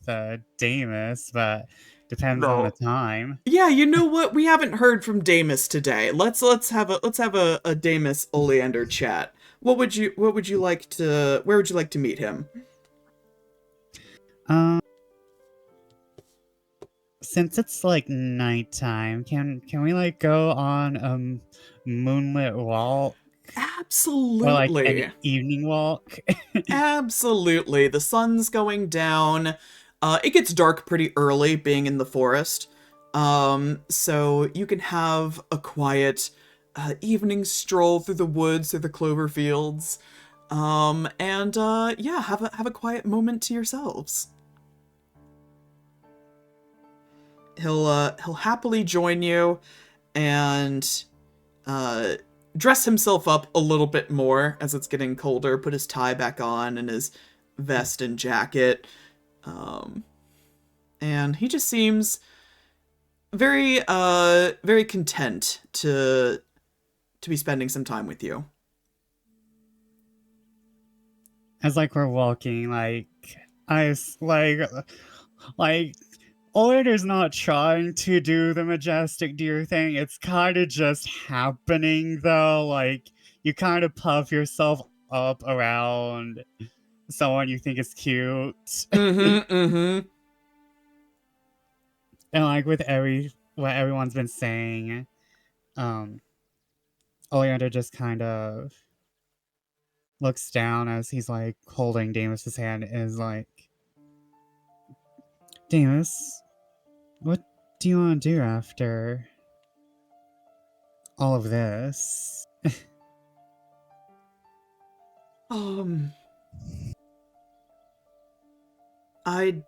Damus, but depends on the time. Yeah, you know what? We haven't heard from Damus today. Let's have a Damus Oleander chat. Where would you like to meet him? Since it's like nighttime, can we like go on a moonlit walk Absolutely. or like an evening walk? Absolutely. The sun's going down. It gets dark pretty early being in the forest. So you can have a quiet evening stroll through the woods, through the clover fields. And yeah, have a quiet moment to yourselves. He'll happily join you and dress himself up a little bit more as it's getting colder, put his tie back on and his vest and jacket. And he just seems very very content to be spending some time with you. As like we're walking, like Oleander's not trying to do the majestic deer thing. It's kind of just happening though. Like you kind of puff yourself up around someone you think is cute. Mm-hmm. And like with what everyone's been saying, Oleander just kind of looks down as he's like holding Damus's hand and is like, Damus, what do you want to do after all of this? I'd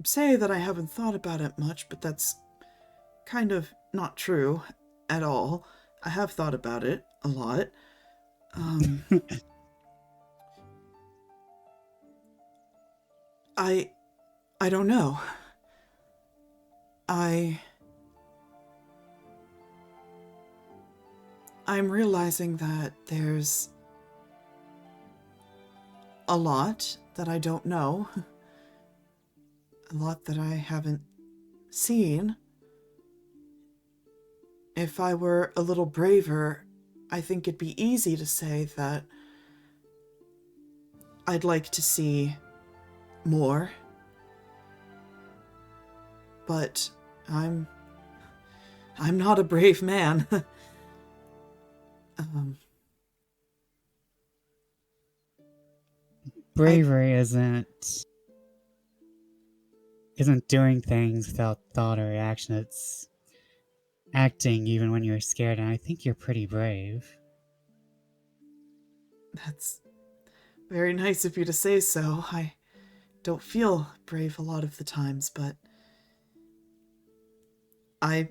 say that I haven't thought about it much, but that's kind of not true at all. I have thought about it a lot. I don't know. I'm realizing that there's a lot that I don't know. A lot that I haven't seen. If I were a little braver, I think it'd be easy to say that I'd like to see more. But I'm not a brave man. Bravery isn't doing things without thought or reaction. It's acting even when you're scared, and I think you're pretty brave. That's very nice of you to say so. I don't feel brave a lot of the times, but I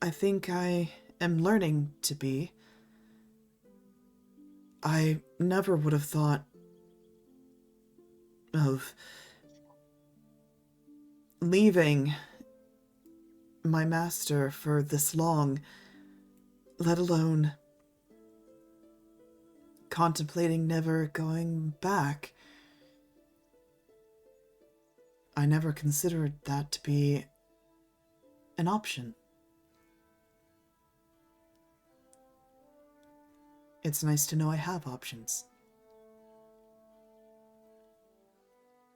think I am learning to be. I never would have thought of leaving my master for this long, let alone contemplating never going back. I never considered that to be an option. It's nice to know I have options.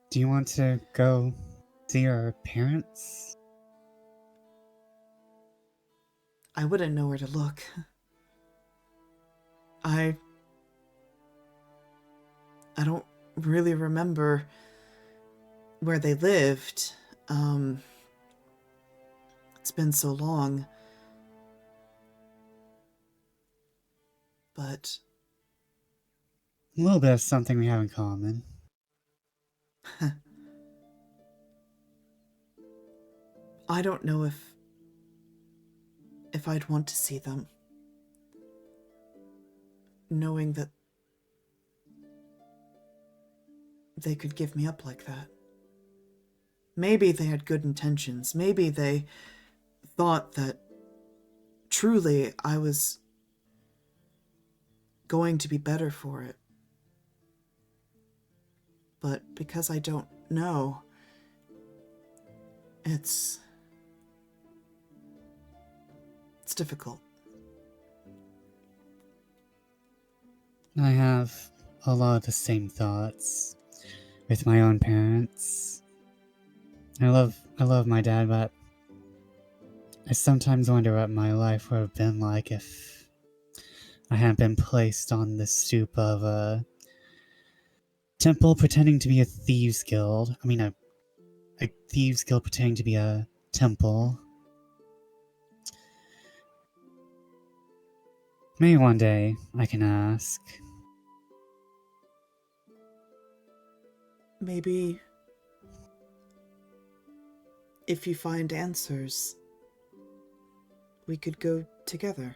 Do you want to go see your parents? I wouldn't know where to look. I don't really remember where they lived. It's been so long. But A little bit of something we have in common. I don't know if I'd want to see them, knowing that they could give me up like that. Maybe they had good intentions. Maybe they thought that truly I was going to be better for it. But because I don't know, it's difficult. I have a lot of the same thoughts with my own parents. I love my dad, but I sometimes wonder what my life would have been like if I hadn't been placed on the stoop of a temple pretending to be a thieves guild. I mean, a thieves guild pretending to be a temple. Maybe one day I can ask. Maybe if you find answers, we could go together.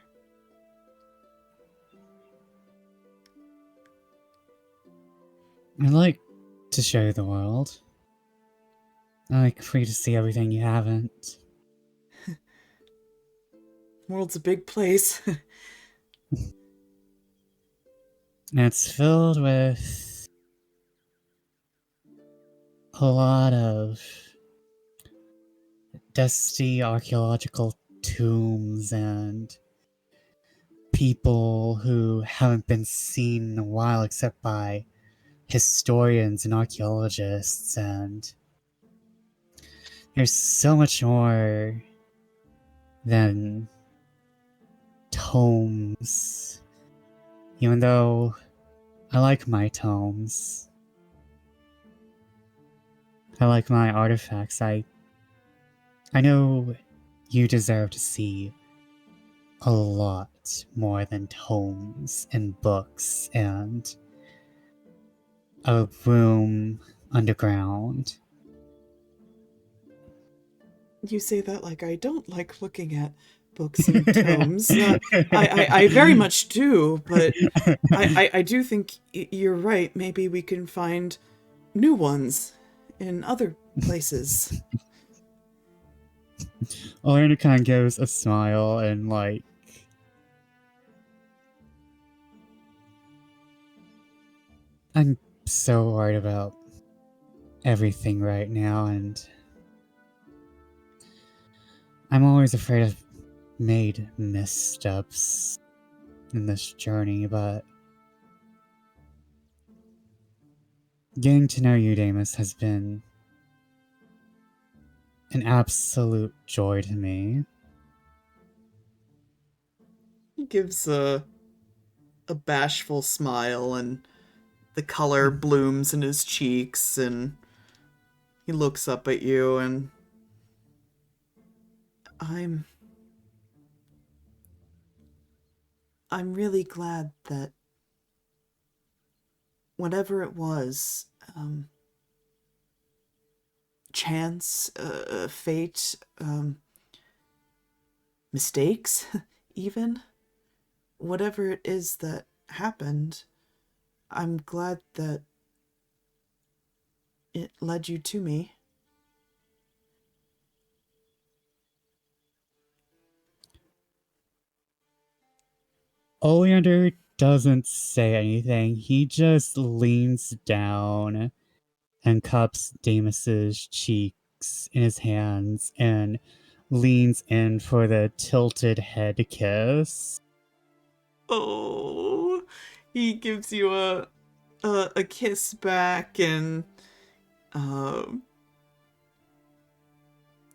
I like to show you the world. I like for you to see everything you haven't. World's a big place. And it's filled with a lot of dusty archaeological tombs and people who haven't been seen in a while except by historians and archaeologists, and there's so much more than tomes. Even though I like my tomes, I like my artifacts, I know you deserve to see a lot more than tomes and books and a room underground. You say that like I don't like looking at books and tomes. I very much do, but I do think you're right. Maybe we can find new ones in other places. Oleander kind of gives a smile and like, I'm so worried about everything right now, and I'm always afraid I've made missteps in this journey, but getting to know you, Damus, has been an absolute joy to me. He gives a bashful smile, and the color blooms in his cheeks, and he looks up at you, and I'm really glad that whatever it was, chance, fate, mistakes, even, whatever it is that happened, I'm glad that it led you to me. Oleander doesn't say anything. He just leans down and cups Damus's cheeks in his hands and leans in for the tilted head kiss. Oh, he gives you a kiss back, and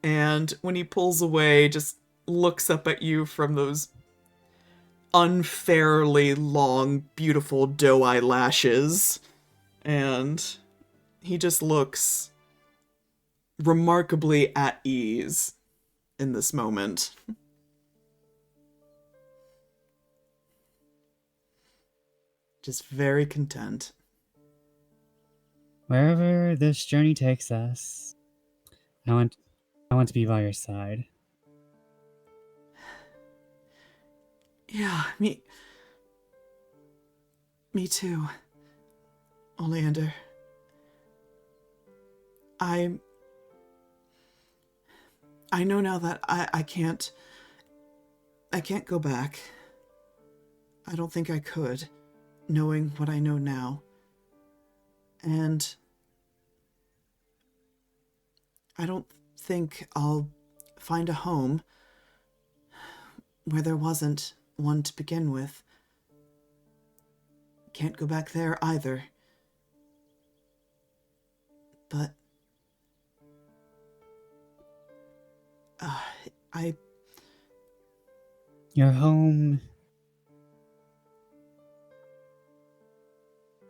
when he pulls away, just looks up at you from those unfairly long, beautiful doe eyelashes, and he just looks remarkably at ease in this moment. Just very content. Wherever this journey takes us, I want to be by your side. Yeah, me too, Oleander. I know now that I can't go back. I don't think I could, knowing what I know now. And I don't think I'll find a home where there wasn't one to begin with. Can't go back there either. But Your home.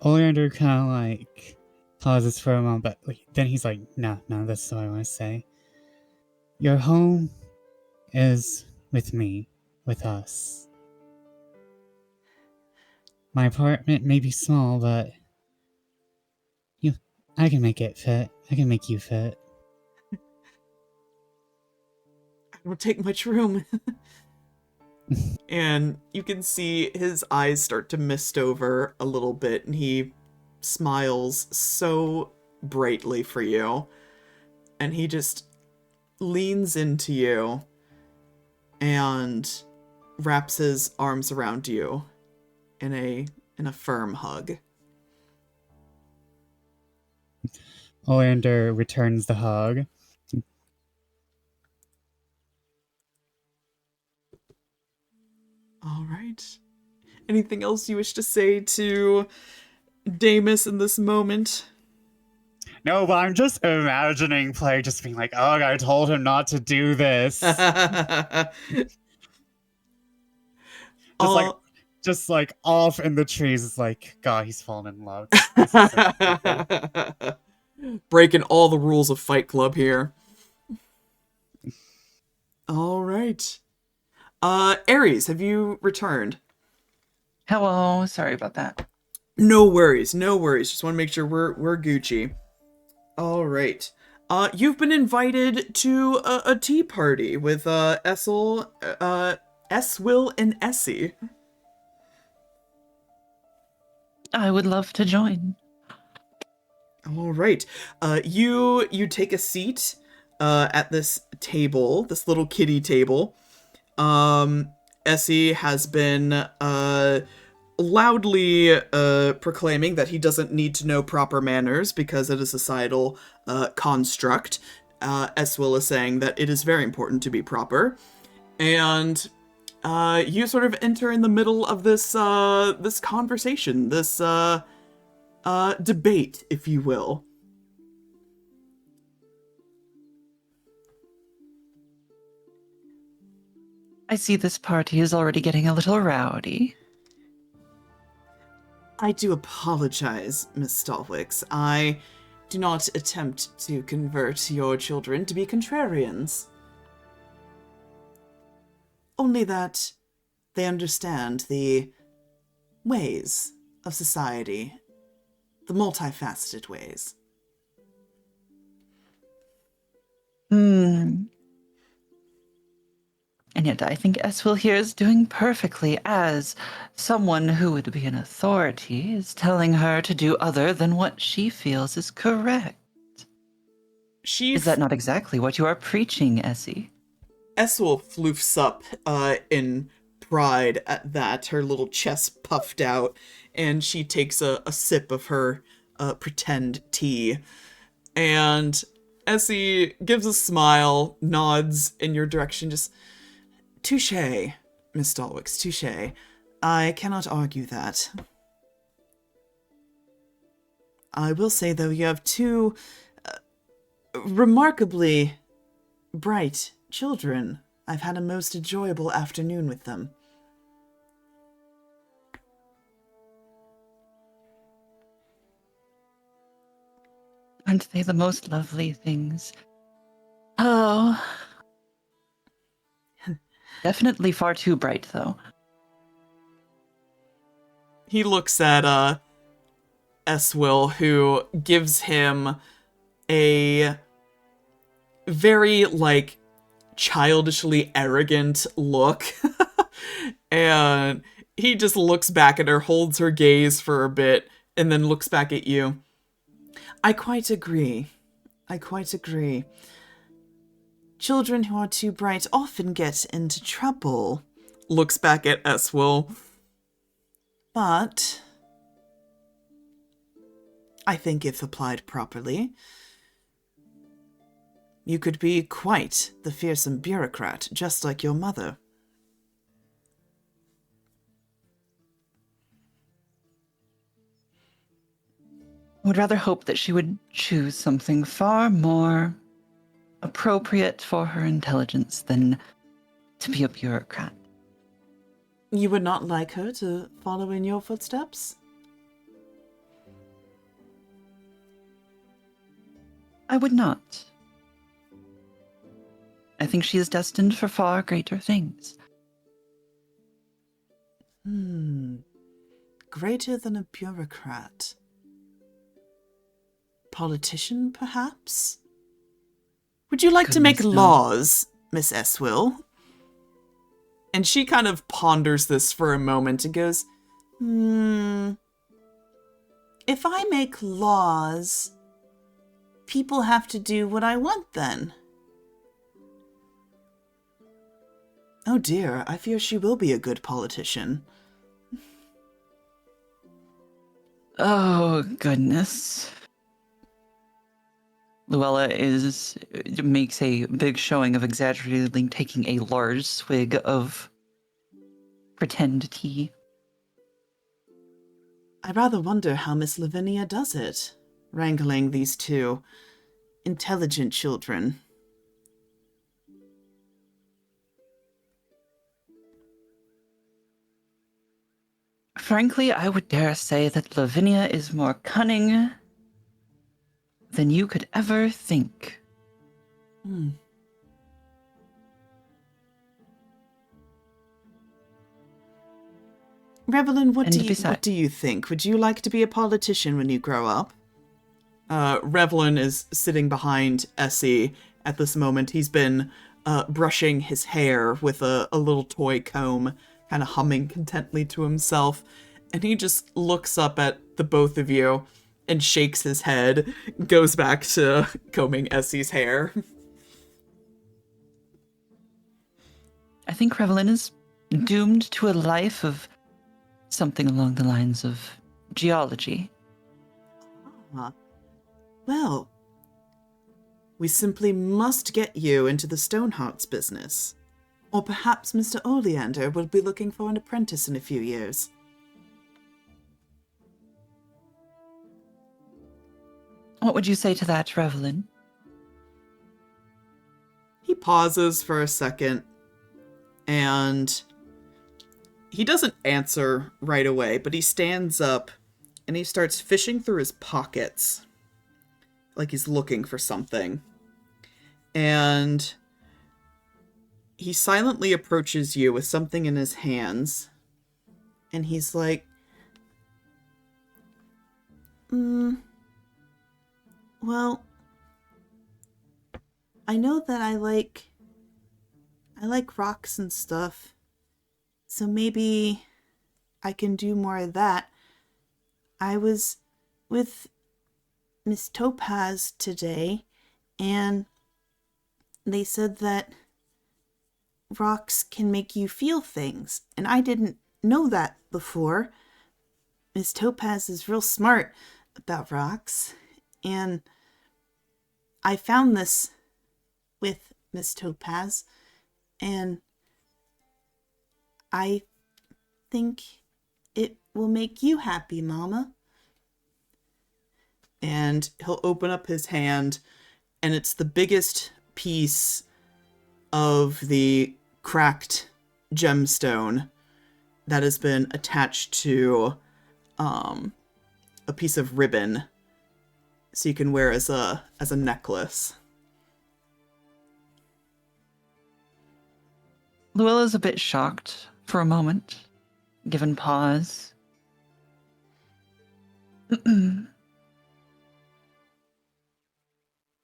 Oleander kind of like pauses for a moment, but then he's like, no, that's what I want to say. Your home is with me, with us. My apartment may be small, but I can make it fit. I can make you fit. I don't take much room. And you can see his eyes start to mist over a little bit, and he smiles so brightly for you. And he just leans into you and wraps his arms around you in a firm hug. Oleander returns the hug. All right. Anything else you wish to say to Damus in this moment? No, but I'm just imagining Play just being like, oh, I told him not to do this. Just like off in the trees. It's like, God, he's fallen in love. This is so breaking all the rules of Fight Club here. All right. Ares, have you returned? Hello, sorry about that. No worries. Just want to make sure we're Gucci. All right. You've been invited to a tea party with Essel, Eswill, and Essie. I would love to join. All right. You take a seat at this table, this little kiddie table. Essie has been loudly proclaiming that he doesn't need to know proper manners because it is a societal construct. Eswill is saying that it is very important to be proper. And you sort of enter in the middle of this this conversation, this debate, if you will. I see this party is already getting a little rowdy. I do apologize, Miss Stalwix. I do not attempt to convert your children to be contrarians. Only that they understand the ways of society, the multifaceted ways. And yet I think Eswill here is doing perfectly, as someone who would be an authority is telling her to do other than what she feels is correct. Is that not exactly what you are preaching, Essie? Eswill floofs up in pride at that, her little chest puffed out, and she takes a sip of her pretend tea. And Essie gives a smile, nods in your direction, just, touche, Miss Stalwix, touche. I cannot argue that. I will say, though, you have two remarkably bright children. I've had a most enjoyable afternoon with them. Aren't they the most lovely things? Oh. Definitely far too bright, though. He looks at Eswill, who gives him a very, like, childishly arrogant look. And he just looks back at her, holds her gaze for a bit, and then looks back at you. I quite agree. Children who are too bright often get into trouble. Looks back at Eswill. But I think if applied properly, you could be quite the fearsome bureaucrat, just like your mother. I would rather hope that she would choose something far more appropriate for her intelligence than to be a bureaucrat. You would not like her to follow in your footsteps? I would not. I think she is destined for far greater things. Greater than a bureaucrat. Politician, perhaps? Would you like to make Goodness, no. laws, Miss Eswill? And she kind of ponders this for a moment and goes, if I make laws, people have to do what I want then. Oh dear, I fear she will be a good politician. Oh, goodness. Luella makes a big showing of exaggeratedly taking a large swig of pretend tea. I rather wonder how Miss Lavinia does it, wrangling these two intelligent children. Frankly, I would dare say that Lavinia is more cunning than you could ever think. Revelin, what And do you think? Would you like to be a politician when you grow up? Revelin is sitting behind Essie at this moment. He's been brushing his hair with a little toy comb, kind of humming contentedly to himself. And he just looks up at the both of you and shakes his head, goes back to combing Essie's hair. I think Revelin is doomed to a life of something along the lines of geology. Well, we simply must get you into the Stoneheart's business. Or perhaps Mr. Oleander will be looking for an apprentice in a few years. What would you say to that, Revelin? He pauses for a second, and he doesn't answer right away, but he stands up and he starts fishing through his pockets, like he's looking for something. And he silently approaches you with something in his hands, and he's like, well, I know that I like rocks and stuff, so maybe I can do more of that. I was with Miss Topaz today, and they said that rocks can make you feel things, and I didn't know that before. Miss Topaz is real smart about rocks, and I found this with Miss Topaz, and I think it will make you happy, Mama. And he'll open up his hand, and it's the biggest piece of the cracked gemstone that has been attached to a piece of ribbon, so you can wear as a necklace. Luella's a bit shocked for a moment, given pause.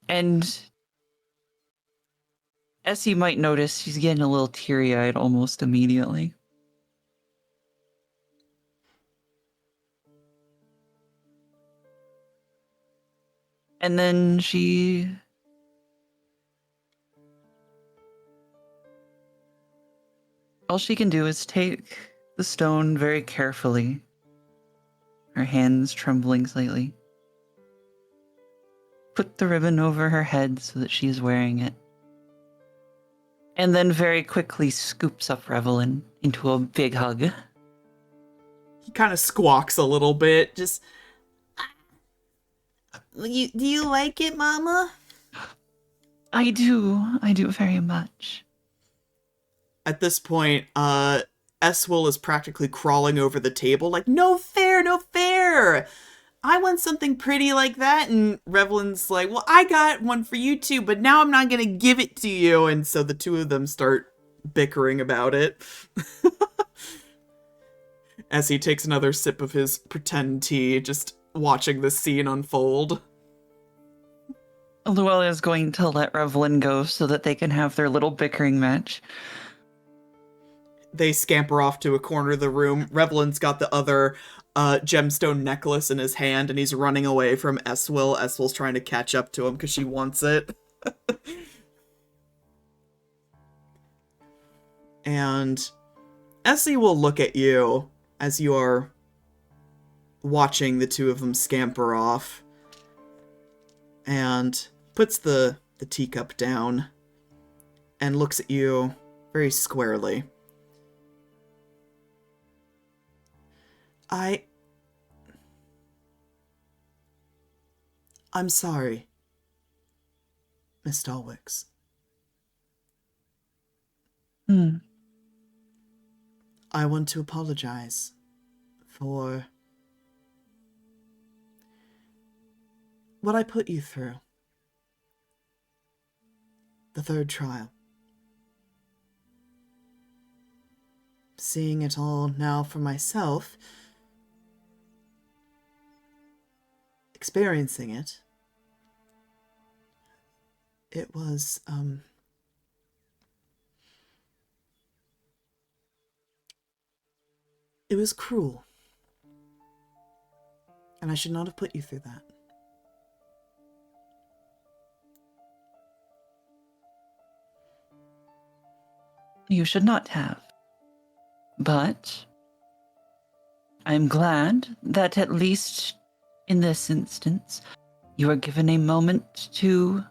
And as you might notice, she's getting a little teary-eyed almost immediately. And then all she can do is take the stone very carefully, her hands trembling slightly. Put the ribbon over her head so that she is wearing it. And then very quickly scoops up Revelin into a big hug. He kind of squawks a little bit, just... Do you like it, Mama? I do very much. At this point, Eswil is practically crawling over the table, like, no fair, no fair! I want something pretty like that. And Revelin's like, well, I got one for you too, but now I'm not gonna give it to you. And so the two of them start bickering about it. As he takes another sip of his pretend tea, just watching this scene unfold. Luella is going to let Revelin go so that they can have their little bickering match. They scamper off to a corner of the room. Revelin's got the other gemstone necklace in his hand, and he's running away from Eswil. Eswil's trying to catch up to him because she wants it. And Essie will look at you as you are watching the two of them scamper off, and puts the teacup down and looks at you very squarely. I'm sorry, Miss Stalwix. I want to apologize for what I put you through. The third trial. Seeing it all now for myself, experiencing it, it was, it was cruel. And I should not have put you through that. You should not have. But I'm glad that at least in this instance, you are given a moment to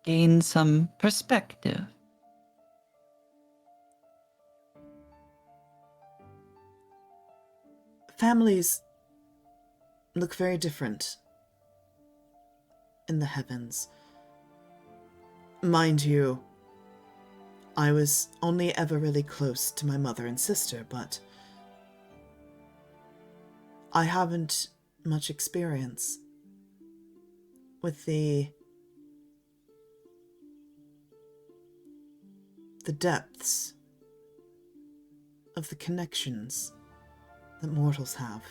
gain some perspective. Families look very different in the heavens. Mind you, I was only ever really close to my mother and sister, but I haven't much experience with the depths of the connections that mortals have.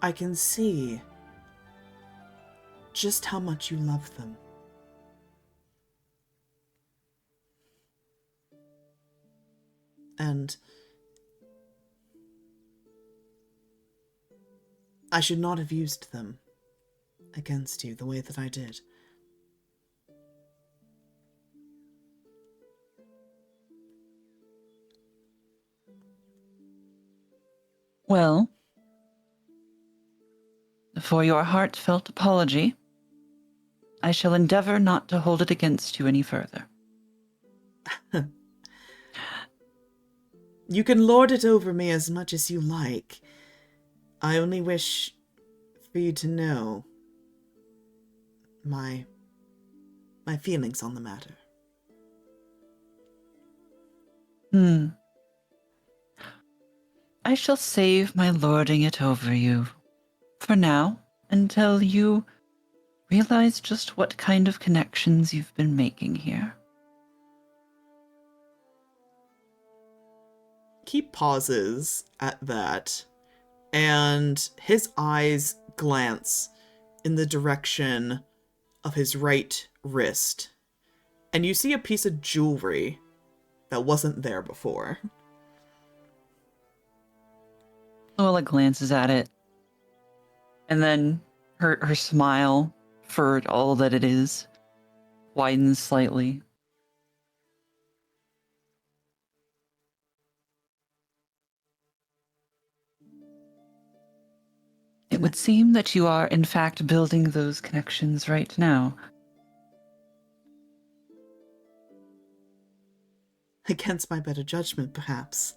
I can see just how much you love them. And I should not have used them against you the way that I did. Well, for your heartfelt apology, I shall endeavor not to hold it against you any further. You can lord it over me as much as you like. I only wish for you to know my feelings on the matter. I shall save my lording it over you for now until you realize just what kind of connections you've been making here. He pauses at that, and his eyes glance in the direction of his right wrist, and you see a piece of jewelry that wasn't there before. Luella glances at it, and then her smile, for all that it is, widens slightly. It would seem that you are, in fact, building those connections right now. Against my better judgment, perhaps.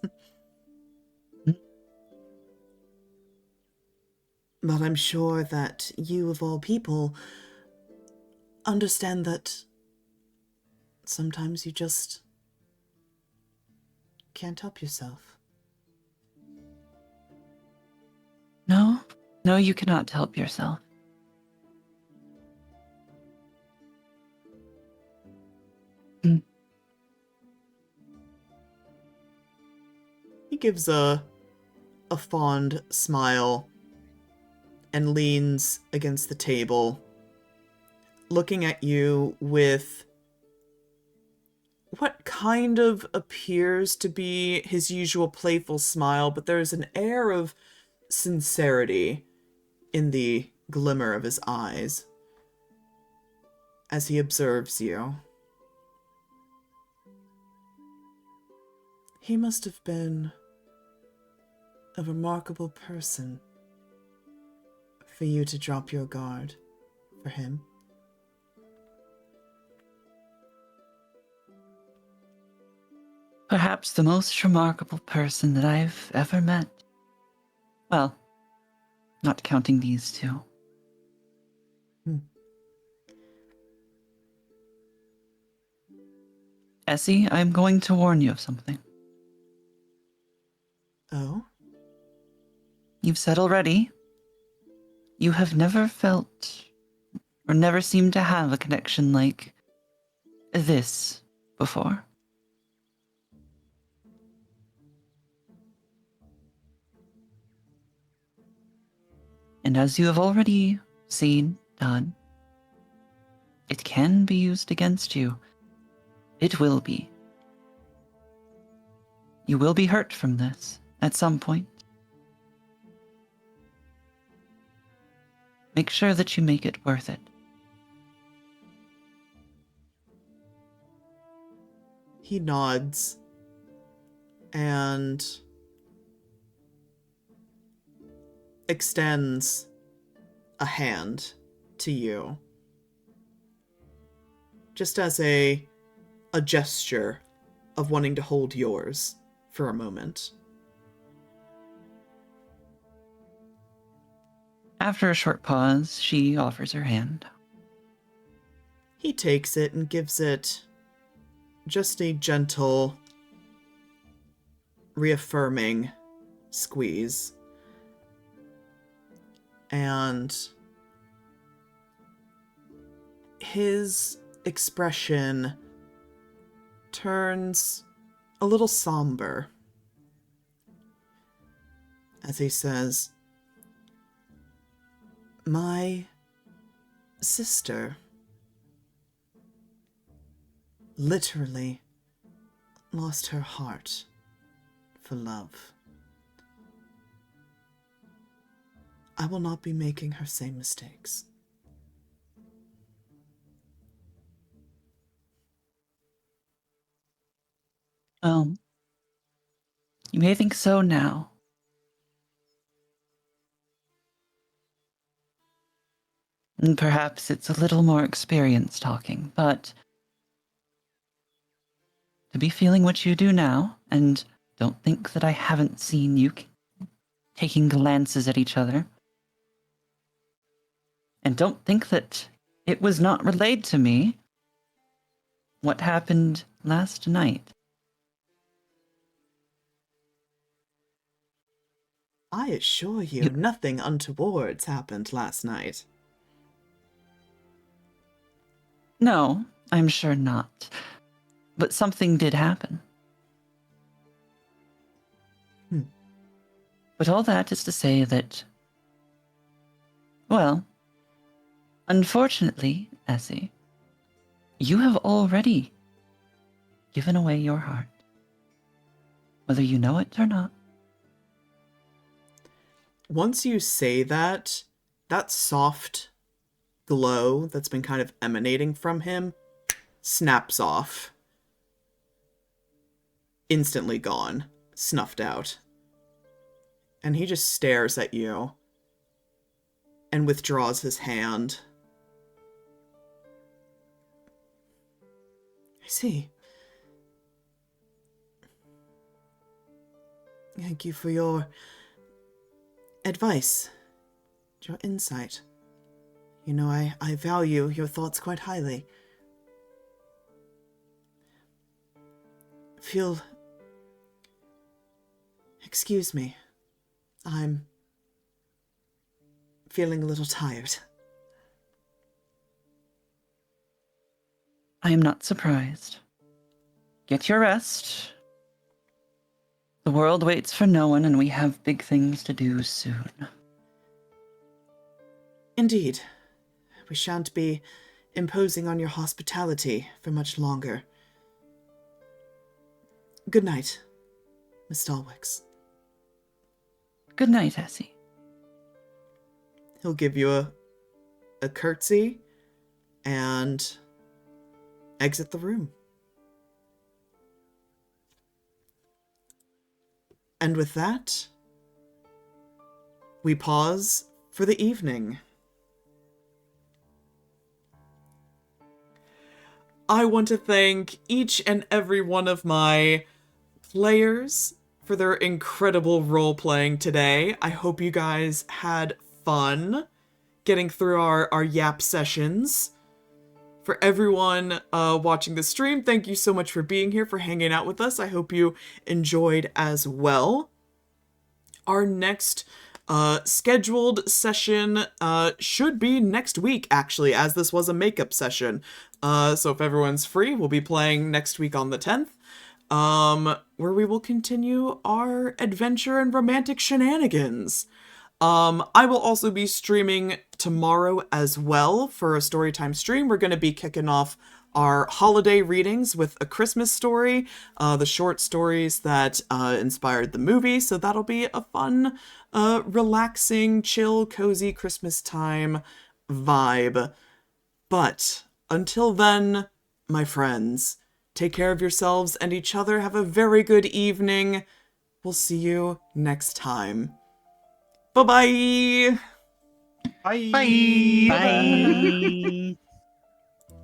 But I'm sure that you, of all people, understand that sometimes you just can't help yourself. No, you cannot help yourself. He gives a fond smile and leans against the table, looking at you with what kind of appears to be his usual playful smile, but there's an air of sincerity in the glimmer of his eyes as he observes you. He must have been a remarkable person for you to drop your guard for him. Perhaps the most remarkable person that I've ever met. Well, not counting these two. Essie, I'm going to warn you of something. Oh? You've said already, you have never felt, or never seemed to have a connection like this before. And as you have already seen done, it can be used against you. It will be. You will be hurt from this at some point. Make sure that you make it worth it. He nods and extends a hand to you, just as a gesture of wanting to hold yours for a moment. After a short pause, she offers her hand. He takes it and gives it just a gentle, reaffirming squeeze. And his expression turns a little somber as he says, "My sister literally lost her heart for love. I will not be making her same mistakes." You may think so now, And perhaps it's a little more experience talking, but to be feeling what you do now, and don't think that I haven't seen you taking glances at each other. And don't think that it was not relayed to me what happened last night. I assure you, nothing untoward's happened last night. No, I'm sure not. But something did happen. But all that is to say that, well, unfortunately, Essie, you have already given away your heart. Whether you know it or not. Once you say that, that soft glow that's been kind of emanating from him snaps off. Instantly gone. Snuffed out. And he just stares at you and withdraws his hand. I see. Thank you for your advice, your insight. You know, I value your thoughts quite highly. Excuse me. I'm feeling a little tired. I am not surprised. Get your rest. The world waits for no one, and we have big things to do soon. Indeed. We shan't be imposing on your hospitality for much longer. Good night, Miss Stalwix. Good night, Essie. He'll give you a curtsy and exit the room. And with that, we pause for the evening. I want to thank each and every one of my players for their incredible role-playing today. I hope you guys had fun getting through our yap sessions. For everyone watching the stream, thank you so much for being here, for hanging out with us. I hope you enjoyed as well. Our next scheduled session should be next week, actually, as this was a makeup session. So if everyone's free, we'll be playing next week on the 10th, where we will continue our adventure and romantic shenanigans. I will also be streaming tomorrow as well for a storytime stream. We're going to be kicking off our holiday readings with A Christmas Story, the short stories that inspired the movie. So that'll be a fun, relaxing, chill, cozy Christmas time vibe. But until then, my friends, take care of yourselves and each other. Have a very good evening. We'll see you next time. Bye-bye! Bye. Bye. Bye.